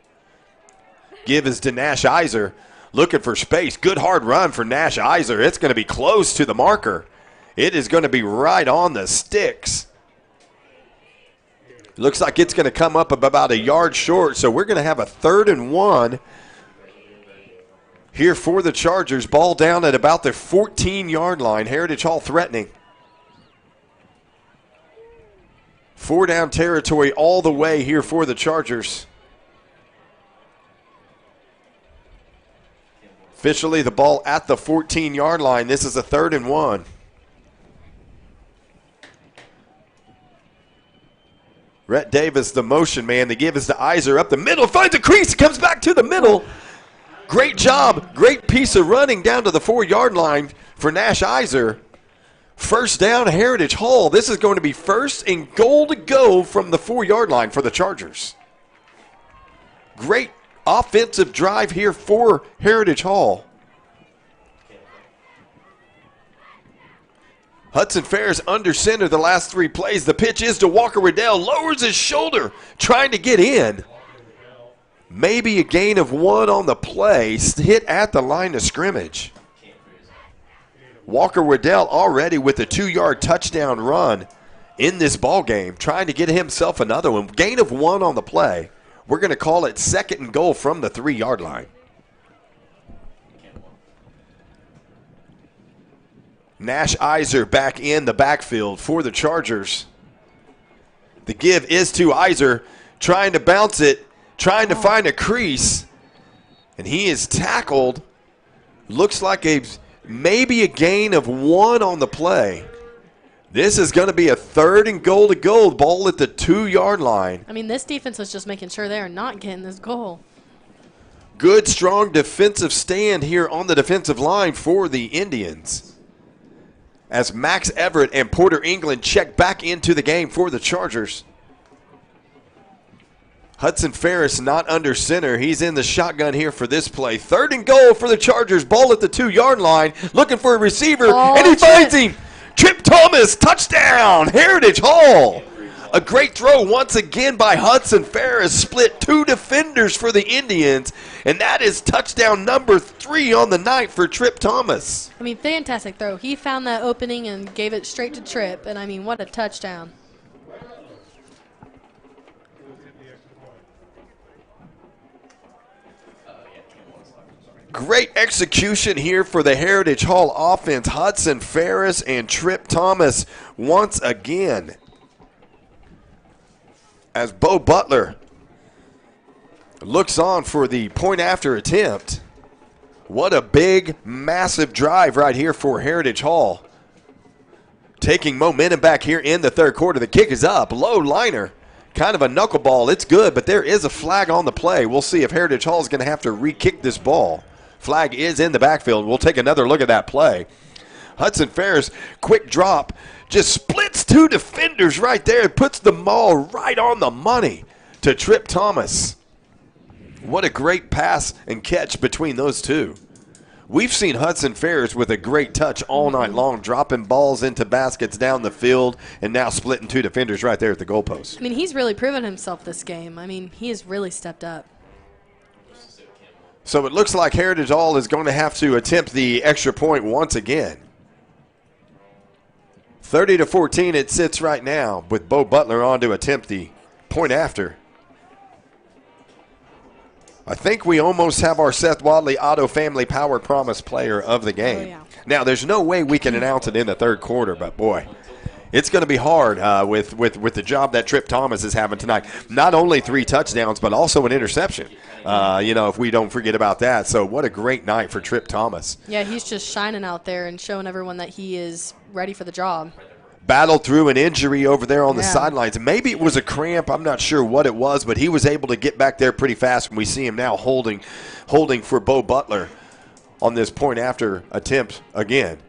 Give is to Nash Iser. Looking for space. Good hard run for Nash Iser. It's going to be close to the marker. It is going to be right on the sticks. Looks like it's going to come up about a yard short, so we're going to have a 3rd and 1 here for the Chargers. Ball down at about the 14-yard line. Heritage Hall threatening. 4-down territory all the way here for the Chargers. Officially, the ball at the 14-yard line. This is a 3rd and 1. Rhett Davis, the motion man. The give is to Iser up the middle. Finds a crease. Comes back to the middle. Great job. Great piece of running down to the 4-yard line for Nash Iser. First down, Heritage Hall. This is going to be 1st and goal to go from the 4-yard line for the Chargers. Great offensive drive here for Heritage Hall. Hudson Ferris under center the last 3 plays. The pitch is to Walker Waddell. Lowers his shoulder, trying to get in. Maybe a gain of 1 on the play. Hit at the line of scrimmage. Walker Waddell already with a 2-yard touchdown run in this ball game, trying to get himself another one. Gain of 1 on the play. We're going to call it 2nd and goal from the 3-yard line. Nash Iser back in the backfield for the Chargers. The give is to Iser, trying to bounce it, trying to find a crease, and he is tackled. Looks like maybe a gain of 1 on the play. This is going to be a 3rd and goal to go. Ball at the 2-yard line. I mean, this defense is just making sure they are not getting this goal. Good, strong defensive stand here on the defensive line for the Indians. As Max Everett and Porter England check back into the game for the Chargers. Hudson Ferris not under center. He's in the shotgun here for this play. 3rd and goal for the Chargers. Ball at the 2-yard line. Looking for a receiver, and he finds him. Trip Thomas, touchdown, Heritage Hall. A great throw once again by Hudson Ferris. Split 2 defenders for the Indians, and that is touchdown number 3 on the night for Trip Thomas. I mean, fantastic throw. He found that opening and gave it straight to Trip, and I mean, what a touchdown. Great execution here for the Heritage Hall offense. Hudson Ferris and Trip Thomas once again. As Bo Butler looks on for the point after attempt. What a big, massive drive right here for Heritage Hall. Taking momentum back here in the 3rd quarter. The kick is up. Low liner. Kind of a knuckleball. It's good, but there is a flag on the play. We'll see if Heritage Hall is going to have to re-kick this ball. Flag is in the backfield. We'll take another look at that play. Hudson Ferris, quick drop, just splits 2 defenders right there. Puts the ball right on the money to Trip Thomas. What a great pass and catch between those two. We've seen Hudson Ferris with a great touch all night long, dropping balls into baskets down the field and now splitting two defenders right there at the goalpost. I mean, he's really proven himself this game. I mean, he has really stepped up. So it looks like Heritage Hall is going to have to attempt the extra point once again. 30-14 it sits right now with Bo Butler on to attempt the point after. I think we almost have our Seth Wadley Auto Family Power Promise player of the game. Oh, yeah. Now, there's no way we can announce it in the third quarter, but boy, it's going to be hard with the job that Trip Thomas is having tonight. Not only 3 touchdowns, but also an interception, if we don't forget about that. So what a great night for Trip Thomas. Yeah, he's just shining out there and showing everyone that he is ready for the job. Battled through an injury over there on the sidelines. Maybe it was a cramp. I'm not sure what it was, but he was able to get back there pretty fast. And we see him now holding for Bo Butler on this point after attempt again.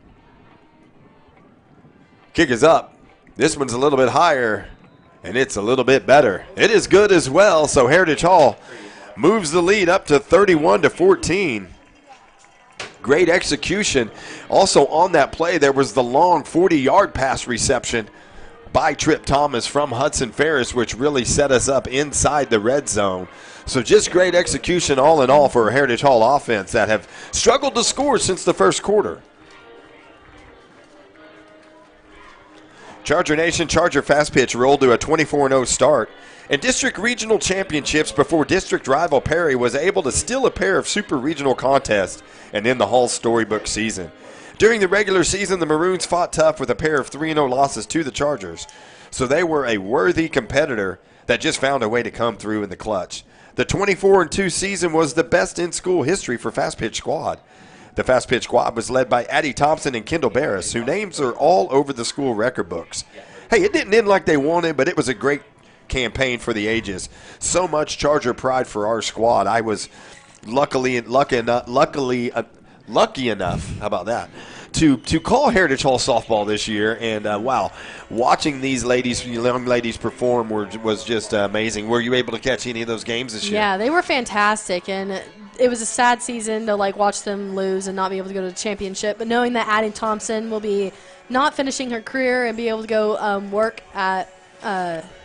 Kick is up. This one's a little bit higher, and it's a little bit better. It is good as well, so Heritage Hall moves the lead up to 31-14. Great execution. Also on that play, there was the long 40-yard pass reception by Trip Thomas from Hudson Ferris, which really set us up inside the red zone. So just great execution all in all for a Heritage Hall offense that have struggled to score since the first quarter. Charger Nation, Charger Fast Pitch rolled to a 24-0 start. In district regional championships before district rival Perry was able to steal a pair of super regional contests and end the Hall's storybook season. During the regular season, the Maroons fought tough with a pair of 3-0 losses to the Chargers, so they were a worthy competitor that just found a way to come through in the clutch. The 24-2 season was the best in school history for Fast Pitch Squad. The Fast Pitch Squad was led by Addie Thompson and Kendall Barris, whose names are all over the school record books. Hey, it didn't end like they wanted, but it was a great campaign for the ages. So much Charger pride for our squad. I was lucky enough, how about that, to call Heritage Hall softball this year, and wow, watching these young ladies perform was just amazing. Were you able to catch any of those games this year? Yeah, they were fantastic, and it was a sad season to watch them lose and not be able to go to the championship. But knowing that Addie Thompson will be not finishing her career and be able to go work at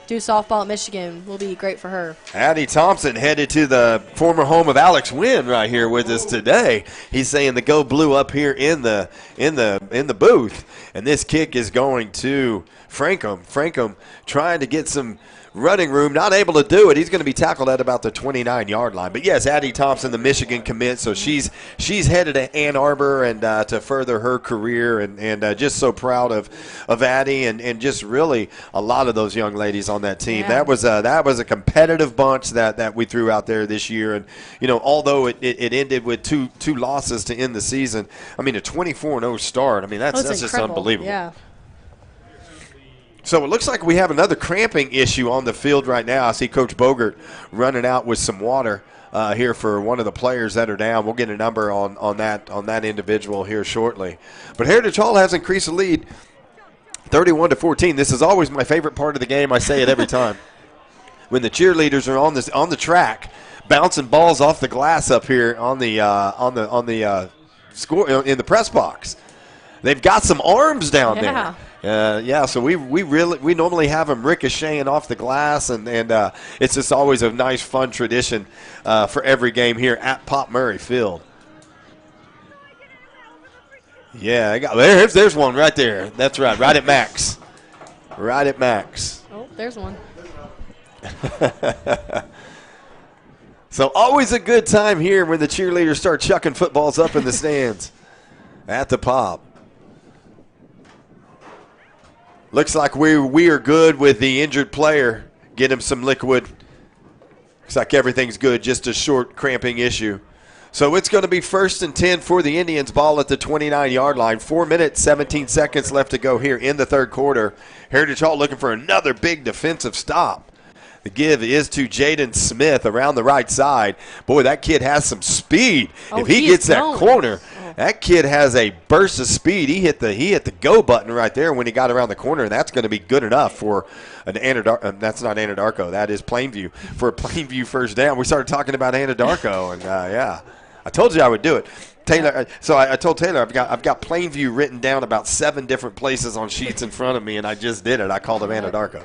do softball at Michigan will be great for her. Addie Thompson headed to the former home of Alex Wynn right here with us today. He's saying the Go Blue up here in the booth, and this kick is going to Frankham. Frankham trying to get some running room, not able to do it. He's going to be tackled at about the 29-yard line. But yes, Addie Thompson, the Michigan commit, so she's headed to Ann Arbor and to further her career, and just so proud of Addie and just really a lot of those young ladies on that team. Yeah. That was a competitive bunch that we threw out there this year, and although it ended with two losses to end the season, I mean a 24-0 start. I mean that's just unbelievable. Yeah. So it looks like we have another cramping issue on the field right now. I see Coach Bogert running out with some water here for one of the players that are down. We'll get a number on that individual here shortly. But Heritage Hall has increased the lead 31-14. This is always my favorite part of the game. I say it every time. When the cheerleaders are on the track, bouncing balls off the glass up here on the score in the press box. They've got some arms down there. So we normally have them ricocheting off the glass, and it's just always a nice, fun tradition for every game here at Pop Murray Field. Yeah, there's one right there. That's right, right at max. Right at max. Oh, there's one. So always a good time here when the cheerleaders start chucking footballs up in the stands at the Pop. Looks like we are good with the injured player. Get him some liquid. Looks like everything's good, just a short cramping issue. So it's going to be 1st and 10 for the Indians. Ball at the 29-yard line. 4 minutes, 17 seconds left to go here in the third quarter. Heritage Hall looking for another big defensive stop. The give is to Jaden Smith around the right side. Boy, that kid has some speed. If he gets that corner, That kid has a burst of speed. He hit the go button right there when he got around the corner, and that's going to be good enough for an that's not Anadarko. That is Plainview for a Plainview first down. We started talking about Anadarko, and yeah, I told you I would do it. Taylor, so I told Taylor I've got Plainview written down about 7 different places on sheets in front of me, and I just did it. I called him Anadarko.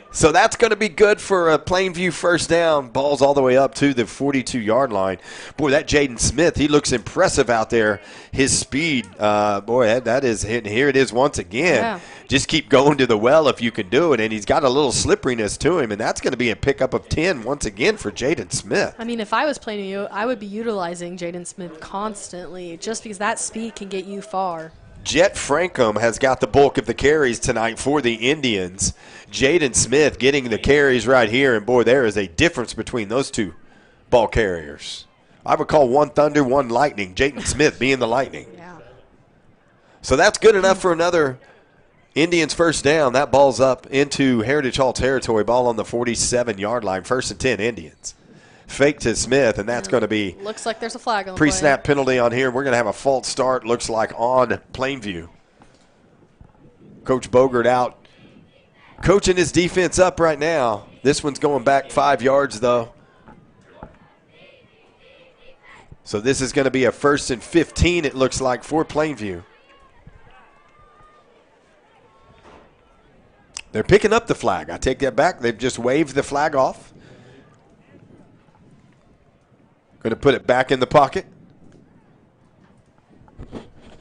So that's going to be good for a Plainview first down. Ball's all the way up to the 42-yard line. Boy, that Jaden Smith, he looks impressive out there. His speed, boy, that is hitting. Here it is once again. Yeah. Just keep going to the well if you can do it. And he's got a little slipperiness to him, and that's going to be a pickup of 10 once again for Jaden Smith. I mean, if I was playing you, I would be utilizing Jaden Smith constantly just because that speed can get you far. Jet Frankham has got the bulk of the carries tonight for the Indians. Jaden Smith getting the carries right here, and boy, there is a difference between those two ball carriers. I would call one Thunder, one Lightning. Jaden Smith being the Lightning. Yeah. So that's good enough for another Indians first down. That ball's up into Heritage Hall territory. Ball on the 47-yard line. 1st and 10 Indians. Fake to Smith, and that's going to be looks like there's a flag on the pre-snap penalty on here. We're going to have a false start, looks like, on Plainview. Coach Bogert out coaching his defense up right now. This one's going back 5 yards, though. So this is going to be a 1st and 15, it looks like, for Plainview. They're picking up the flag. I take that back. They've just waved the flag off. Going to put it back in the pocket.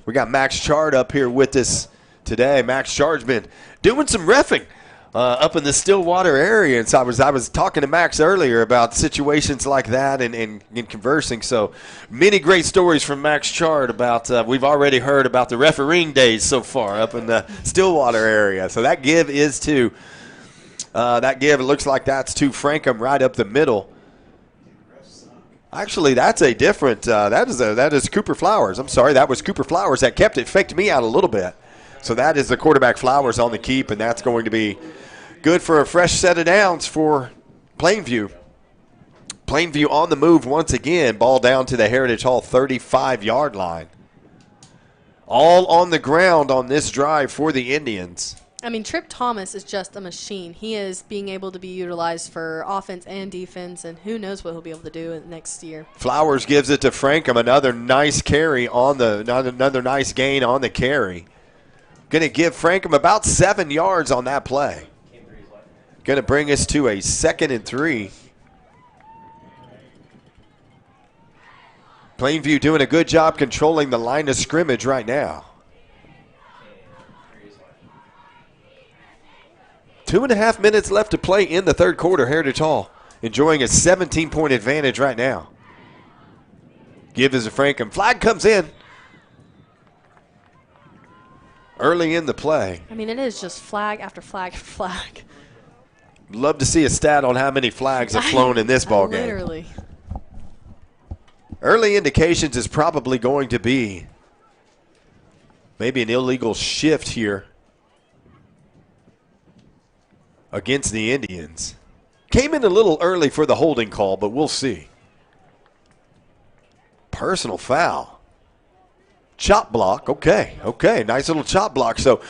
We got Max Chard up here with us today. Max Chard's been doing some reffing up in the Stillwater area. And so I was talking to Max earlier about situations like that and conversing. So many great stories from Max Chard about we've already heard about the refereeing days so far up in the Stillwater area. So that give is to it looks like that's to Frankham right up the middle. Actually, that's a different. That is Cooper Flowers. I'm sorry, that was Cooper Flowers that kept it. Faked me out a little bit. So that is the quarterback Flowers on the keep, and that's going to be good for a fresh set of downs for Plainview. Plainview on the move once again. Ball down to the Heritage Hall 35-yard line. All on the ground on this drive for the Indians. I mean, Trip Thomas is just a machine. He is being able to be utilized for offense and defense, and who knows what he'll be able to do next year. Flowers gives it to Frankham. Another nice carry on another nice gain on the carry. Going to give Frankham about 7 yards on that play. Going to bring us to a 2nd and 3. Plainview doing a good job controlling the line of scrimmage right now. 2.5 minutes left to play in the third quarter. Heritage Hall enjoying a 17-point advantage right now. Give is a Frankham. Flag comes in early in the play. I mean, it is just flag after flag after flag. Love to see a stat on how many flags have flown in this ball game. Literally. Early indications is probably going to be maybe an illegal shift here against the Indians. Came in a little early for the holding call, but we'll see. Personal foul. Chop block. Okay. Nice little chop block. So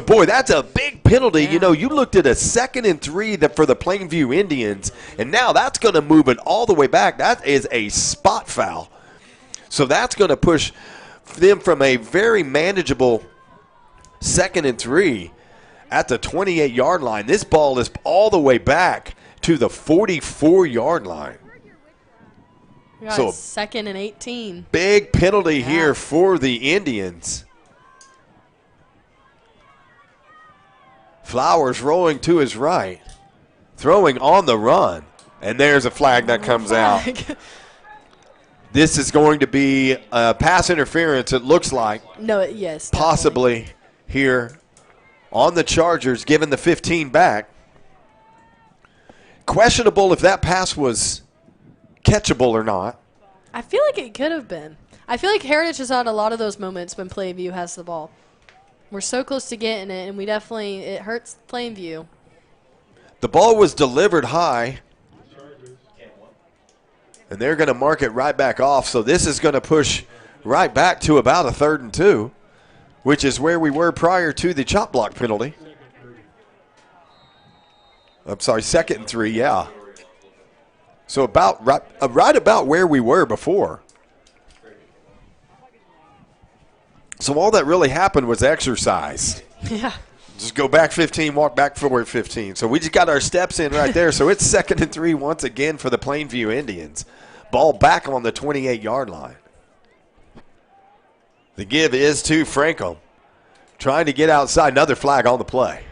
boy, that's a big penalty. Yeah. You know, you looked at a 2nd and 3 for the Plainview Indians, and now that's going to move it all the way back. That is a spot foul. So that's going to push them from a very manageable 2nd and 3 at the 28-yard line. This ball is all the way back to the 44-yard line. So 2nd and 18. Big penalty here for the Indians. Flowers rolling to his right, throwing on the run, and there's a flag that comes out. This is going to be pass interference, it looks like. No, yes. Possibly here on the Chargers, giving the 15 back. Questionable if that pass was catchable or not. I feel like it could have been. I feel like Heritage has had a lot of those moments when Plainview has the ball. We're so close to getting it, and it hurts Plainview. The ball was delivered high. And they're going to mark it right back off. So this is going to push right back to about a 3rd and 2, which is where we were prior to the chop block penalty. I'm sorry, 2nd and 3, yeah. So about right about where we were before. So all that really happened was exercise. Yeah. Just go back 15, walk back forward 15. So we just got our steps in right there. So it's 2nd and 3 once again for the Plainview Indians. Ball back on the 28-yard line. The give is to Franklin. Trying to get outside. Another flag on the play.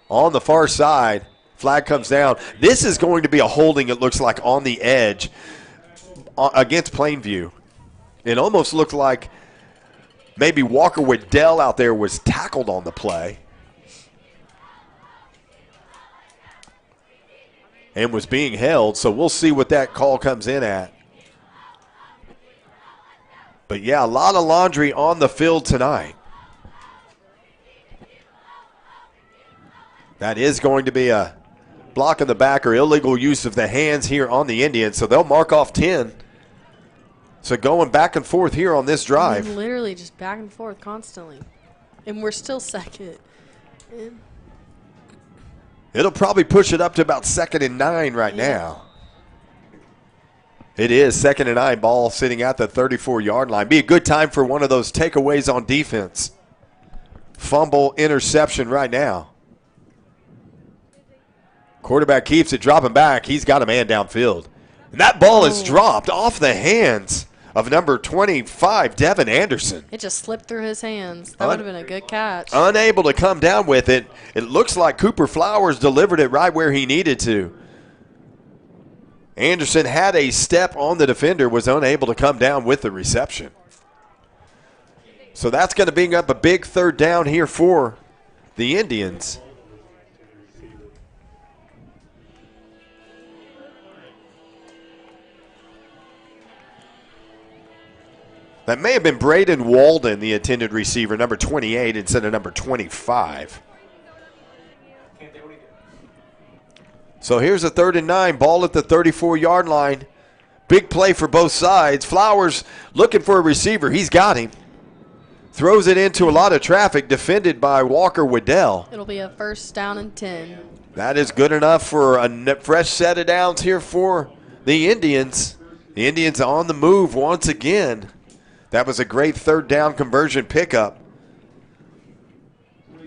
On the far side, flag comes down. This is going to be a holding, it looks like, on the edge against Plainview. It almost looked like maybe Walker Waddell out there was tackled on the play and was being held. So we'll see what that call comes in at. But, yeah, a lot of laundry on the field tonight. That is going to be a block in the back or illegal use of the hands here on the Indians. So they'll mark off 10. So going back and forth here on this drive. Literally just back and forth constantly. And we're still 2nd. It'll probably push it up to about 2nd and 9 right now. It is 2nd and 9, ball sitting at the 34-yard line. Be a good time for one of those takeaways on defense. Fumble, interception right now. Quarterback keeps it, dropping back. He's got a man downfield. And that ball is dropped off the hands of number 25, Devin Anderson. It just slipped through his hands. That would have been a good catch. Unable to come down with it. It looks like Cooper Flowers delivered it right where he needed to. Anderson had a step on the defender, was unable to come down with the reception. So that's going to bring up a big 3rd down here for the Indians. That may have been Braden Walden, the intended receiver, number 28 instead of number 25. So here's a 3rd and 9, ball at the 34-yard line. Big play for both sides. Flowers looking for a receiver. He's got him. Throws it into a lot of traffic, defended by Walker Waddell. It'll be a 1st down and 10. That is good enough for a fresh set of downs here for the Indians. The Indians on the move once again. That was a great 3rd down conversion pickup.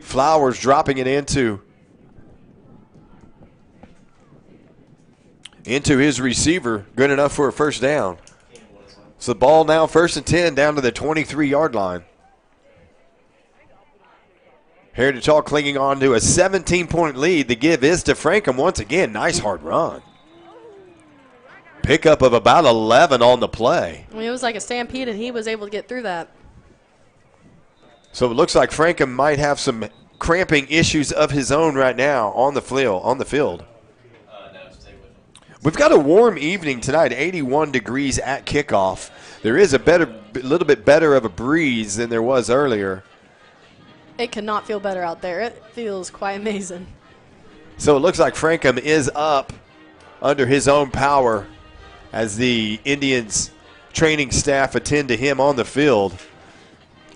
Flowers dropping it into his receiver. Good enough for a 1st down. So the ball now 1st and 10 down to the 23-yard line. Heritage Hall clinging on to a 17-point lead. The give is to Frankham once again. Nice hard run. Pickup of about 11 on the play. I mean, it was like a stampede, and he was able to get through that. So it looks like Frankham might have some cramping issues of his own right now on the field. We've got a warm evening tonight, 81 degrees at kickoff. There is a little bit better of a breeze than there was earlier. It could not feel better out there. It feels quite amazing. So it looks like Frankham is up under his own power as the Indians training staff attend to him on the field.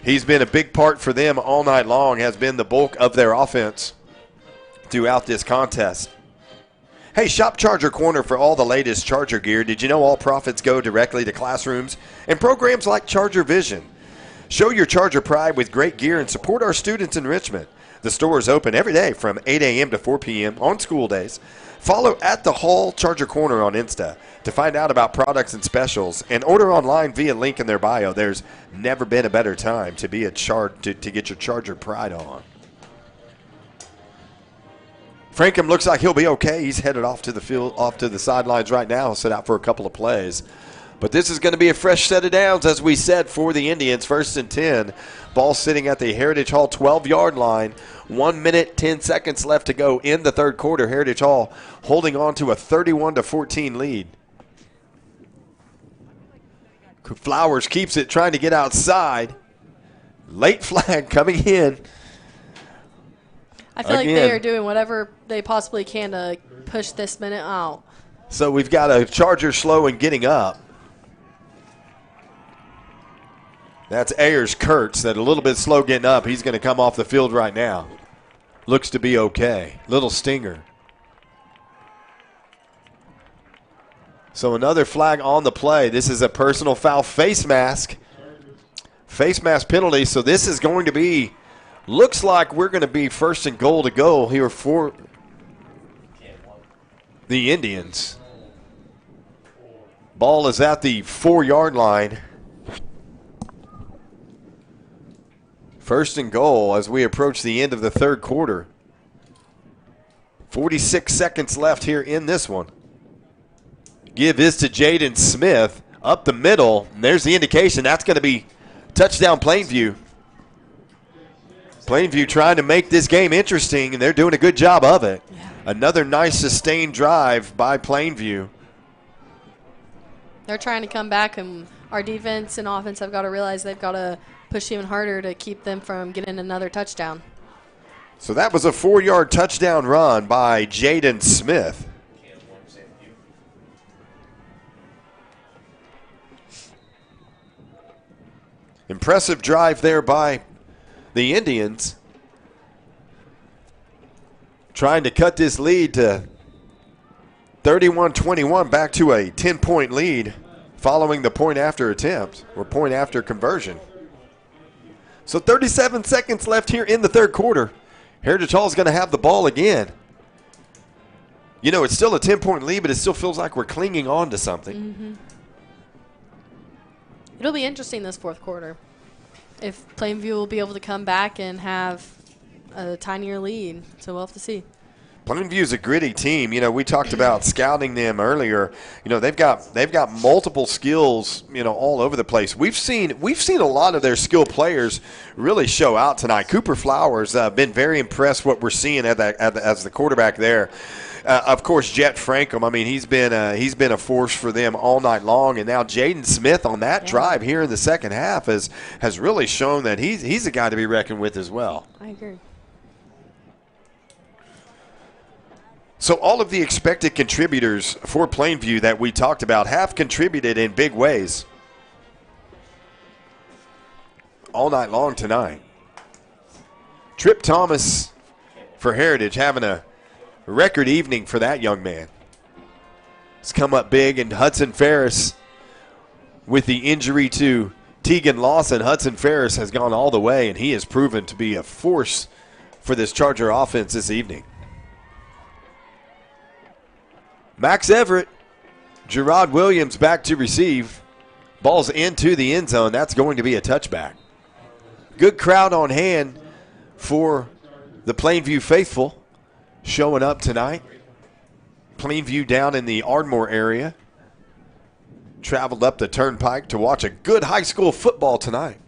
He's been a big part for them all night long, has been the bulk of their offense throughout this contest. Hey, shop Charger Corner for all the latest Charger gear. Did you know all profits go directly to classrooms and programs like ChargerVision? Show your Charger pride with great gear and support our students in Richmond. The store is open every day from 8 a.m. to 4 p.m. on school days. Follow at the Hall Charger Corner on Insta to find out about products and specials, and order online via link in their bio. There's never been a better time to be to get your Charger pride on. Frankham looks like he'll be okay. He's headed off to the field, off to the sidelines right now. He'll sit out for a couple of plays. But this is going to be a fresh set of downs, as we said, for the Indians. 1st and 10. Ball sitting at the Heritage Hall 12-yard line. 1 minute, 10 seconds left to go in the 3rd quarter. Heritage Hall holding on to a 31-14 lead. Flowers keeps it, trying to get outside. Late flag coming in. I feel like they are doing whatever they possibly can to push this minute out. So we've got a Charger slow and getting up. That's Ayers Kurtz, that a little bit slow getting up. He's going to come off the field right now. Looks to be okay. Little stinger. So another flag on the play. This is a personal foul face mask. Face mask penalty. So this is going to be, looks like we're going to be first and goal to go here for the Indians. Ball is at the 4-yard line. First and goal as we approach the end of the third quarter. 46 seconds left here in this one. Give is to Jaden Smith up the middle. And there's the indication. That's going to be touchdown Plainview. Plainview trying to make this game interesting, and they're doing a good job of it. Yeah. Another nice sustained drive by Plainview. They're trying to come back, and our defense and offense have got to realize they've got to push even harder to keep them from getting another touchdown. So that was a 4-yard touchdown run by Jaden Smith. Impressive drive there by the Indians. Trying to cut this lead to 31-21, back to a 10-point lead following the point after attempt or point after conversion. So 37 seconds left here in the third quarter. Heritage Hall is going to have the ball again. You know, it's still a 10-point lead, but it still feels like we're clinging on to something. Mm-hmm. It'll be interesting this fourth quarter. If Plainview will be able to come back and have a tinier lead, so we'll have to see. Plainview's a gritty team. You know, we talked about scouting them earlier. You know, they've got multiple skills, you know, all over the place. We've seen a lot of their skilled players really show out tonight. Cooper Flowers been very impressed what we're seeing as the quarterback there. Of course, Jet Frankham. I mean, he's been a force for them all night long, and now Jaden Smith on that drive here in the second half has really shown that he's a guy to be reckoned with as well. I agree. So all of the expected contributors for Plainview that we talked about have contributed in big ways all night long tonight. Trip Thomas for Heritage having a record evening for that young man. He's come up big, and Hudson Ferris with the injury to Tegan Lawson. Hudson Ferris has gone all the way, and he has proven to be a force for this Charger offense this evening. Max Everett, Gerard Williams back to receive. Ball's into the end zone. That's going to be a touchback. Good crowd on hand for the Plainview faithful showing up tonight. Plainview down in the Ardmore area. Traveled up the turnpike to watch a good high school football tonight.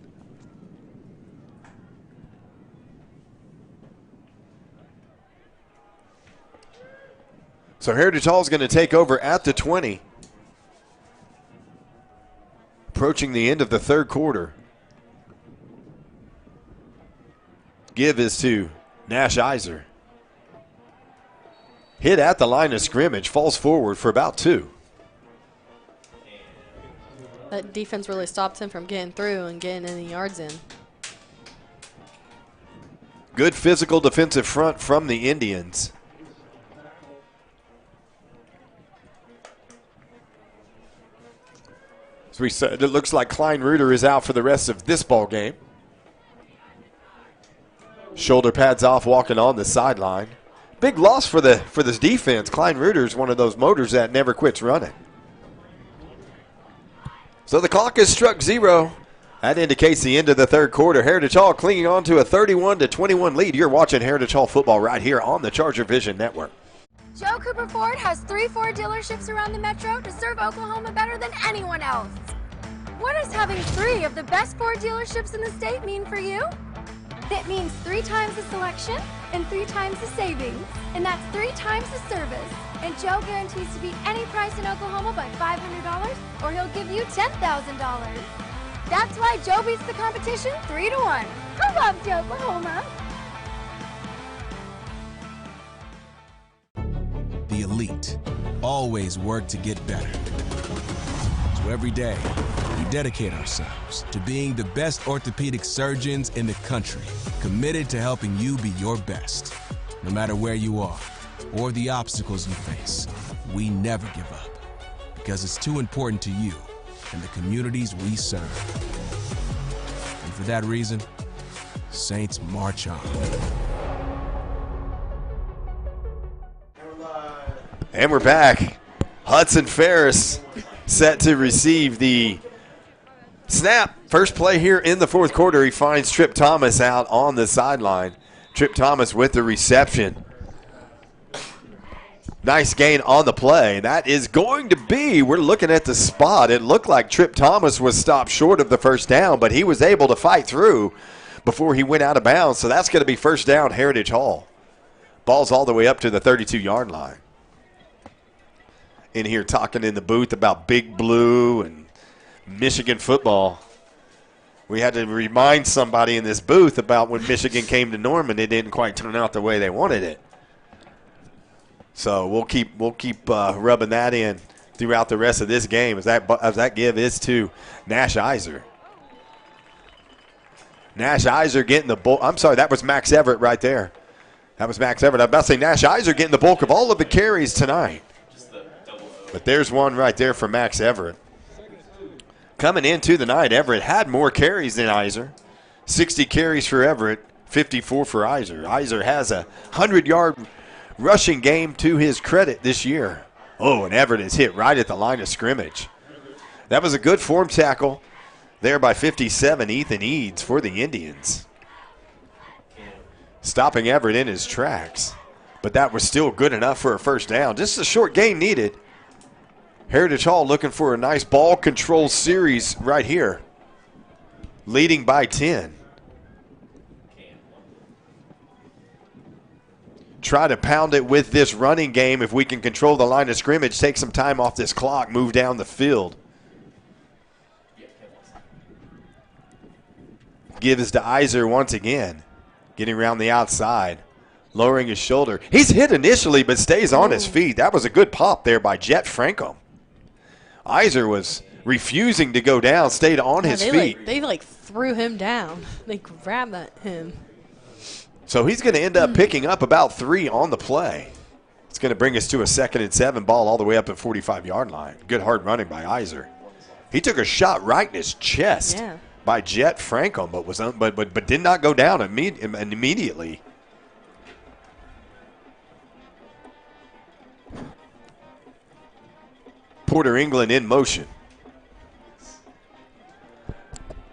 So Heritage Hall is going to take over at the 20. Approaching the end of the third quarter. Give is to Nash Iser. Hit at the line of scrimmage, falls forward for about 2. That defense really stopped him from getting through and getting any yards in. Good physical defensive front from the Indians. As we said, it looks like Klein Reuter is out for the rest of this ball game. Shoulder pads off, walking on the sideline. Big loss for this defense. Klein Reuter is one of those motors that never quits running. So the clock has struck 0. That indicates the end of the third quarter. Heritage Hall clinging on to a 31-21 lead. You're watching Heritage Hall football right here on the ChargerVision Network. Joe Cooper Ford has 3 Ford dealerships around the metro to serve Oklahoma better than anyone else. What does having 3 of the best Ford dealerships in the state mean for you? It means 3 times the selection and 3 times the savings. And that's 3 times the service. And Joe guarantees to beat any price in Oklahoma by $500, or he'll give you $10,000. That's why Joe beats the competition 3-1. I love Joe, Oklahoma. The elite always work to get better. So every day, we dedicate ourselves to being the best orthopedic surgeons in the country, committed to helping you be your best. No matter where you are or the obstacles you face, we never give up, because it's too important to you and the communities we serve. And for that reason, Saints march on. And we're back. Hudson Ferris set to receive the snap. First play here in the fourth quarter. He finds Trip Thomas out on the sideline. Trip Thomas with the reception. Nice gain on the play. That is going to be, we're looking at the spot. It looked like Trip Thomas was stopped short of the first down, but he was able to fight through before he went out of bounds. So that's going to be first down, Heritage Hall. Ball's all the way up to the 32-yard line. In here talking in the booth about Big Blue and Michigan football. We had to remind somebody in this booth about when Michigan came to Norman, it didn't quite turn out the way they wanted it. So we'll keep rubbing that in throughout the rest of this game as that give is to Nash Iser. Nash Iser getting the bulk. I'm sorry, that was Max Everett right there. That was Max Everett. I'm about to say Nash Iser getting the bulk of all of the carries tonight. But there's one right there for Max Everett. Coming into the night, Everett had more carries than Iser. 60 carries for Everett, 54 for Iser. Iser has a 100-yard rushing game to his credit this year. Oh, and Everett is hit right at the line of scrimmage. That was a good form tackle there by 57, Ethan Eads for the Indians. Stopping Everett in his tracks. But that was still good enough for a first down. Just a short gain needed. Heritage Hall looking for a nice ball control series right here. Leading by 10. Try to pound it with this running game if we can control the line of scrimmage, take some time off this clock, move down the field. Gives to Iser once again. Getting around the outside. Lowering his shoulder. He's hit initially but stays on his feet. That was a good pop there by Jet Franco. Iser was refusing to go down, stayed on his feet. They threw him down. They grabbed him. So he's going to end up picking up about 3 on the play. It's going to bring us to a 2nd and 7 ball all the way up at 45-yard line. Good hard running by Iser. He took a shot right in his chest by Jet Franco, but did not go down immediately. Porter England in motion.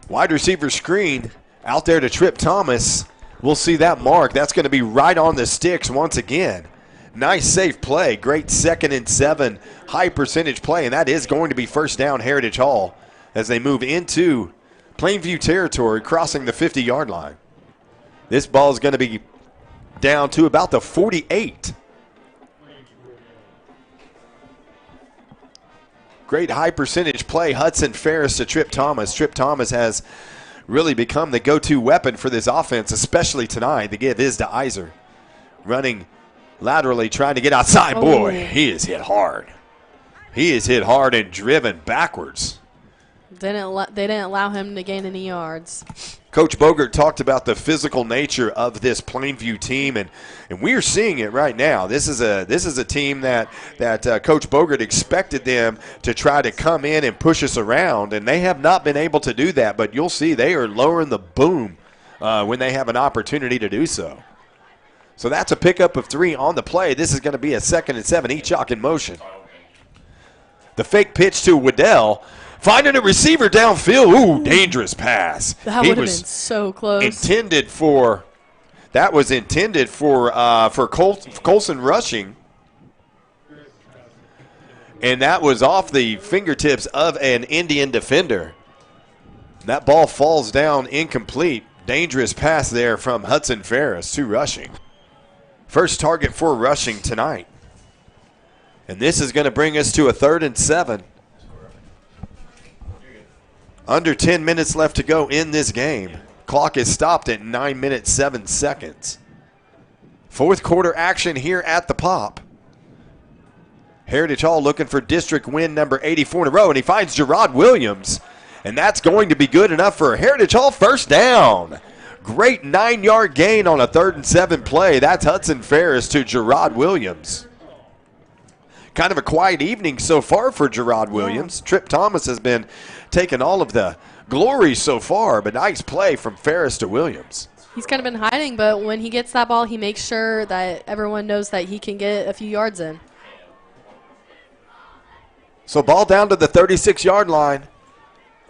Wide receiver screen out there to Trip Thomas. We'll see that mark. That's going to be right on the sticks once again. Nice safe play. Great 2nd and 7 high percentage play, and that is going to be first down Heritage Hall as they move into Plainview territory, crossing the 50-yard line. This ball is going to be down to about the 48. Great high percentage play. Hudson Ferris to Trip Thomas. Trip Thomas has really become the go-to weapon for this offense, especially tonight. The give is to Iser. Running laterally, trying to get outside. Boy, he is hit hard. He is hit hard and driven backwards. They didn't allow him to gain any yards. Coach Bogert talked about the physical nature of this Plainview team, and we're seeing it right now. This is a team that Coach Bogert expected them to try to come in and push us around, and they have not been able to do that. But you'll see they are lowering the boom when they have an opportunity to do so. So that's a pickup of 3 on the play. This is going to be a 2nd and 7. Echok in motion. The fake pitch to Waddell. Finding a receiver downfield. Ooh, dangerous pass. That would have been so close. That was intended for Colson rushing. And that was off the fingertips of an Indian defender. That ball falls down incomplete. Dangerous pass there from Hudson Ferris to rushing. First target for rushing tonight. And this is going to bring us to a 3rd and 7. Under 10 minutes left to go in this game. Clock is stopped at 9 minutes, 7 seconds. Fourth quarter action here at the Pop. Heritage Hall looking for district win number 84 in a row, and he finds Gerard Williams. And that's going to be good enough for Heritage Hall first down. Great 9-yard gain on a 3rd and 7 play. That's Hudson Ferris to Gerard Williams. Kind of a quiet evening so far for Gerard Williams. Trip Thomas has been taking all of the glory so far, but nice play from Ferris to Williams. He's kind of been hiding, but when he gets that ball, he makes sure that everyone knows that he can get a few yards in. So ball down to the 36-yard line.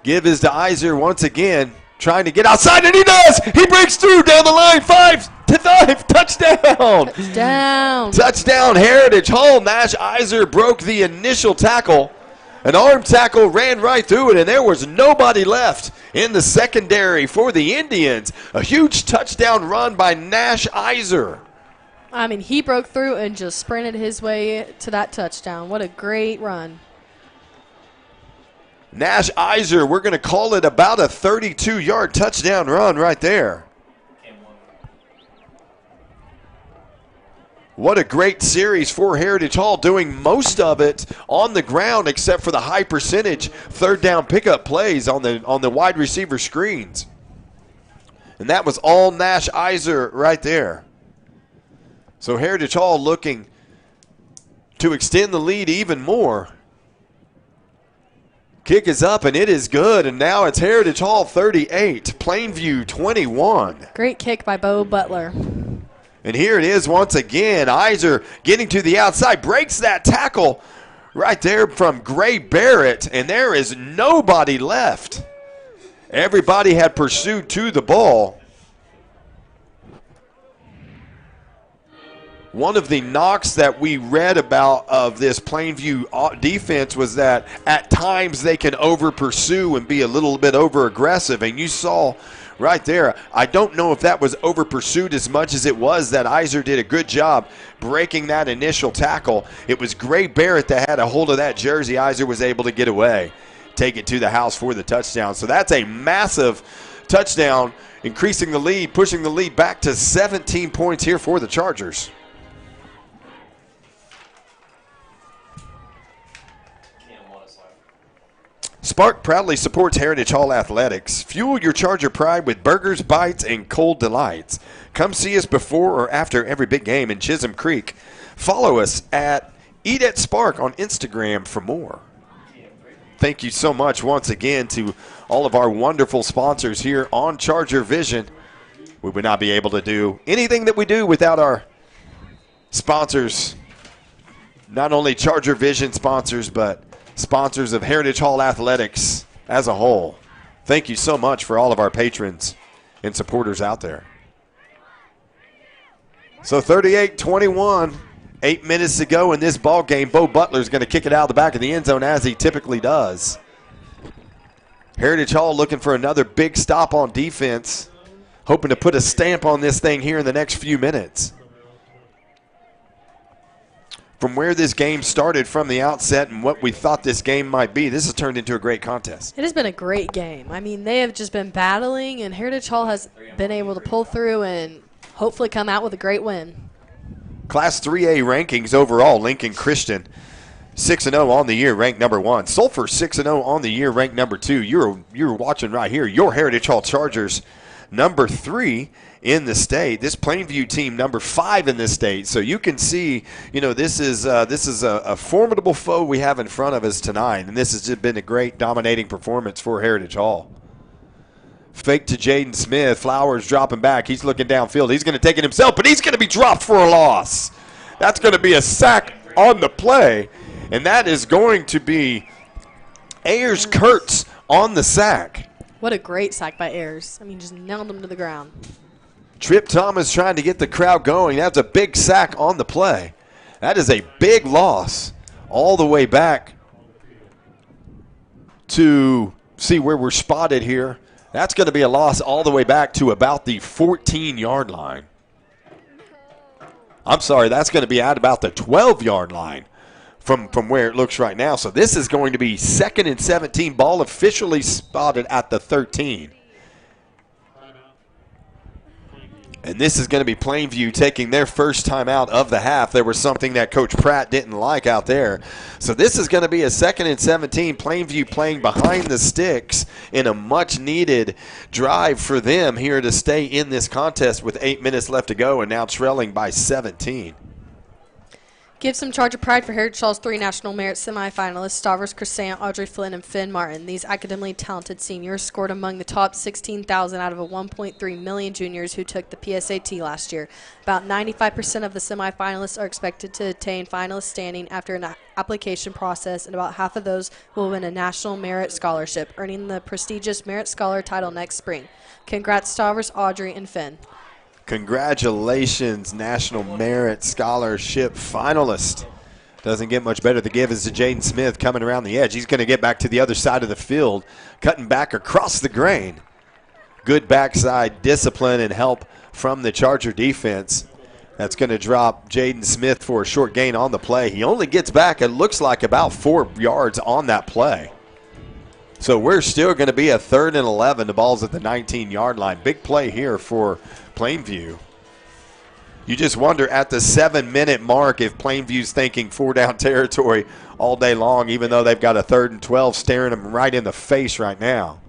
Give is to Iser once again, trying to get outside, and he does! He breaks through down the line, 5-5, touchdown! Touchdown! Touchdown, Heritage Hall. Nash Iser broke the initial tackle. An arm tackle ran right through it, and there was nobody left in the secondary for the Indians. A huge touchdown run by Nash Iser. I mean, he broke through and just sprinted his way to that touchdown. What a great run. Nash Iser, we're going to call it about a 32-yard touchdown run right there. What a great series for Heritage Hall, doing most of it on the ground except for the high percentage 3rd down pickup plays on the wide receiver screens. And that was all Nash Iser right there. So Heritage Hall looking to extend the lead even more. Kick is up, and it is good, and now it's Heritage Hall 38, Plainview 21. Great kick by Bo Butler. And here it is once again. Iser getting to the outside, breaks that tackle right there from Gray Barrett, and there is nobody left. Everybody had pursued to the ball. One of the knocks that we read about of this Plainview defense was that at times they can over-pursue and be a little bit over-aggressive. And you saw right there, I don't know if that was over-pursued as much as it was that Iser did a good job breaking that initial tackle. It was Gray Barrett that had a hold of that jersey. Iser was able to get away, take it to the house for the touchdown. So that's a massive touchdown, increasing the lead, pushing the lead back to 17 points here for the Chargers. Spark proudly supports Heritage Hall Athletics. Fuel your Charger pride with burgers, bites, and cold delights. Come see us before or after every big game in Chisholm Creek. Follow us at Eat at Spark on Instagram for more. Thank you so much once again to all of our wonderful sponsors here on ChargerVision. We would not be able to do anything that we do without our sponsors. Not only ChargerVision sponsors, but sponsors of Heritage Hall Athletics as a whole. Thank you so much for all of our patrons and supporters out there. So 38-21, 8 minutes to go in this ball game. Bo Butler's going to kick it out of the back of the end zone as he typically does. Heritage Hall looking for another big stop on defense, hoping to put a stamp on this thing here in the next few minutes. From where this game started from the outset and what we thought this game might be, this has turned into a great contest. It has been a great game. I mean, they have just been battling, and Heritage Hall has been able to pull through and hopefully come out with a great win. Class 3A rankings overall, Lincoln Christian 6-0 on the year, ranked number 1. Sulphur 6-0 on the year, ranked number 2. You're watching right here, your Heritage Hall Chargers number 3 in the state. This Plainview team number 5 in this state. So you can see, you know, this is a formidable foe we have in front of us tonight, and this has just been a great dominating performance for Heritage Hall. Fake to Jaden Smith. Flowers dropping back. He's looking downfield. He's going to take it himself, but he's going to be dropped for a loss. That's going to be a sack on the play, and that is going to be Ayers Kurtz on the sack. What a great sack by Ayers. I mean, just nailed him to the ground. Trip Thomas trying to get the crowd going. That's a big sack on the play. That is a big loss all the way back to see where we're spotted here. That's going to be a loss all the way back to about the 14-yard line. I'm sorry, that's going to be at about the 12-yard line from where it looks right now. So this is going to be 2nd and 17, ball officially spotted at the 13. And this is going to be Plainview taking their first time out of the half. There was something that Coach Pratt didn't like out there. So this is going to be a 2nd and 17. Plainview playing behind the sticks in a much-needed drive for them here to stay in this contest with 8 minutes left to go and now trailing by 17. Give some Charger pride for Heritage Hall's 3 National Merit semifinalists, Stavros Crescent, Audrey Flynn, and Finn Martin. These academically talented seniors scored among the top 16,000 out of a 1.3 million juniors who took the PSAT last year. About 95% of the semifinalists are expected to attain finalist standing after an application process, and about half of those will win a National Merit Scholarship, earning the prestigious Merit Scholar title next spring. Congrats, Stavros, Audrey, and Finn. Congratulations, National Merit Scholarship finalist. Doesn't get much better. The give is to Jaden Smith coming around the edge. He's going to get back to the other side of the field, cutting back across the grain. Good backside discipline and help from the Charger defense. That's going to drop Jaden Smith for a short gain on the play. He only gets back, it looks like, about 4 yards on that play. So we're still going to be a 3rd and 11. The ball's at the 19-yard line. Big play here for Plainview. You just wonder at the 7-minute mark if Plainview's thinking 4-down territory all day long, even though they've got a 3rd and 12 staring them right in the face right now.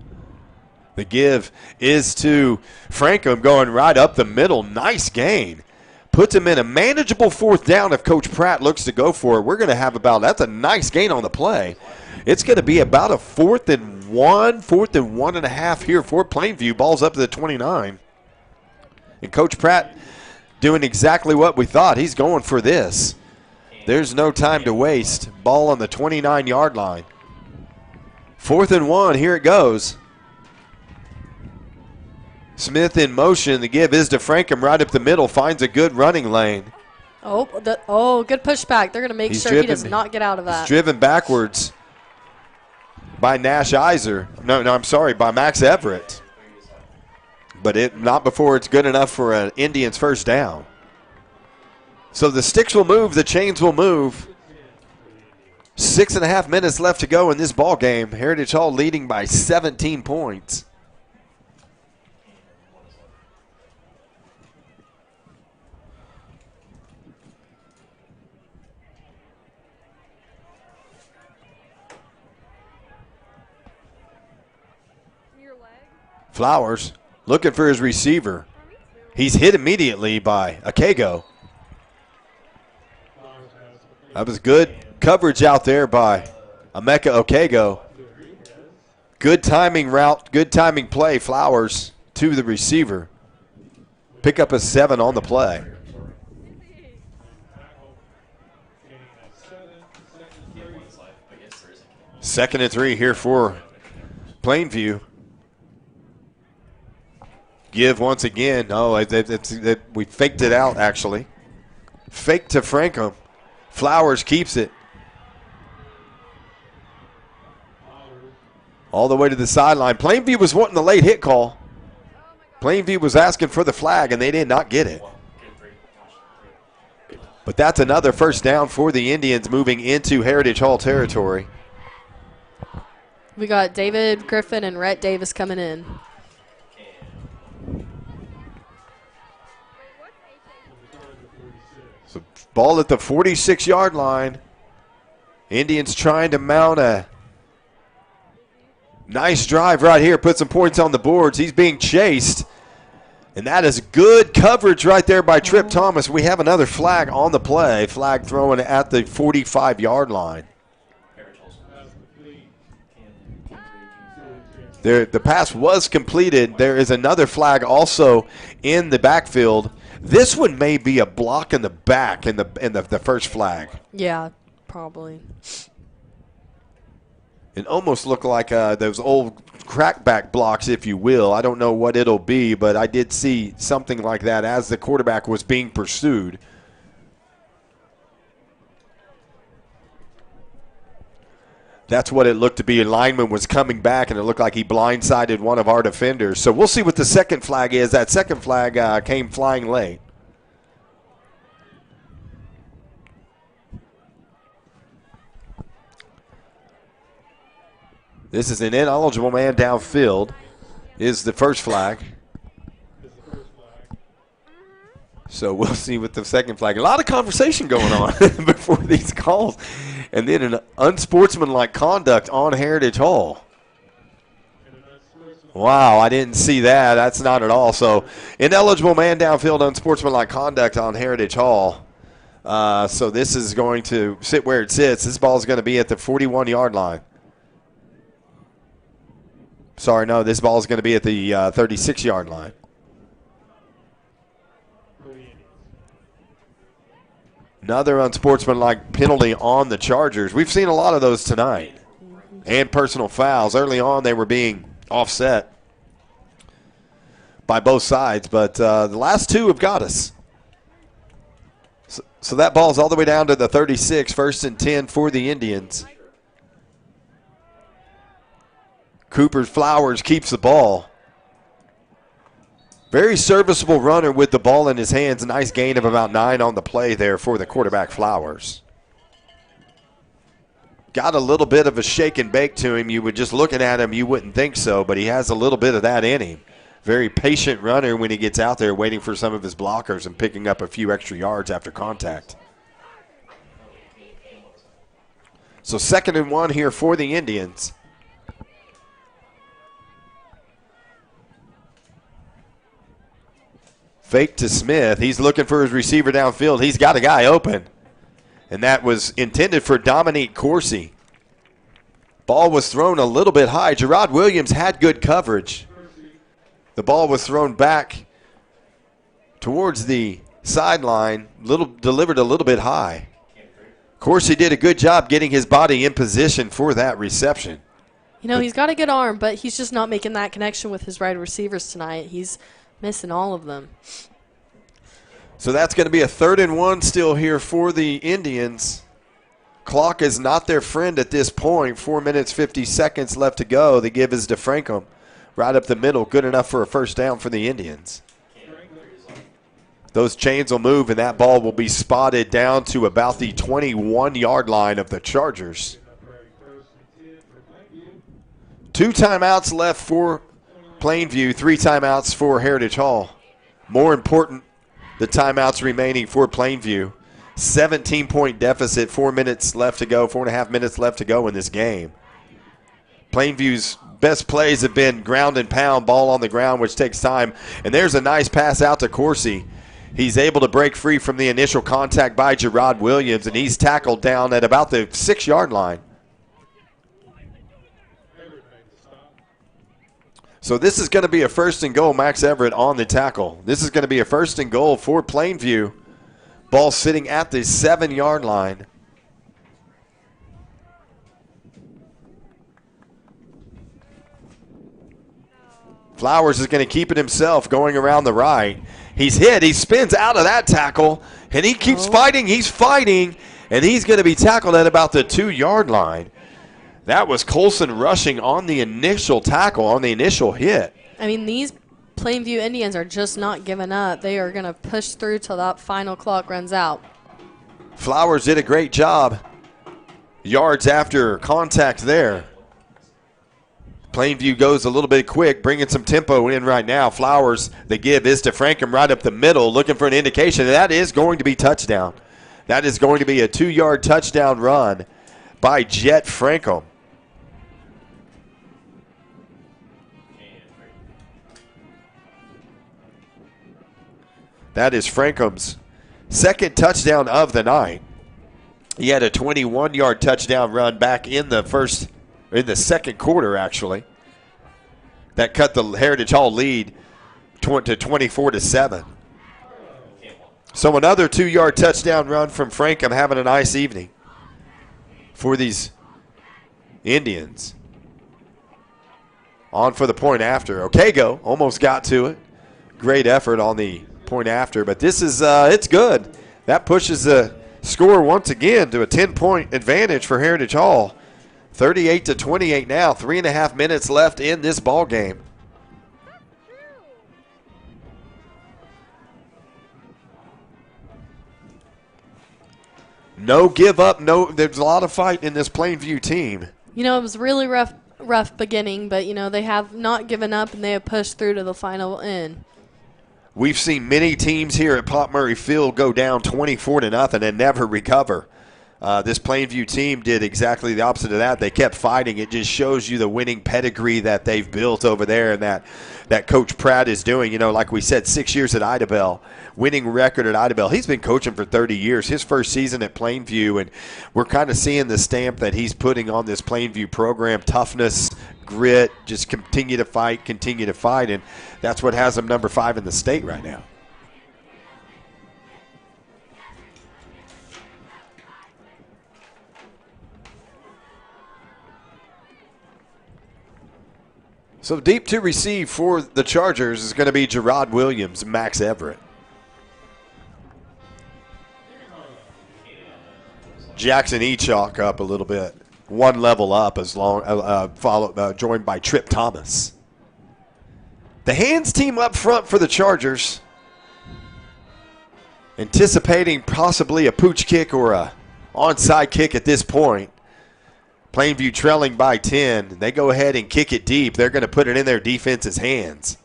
The give is to Frankham going right up the middle. Nice gain. Puts him in a manageable 4th down if Coach Pratt looks to go for it. We're going to have about, that's a nice gain on the play. It's going to be about a 4th and 1, 4th and 1.5 here for Plainview. Ball's up to the 29. And Coach Pratt doing exactly what we thought. He's going for this. There's no time to waste. Ball on the 29-yard line. 4th and 1, here it goes. Smith in motion. The give is to Frankham right up the middle. Finds a good running lane. Oh, good pushback. They're going to make sure he does not get out of that. He's driven backwards by Nash Iser. No, I'm sorry, by Max Everett. But not before it's good enough for an Indians first down. So the sticks will move, the chains will move. 6.5 minutes left to go in this ball game. Heritage Hall leading by 17 points. Flowers looking for his receiver. He's hit immediately by Akego. That was good coverage out there by Emeka Okego. Good timing route, good timing play. Flowers to the receiver. Pick up a 7 on the play. Second and 3 here for Plainview. Give once again. Oh, we faked it out, actually. Fake to Frankham. Flowers keeps it. All the way to the sideline. Plainview was wanting the late hit call. Plainview was asking for the flag, and they did not get it. But that's another first down for the Indians moving into Heritage Hall territory. We got David Griffin and Rhett Davis coming in. So ball at the 46-yard line. Indians trying to mount a nice drive right here. Put some points on the boards. He's being chased. And that is good coverage right there by Trip Thomas. We have another flag on the play. Flag thrown at the 45-yard line. The pass was completed. There is another flag also in the backfield. This one may be a block in the back in the first flag. Yeah, probably. It almost looked like those old crackback blocks, if you will. I don't know what it'll be, but I did see something like that as the quarterback was being pursued. That's what it looked to be. A lineman was coming back, and it looked like he blindsided one of our defenders. So we'll see what the second flag is. That second flag came flying late. This is an ineligible man downfield is the first flag. So we'll see with the second flag. A lot of conversation going on before these calls. And then an unsportsmanlike conduct on Heritage Hall. Wow, I didn't see that. That's not at all. So ineligible man downfield, unsportsmanlike conduct on Heritage Hall. So this is going to sit where it sits. This ball is going to be at the 41-yard line. Sorry, no, this ball is going to be at the 36-yard line. Another unsportsmanlike penalty on the Chargers. We've seen a lot of those tonight. And personal fouls. Early on, they were being offset by both sides, but the last two have got us. So that ball's all the way down to the 36, 1st and 10 for the Indians. Cooper Flowers keeps the ball. Very serviceable runner with the ball in his hands. A nice gain of about 9 on the play there for the quarterback, Flowers. Got a little bit of a shake and bake to him. You would just looking at him, you wouldn't think so, but he has a little bit of that in him. Very patient runner when he gets out there waiting for some of his blockers and picking up a few extra yards after contact. So 2nd and 1 here for the Indians. Fake to Smith. He's looking for his receiver downfield. He's got a guy open. And that was intended for Dominique Coursey. Ball was thrown a little bit high. Gerard Williams had good coverage. The ball was thrown back towards the sideline, delivered a little bit high. Coursey did a good job getting his body in position for that reception. You know, he's got a good arm, but he's just not making that connection with his wide receivers tonight. He's missing all of them. So that's going to be a 3rd and 1 still here for the Indians. Clock is not their friend at this point. 4 minutes, 50 seconds left to go. The give is to Frankham. Right up the middle, good enough for a first down for the Indians. Those chains will move, and that ball will be spotted down to about the 21-yard line of the Chargers. 2 timeouts left for Plainview, 3 timeouts for Heritage Hall. More important, the timeouts remaining for Plainview. 17-point deficit, 4 minutes left to go, 4.5 minutes left to go in this game. Plainview's best plays have been ground and pound, ball on the ground, which takes time. And there's a nice pass out to Coursey. He's able to break free from the initial contact by Gerard Williams, and he's tackled down at about the 6-yard line. So this is going to be a 1st and goal. Max Everett on the tackle. This is going to be a 1st and goal for Plainview. Ball sitting at the 7-yard line. Flowers is going to keep it himself going around the right. He's hit. He spins out of that tackle, and he keeps fighting. He's fighting, and he's going to be tackled at about the 2-yard line. That was Colson rushing on the initial tackle, on the initial hit. I mean, these Plainview Indians are just not giving up. They are going to push through till that final clock runs out. Flowers did a great job. Yards after contact there. Plainview goes a little bit quick, bringing some tempo in right now. Flowers, the give is to Frankham right up the middle, looking for an indication. That is going to be touchdown. That is going to be a 2-yard touchdown run by Jet Frankham. That is Frankham's 2nd touchdown of the night. He had a 21-yard touchdown run back in the 2nd quarter, actually. That cut the Heritage Hall lead to 24-7. So another 2-yard touchdown run from Frankham, having a nice evening for these Indians. On for the point after. Okego almost got to it. Great effort on the point after, but this is it's good. That pushes the score once again to a 10-point advantage for Heritage Hall. 38-28 now. 3.5 minutes left in this ball game. No give up. No, there's a lot of fight in this Plainview team. You know, it was really rough beginning, but, you know, they have not given up and they have pushed through to the final end. We've seen many teams here at Pop Murray Field go down 24-0 and never recover. This Plainview team did exactly the opposite of that. They kept fighting. It just shows you the winning pedigree that they've built over there and that Coach Pratt is doing. You know, like we said, 6 years at Idabel, winning record at Idabel. He's been coaching for 30 years, his first season at Plainview, and we're kind of seeing the stamp that he's putting on this Plainview program, toughness, grit, just continue to fight, and that's what has them number 5 in the state right now. So deep to receive for the Chargers is going to be Gerard Williams, Max Everett. Jackson Echok up a little bit. One level up joined by Trip Thomas. The hands team up front for the Chargers. Anticipating possibly a pooch kick or a onside kick at this point. Plainview trailing by 10. They go ahead and kick it deep. They're going to put it in their defense's hands.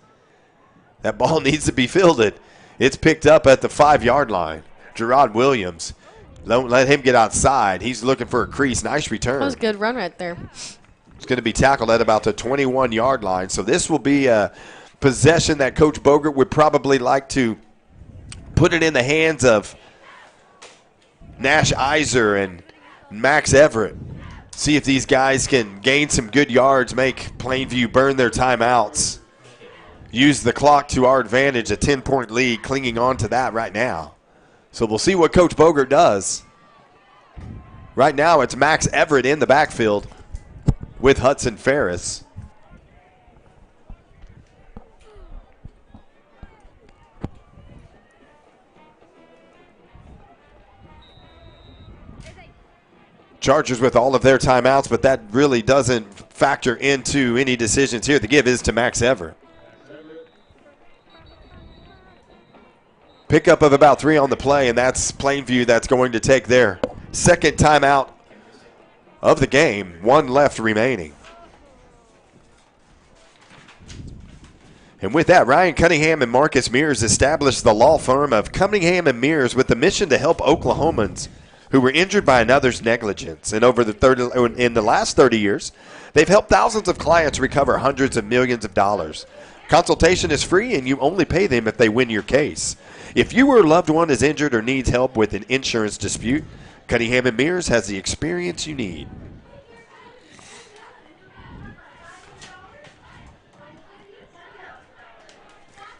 That ball needs to be fielded. It's picked up at the 5-yard line. Gerard Williams. Don't let him get outside. He's looking for a crease. Nice return. That was a good run right there. It's going to be tackled at about the 21-yard line. So this will be a possession that Coach Bogert would probably like to put it in the hands of Nash Iser and Max Everett. See if these guys can gain some good yards, make Plainview burn their timeouts. Use the clock to our advantage, a 10-point lead, clinging on to that right now. So we'll see what Coach Bogert does. Right now it's Max Everett in the backfield with Hudson Ferris. Chargers with all of their timeouts, but that really doesn't factor into any decisions here. The give is to Max Everett. Pickup of about 3 on the play, and that's Plainview that's going to take their second timeout of the game. 1 left remaining. And with that, Ryan Cunningham and Marcus Mears established the law firm of Cunningham and Mears with the mission to help Oklahomans who were injured by another's negligence. And in the last 30 years, they've helped thousands of clients recover hundreds of millions of dollars. Consultation is free, and you only pay them if they win your case. If you or a loved one is injured or needs help with an insurance dispute, Cunningham and Mears has the experience you need.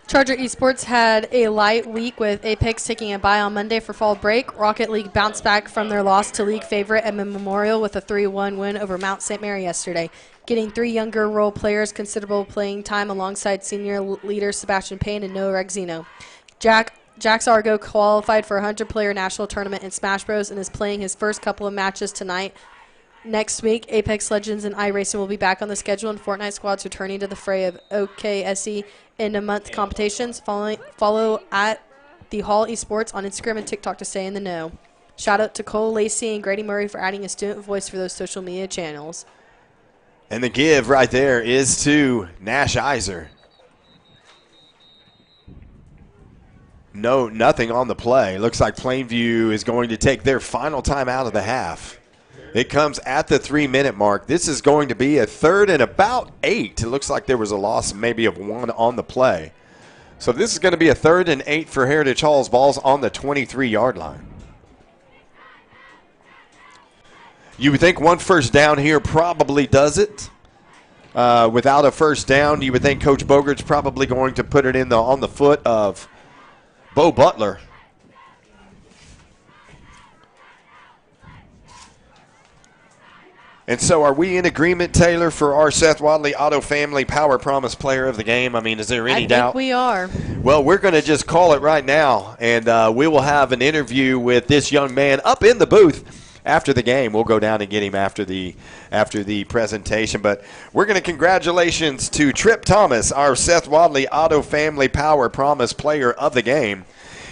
Charger Esports had a light week with Apex taking a bye on Monday for fall break. Rocket League bounced back from their loss to league favorite Edmond Memorial with a 3-1 win over Mount St. Mary yesterday, getting 3 younger role players considerable playing time alongside senior leaders Sebastian Payne and Noah Regzino. Jax Argo qualified for a 100-player national tournament in Smash Bros. And is playing his first couple of matches tonight. Next week, Apex Legends and iRacing will be back on the schedule, and Fortnite squads returning to the fray of OKSE end-of-month competitions. Follow at the Hall Esports on Instagram and TikTok to stay in the know. Shout out to Cole Lacey and Grady Murray for adding a student voice for those social media channels. And the give right there is to Nash Iser. No, nothing on the play. Looks like Plainview is going to take their final time out of the half. It comes at the 3-minute mark. This is going to be a 3rd and about 8. It looks like there was a loss maybe of 1 on the play. So this is going to be a 3rd and 8 for Heritage Hall's. Ball's on the 23-yard line. You would think 1 first down here probably does it. Without a first down, you would think Coach Bogert's probably going to put it on the foot of Bo Butler. And so are we in agreement, Taylor, for our Seth Wadley Auto Family Power Promise Player of the Game? I mean, is there any doubt? I think we are. Well, we're going to just call it right now, and we will have an interview with this young man up in the booth after the game. We'll go down and get him after the presentation. But we're going to congratulations to Trip Thomas, our Seth Wadley Auto Family Power Promise Player of the Game.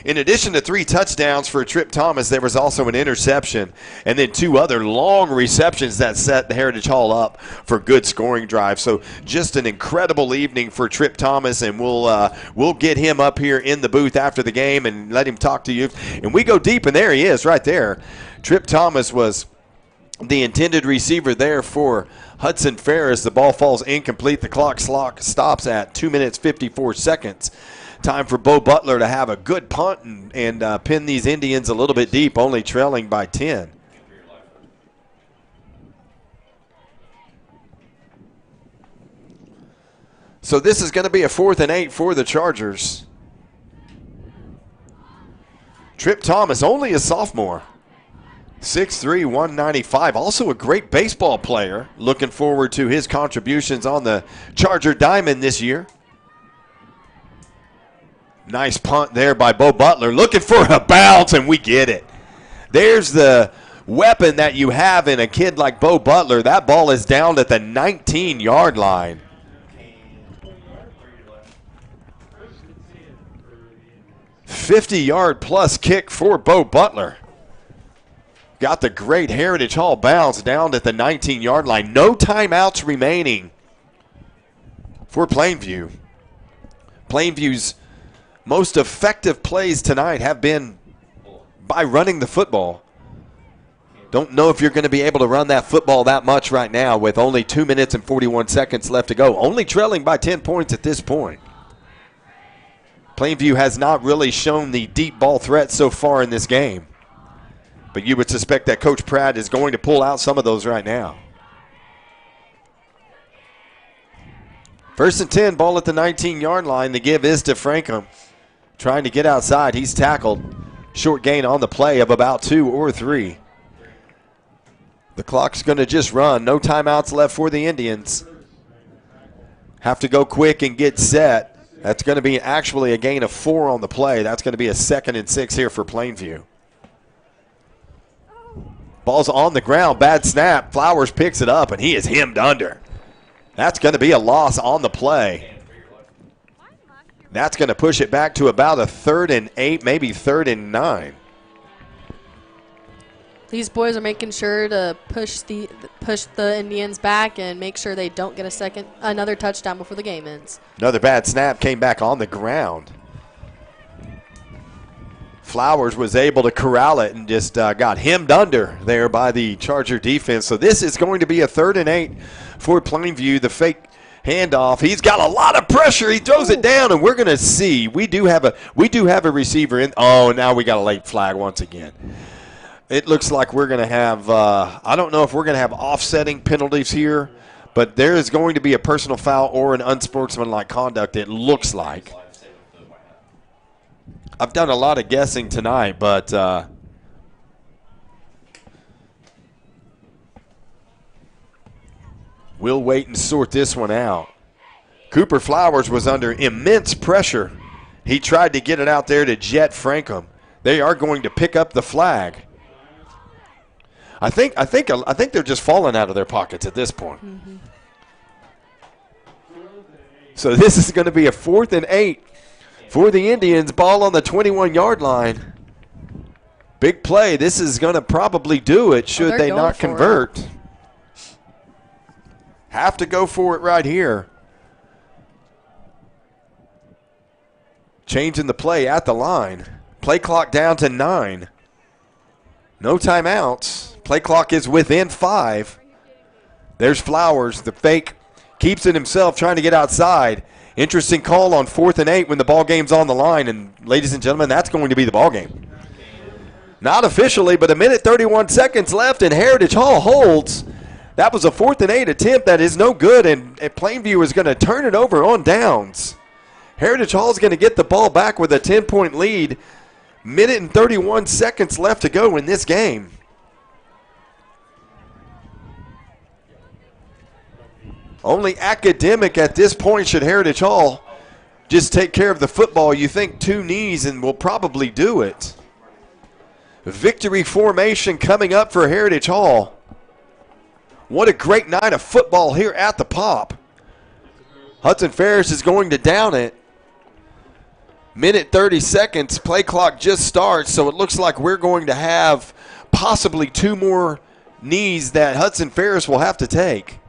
In addition to 3 touchdowns for Trip Thomas, there was also an interception and then 2 other long receptions that set Heritage Hall up for good scoring drives. So just an incredible evening for Trip Thomas, and we'll get him up here in the booth after the game and let him talk to you. And we go deep, and there he is right there. Trip Thomas was the intended receiver there for Hudson Ferris. The ball falls incomplete. The clock stops at 2 minutes, 54 seconds. Time for Bo Butler to have a good punt and pin these Indians a little bit deep, only trailing by 10. So this is going to be a 4th and 8 for the Chargers. Trip Thomas, only a sophomore. 6'3", 195. Also a great baseball player. Looking forward to his contributions on the Charger Diamond this year. Nice punt there by Bo Butler. Looking for a bounce, and we get it. There's the weapon that you have in a kid like Bo Butler. That ball is down at the 19-yard line. +50-yard kick for Bo Butler. Got the great Heritage Hall bounce down at the 19-yard line. No timeouts remaining for Plainview. Plainview's most effective plays tonight have been by running the football. Don't know if you're going to be able to run that football that much right now with only 2 minutes and 41 seconds left to go. Only trailing by 10 points at this point. Plainview has not really shown the deep ball threat so far in this game. But you would suspect that Coach Pratt is going to pull out some of those right now. 1st and 10, ball at the 19-yard line. The give is to Frankham. Trying to get outside. He's tackled. Short gain on the play of about 2 or 3. The clock's going to just run. No timeouts left for the Indians. Have to go quick and get set. That's going to be actually a gain of 4 on the play. That's going to be a 2nd and 6 here for Plainview. Ball's on the ground. Bad snap. Flowers picks it up, and he is hemmed under. That's going to be a loss on the play. That's going to push it back to about a 3rd and 8, maybe 3rd and 9. These boys are making sure to push the Indians back and make sure they don't get another touchdown before the game ends. Another bad snap came back on the ground. Flowers was able to corral it and just got hemmed under there by the Charger defense. So this is going to be a 3rd and 8 for Plainview. The fake handoff. He's got a lot of pressure. He throws it down, and we're going to see. We do have a receiver in. Oh, now we got a late flag once again. It looks like we're going to have. I don't know if we're going to have offsetting penalties here, but there is going to be a personal foul or an unsportsmanlike conduct. It looks like. I've done a lot of guessing tonight, but we'll wait and sort this one out. Cooper Flowers was under immense pressure. He tried to get it out there to Jet Frankham. They are going to pick up the flag. I think they're just falling out of their pockets at this point. Mm-hmm. So this is going to be a 4th and 8 for the Indians. Ball on the 21-yard line. Big play. This is going to probably do it should they not convert. Have to go for it right here. Changing the play at the line. Play clock down to 9. No timeouts. Play clock is within 5. There's Flowers. The fake keeps it himself, trying to get outside. Interesting call on 4th and 8 when the ball game's on the line. And ladies and gentlemen, that's going to be the ball game. Not officially, but 1 minute 31 seconds left, and Heritage Hall holds. That was a 4th and 8 attempt that is no good, and Plainview is going to turn it over on downs. Heritage Hall is going to get the ball back with a 10-point lead. 1 minute and 31 seconds left to go in this game. Only academic at this point should Heritage Hall just take care of the football. You think 2 knees and will probably do it. Victory formation coming up for Heritage Hall. What a great night of football here at the Pop. Hudson Ferris is going to down it. Minute 30 seconds. Play clock just starts, so it looks like we're going to have possibly 2 more knees that Hudson Ferris will have to take.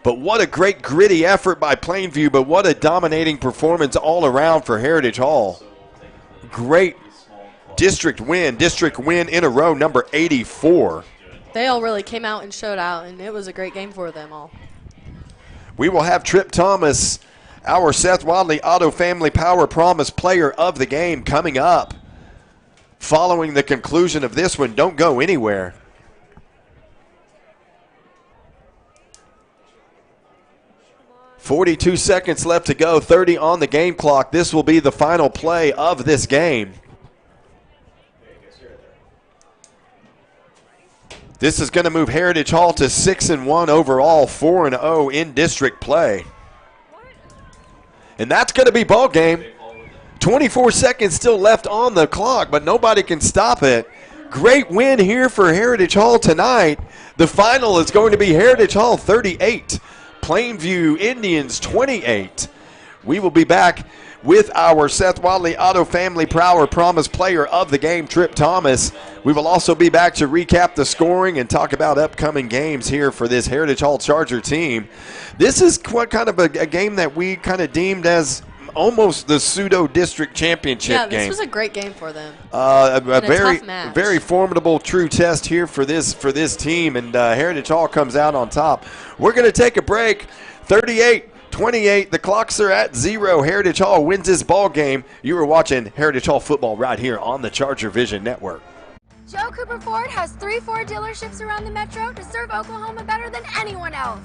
But what a great gritty effort by Plainview, but what a dominating performance all around for Heritage Hall. Great district win in a row, number 84. They all really came out and showed out, and it was a great game for them all. We will have Trip Thomas, our Seth Wadley Auto Family Power Promise Player of the Game, coming up following the conclusion of this one. Don't go anywhere. 42 seconds left to go, 30 on the game clock. This will be the final play of this game. This is going to move Heritage Hall to 6-1 overall, 4-0 in district play. And that's going to be ball game. 24 seconds still left on the clock, but nobody can stop it. Great win here for Heritage Hall tonight. The final is going to be Heritage Hall 38. Plainview Indians 28. We will be back with our Seth Wadley Auto Family Power Promise Player of the Game, Trip Thomas. We will also be back to recap the scoring and talk about upcoming games here for this Heritage Hall Charger team. This is what kind of a game that we kind of deemed as almost the pseudo district championship game. Yeah, this was a great game for them. A very, tough match. very formidable true test here for this team, and Heritage Hall comes out on top. We're going to take a break. 38-28. The clocks are at 0. Heritage Hall wins this ball game. You are watching Heritage Hall football right here on the ChargerVision Network. Joe Cooper Ford has 3 Ford dealerships around the metro to serve Oklahoma better than anyone else.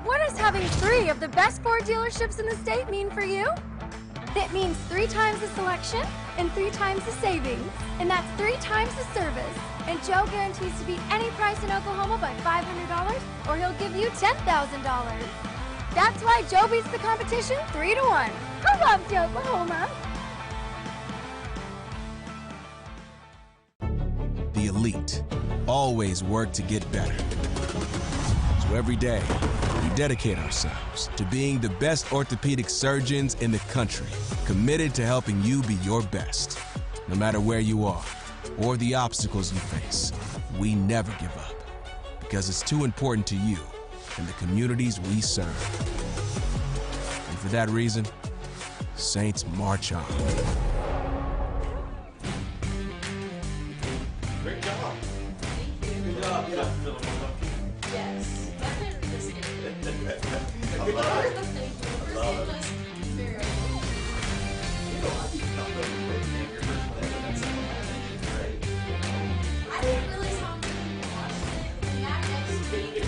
What does having 3 of the best Ford dealerships in the state mean for you? It means 3 times the selection and 3 times the savings, and that's 3 times the service. And Joe guarantees to beat any price in Oklahoma by $500, or he'll give you $10,000. That's why Joe beats the competition 3-1. I love Joe, Oklahoma. The elite always work to get better. So every day, we dedicate ourselves to being the best orthopedic surgeons in the country, committed to helping you be your best. No matter where you are or the obstacles you face, we never give up, because it's too important to you and the communities we serve. And for that reason, Saints march on. Great job. Good job. Yes. I love it. I love it. I didn't realize how many people watched it. That next week,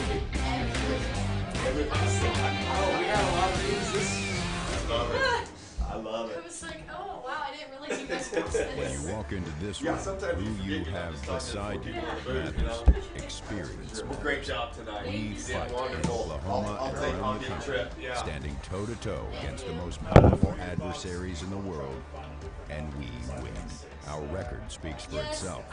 Oh, we had a lot of these. I love I it. was like, oh wow, I didn't realize you guys watched this. When you walk into this room, who you have beside you matters. Experience matters. Great job tonight. We You fight did in wonderful. Oklahoma I'll and around the give country, Trip. Yeah. standing toe-to-toe against the most powerful adversaries in the world, and we win. Our record speaks for itself.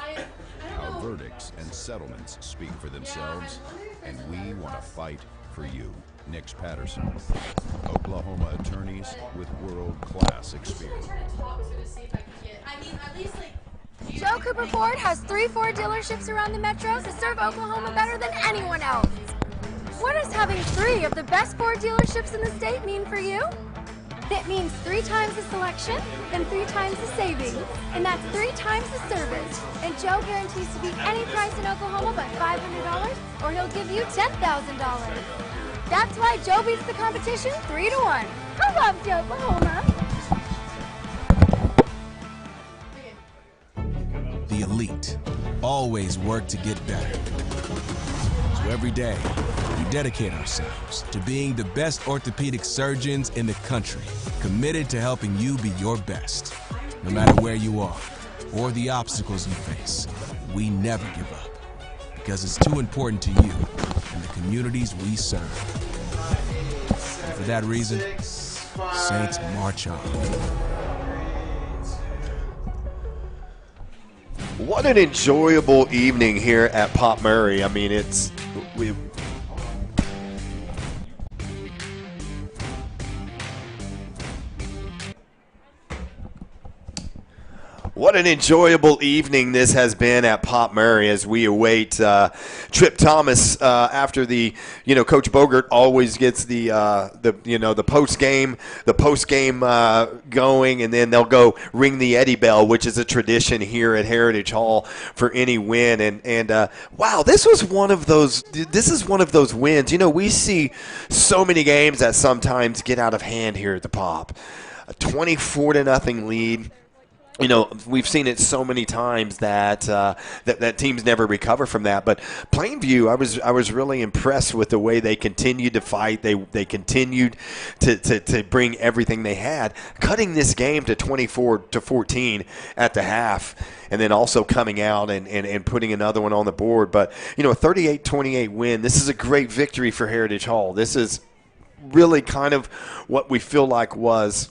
Our verdicts and settlements speak for themselves, and we want to fight for you. Nix Patterson, Oklahoma attorneys with world-class experience. Joe Cooper Ford has 3 Ford dealerships around the metro to serve Oklahoma better than anyone else. What does having 3 of the best Ford dealerships in the state mean for you? It means 3 times the selection and 3 times the savings, and that's 3 times the service. And Joe guarantees to beat any price in Oklahoma by $500, or he'll give you $10,000. That's why Joe beats the competition 3-1. I love Joe, Oklahoma. The elite always work to get better. So every day, we dedicate ourselves to being the best orthopedic surgeons in the country, committed to helping you be your best. No matter where you are or the obstacles you face, we never give up, because it's too important to you and the communities we serve. And for that reason, Saints march on. What an enjoyable evening here at Pop Murray. I mean, What an enjoyable evening this has been at Pop Murray as we await Trip Thomas after the, Coach Bogert always gets the post game going, and then they'll go ring the Eddie Bell, which is a tradition here at Heritage Hall for any win. And wow, this is one of those wins. We see so many games that sometimes get out of hand here at the Pop. A 24-0 lead. We've seen it so many times that that teams never recover from that. But Plainview, I was really impressed with the way they continued to fight. They continued to bring everything they had, cutting this game to 24-14 at the half, and then also coming out and putting another one on the board. But a 38-28 win. This is a great victory for Heritage Hall. This is really kind of what we feel like was.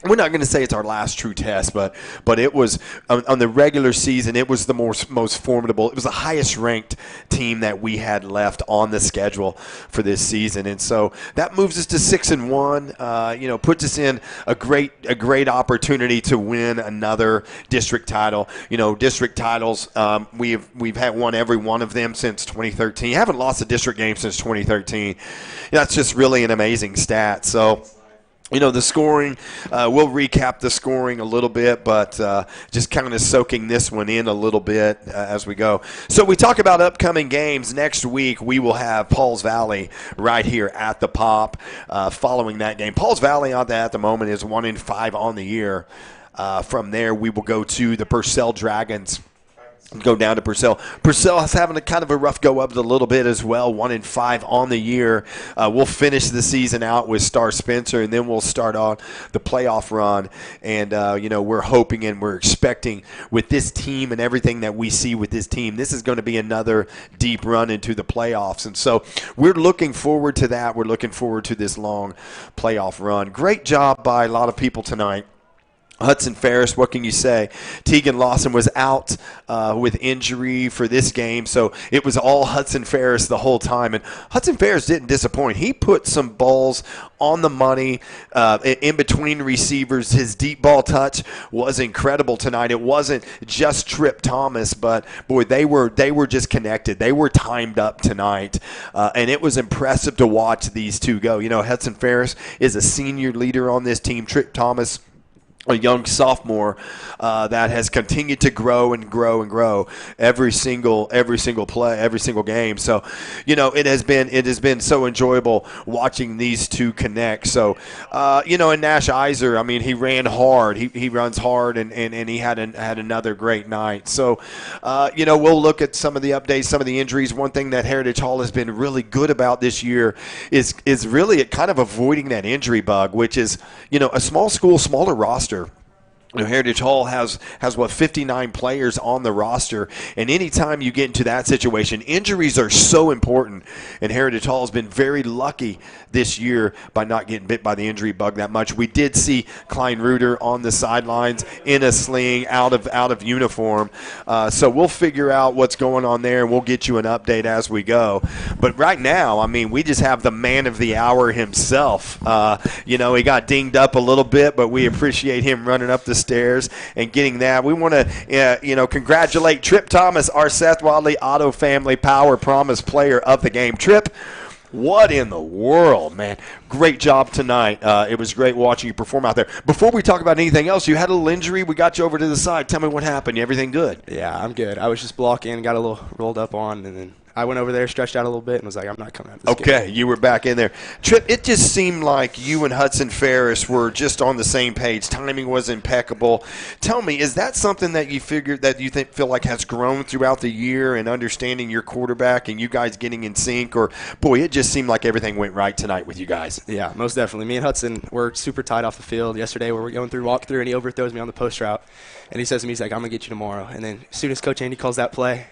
We're not going to say it's our last true test, but it was on the regular season. It was the most formidable. It was the highest ranked team that we had left on the schedule for this season, and so that moves us to 6-1. Puts us in a great opportunity to win another district title. District titles. We've had won every one of them since 2013. Haven't lost a district game since 2013. That's just really an amazing stat. So. The scoring, we'll recap the scoring a little bit, but just kind of soaking this one in a little bit as we go. So we talk about upcoming games. Next week, we will have Pauls Valley right here at the Pop following that game. Pauls Valley at the moment is 1-5 on the year. From there, we will go to the Purcell Dragons. Go down to Purcell. Purcell is having a kind of a rough go up a little bit as well, 1-5 on the year. We'll finish the season out with Star Spencer, and then we'll start on the playoff run. And, we're hoping and we're expecting with this team and everything that we see with this team, this is going to be another deep run into the playoffs. And so we're looking forward to that. We're looking forward to this long playoff run. Great job by a lot of people tonight. Hudson Ferris, what can you say? Tegan Lawson was out with injury for this game, so it was all Hudson Ferris the whole time. And Hudson Ferris didn't disappoint. He put some balls on the money in between receivers. His deep ball touch was incredible tonight. It wasn't just Trip Thomas, but, boy, they were just connected. They were timed up tonight, and it was impressive to watch these two go. Hudson Ferris is a senior leader on this team. Trip Thomas, a young sophomore that has continued to grow and grow and grow every single play, every single game. So, it has been so enjoyable watching these two connect. So, and Nash Iser, he ran hard. He runs hard, and he had another great night. So, we'll look at some of the updates, some of the injuries. One thing that Heritage Hall has been really good about this year is really at kind of avoiding that injury bug, which is, a small school, smaller roster. Heritage Hall has 59 players on the roster, and anytime you get into that situation, injuries are so important, and Heritage Hall has been very lucky this year by not getting bit by the injury bug that much. We did see Klein Reuter on the sidelines in a sling, out of uniform, so we'll figure out what's going on there, and we'll get you an update as we go. But right now, we just have the man of the hour himself. He got dinged up a little bit, but we appreciate him running up the stairs and getting that. We want to, congratulate Trip Thomas, our Seth Wadley Auto Family Power Promise Player of the Game. Trip, what in the world, man? Great job tonight. It was great watching you perform out there. Before we talk about anything else, you had a little injury. We got you over to the side. Tell me what happened. Everything good? Yeah, I'm good. I was just blocking, got a little rolled up on, and then I went over there, stretched out a little bit, and was like, I'm not coming out of this game. You were back in there. Trip, it just seemed like you and Hudson Ferris were just on the same page. Timing was impeccable. Tell me, is that something that you figured that you feel like has grown throughout the year and understanding your quarterback and you guys getting in sync? Or, boy, it just seemed like everything went right tonight with you guys. Yeah, most definitely. Me and Hudson were super tight off the field. Yesterday we were going through walkthrough, and he overthrows me on the post route. And he says to me, he's like, I'm going to get you tomorrow. And then as soon as Coach Andy calls that play,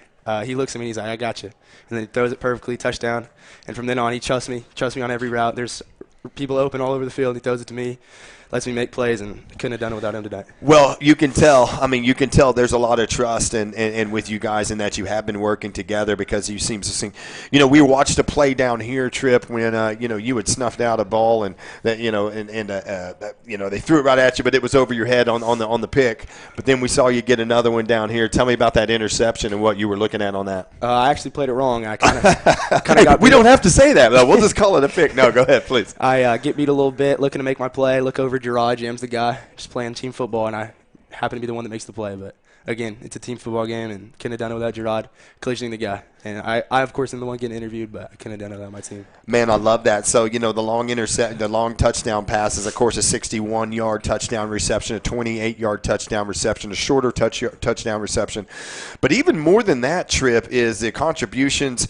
he looks at me and he's like, I got you. And then he throws it perfectly, touchdown. And from then on, he trusts me on every route. There's people open all over the field. He throws it to me. lets me make plays, and couldn't have done it without him tonight. Well, you can tell. I mean, you can tell there's a lot of trust and with you guys and that you have been working together because you seem to sing. You know, we watched a play down here, Trip, when you had snuffed out a ball and that they threw it right at you, but it was over your head on the pick. But then we saw you get another one down here. Tell me about that interception and what you were looking at on that. I actually played it wrong. I kind of got. We don't have to say that though. We'll just call it a pick. No, go ahead, please. I get beat a little bit, looking to make my play. Look over, Gerard Jam's the guy, just playing team football, and I happen to be the one that makes the play. But again, it's a team football game, and couldn't have done it without Gerard collisioning the guy. And I of course am the one getting interviewed, but I couldn't have done it without my team. Man, I love that. So the long touchdown passes, of course, a 61-yard touchdown reception, a 28-yard touchdown reception, a shorter touchdown reception. But even more than that, Trip, is the contributions.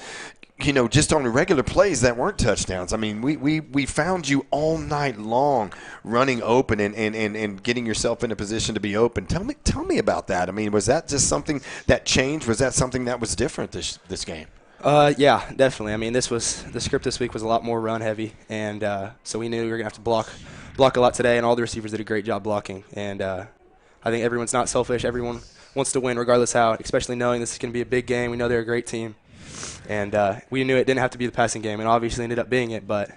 Just on regular plays that weren't touchdowns. I mean, we found you all night long running open and getting yourself in a position to be open. Tell me about that. I mean, was that just something that changed? Was that something that was different this game? Yeah, definitely. I mean, the script this week was a lot more run heavy, and so we knew we were gonna have to block a lot today, and all the receivers did a great job blocking. And I think everyone's not selfish. Everyone wants to win regardless how, especially knowing this is gonna be a big game. We know they're a great team. And we knew it didn't have to be the passing game, and obviously ended up being it. But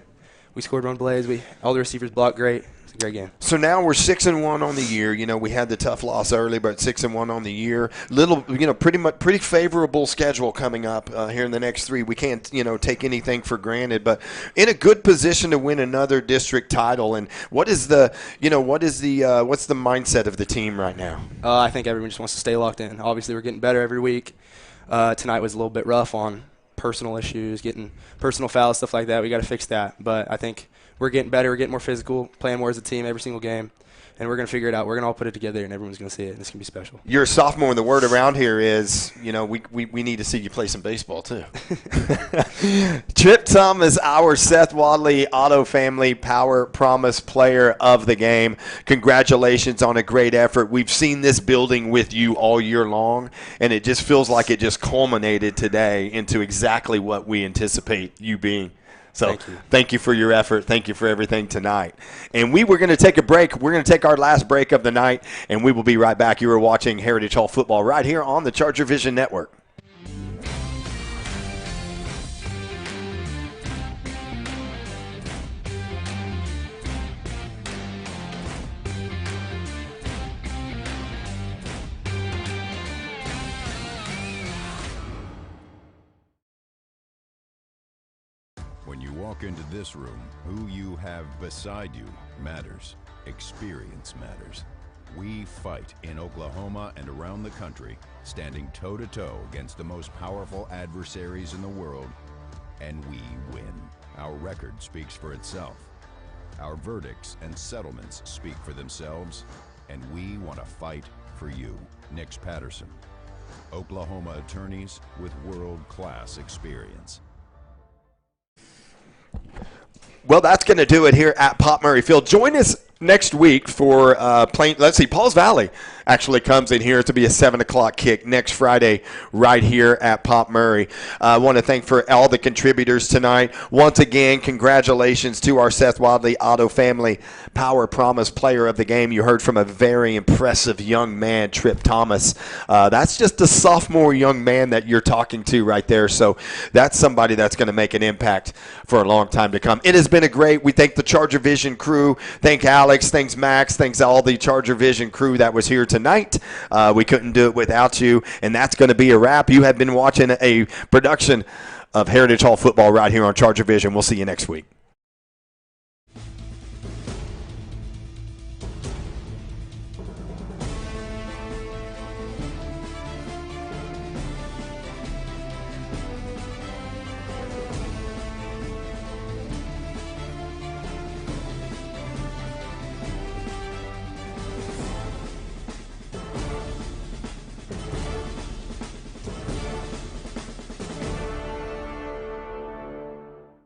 we scored run plays. All the receivers blocked great. It's a great game. So now we're 6-1 on the year. We had the tough loss early, but 6-1 on the year. Pretty favorable schedule coming up here in the next 3. We can't take anything for granted, but in a good position to win another district title. And what's the mindset of the team right now? I think everyone just wants to stay locked in. Obviously, we're getting better every week. Tonight was a little bit rough on personal issues, getting personal fouls, stuff like that. We got to fix that. But I think we're getting better. We're getting more physical, playing more as a team every single game. And we're going to figure it out. We're going to all put it together, and everyone's going to see it. And it's going to be special. You're a sophomore, and the word around here is, we need to see you play some baseball, too. Trip Thomas, our Seth Wadley Auto Family Power Promise Player of the Game. Congratulations on a great effort. We've seen this building with you all year long, and it just feels like it just culminated today into exactly what we anticipate you being. So thank you for your effort. Thank you for everything tonight. And we're going to take a break. We're going to take our last break of the night, and we will be right back. You are watching Heritage Hall Football right here on the ChargerVision Network. When you walk into this room, who you have beside you matters. Experience matters. We fight in Oklahoma and around the country, standing toe-to-toe against the most powerful adversaries in the world, and we win. Our record speaks for itself. Our verdicts and settlements speak for themselves, and we want to fight for you. Nix Patterson, Oklahoma attorneys with world-class experience. Well, that's going to do it here at Pop Murray Field. Join us next week for Pauls Valley actually comes in here to be a 7 o'clock kick next Friday right here at Pop Murray. I want to thank for all the contributors tonight. Once again, congratulations to our Seth Wadley Auto Family Power Promise Player of the Game. You heard from a very impressive young man, Trip Thomas. That's just a sophomore young man that you're talking to right there. So that's somebody that's going to make an impact for a long time to come. It has been we thank the ChargerVision crew. Thank Alex. Thanks Max. Thanks all the ChargerVision crew that was here tonight. We couldn't do it without you, and that's going to be a wrap. You have been watching a production of Heritage Hall Football right here on ChargerVision. We'll see you next week.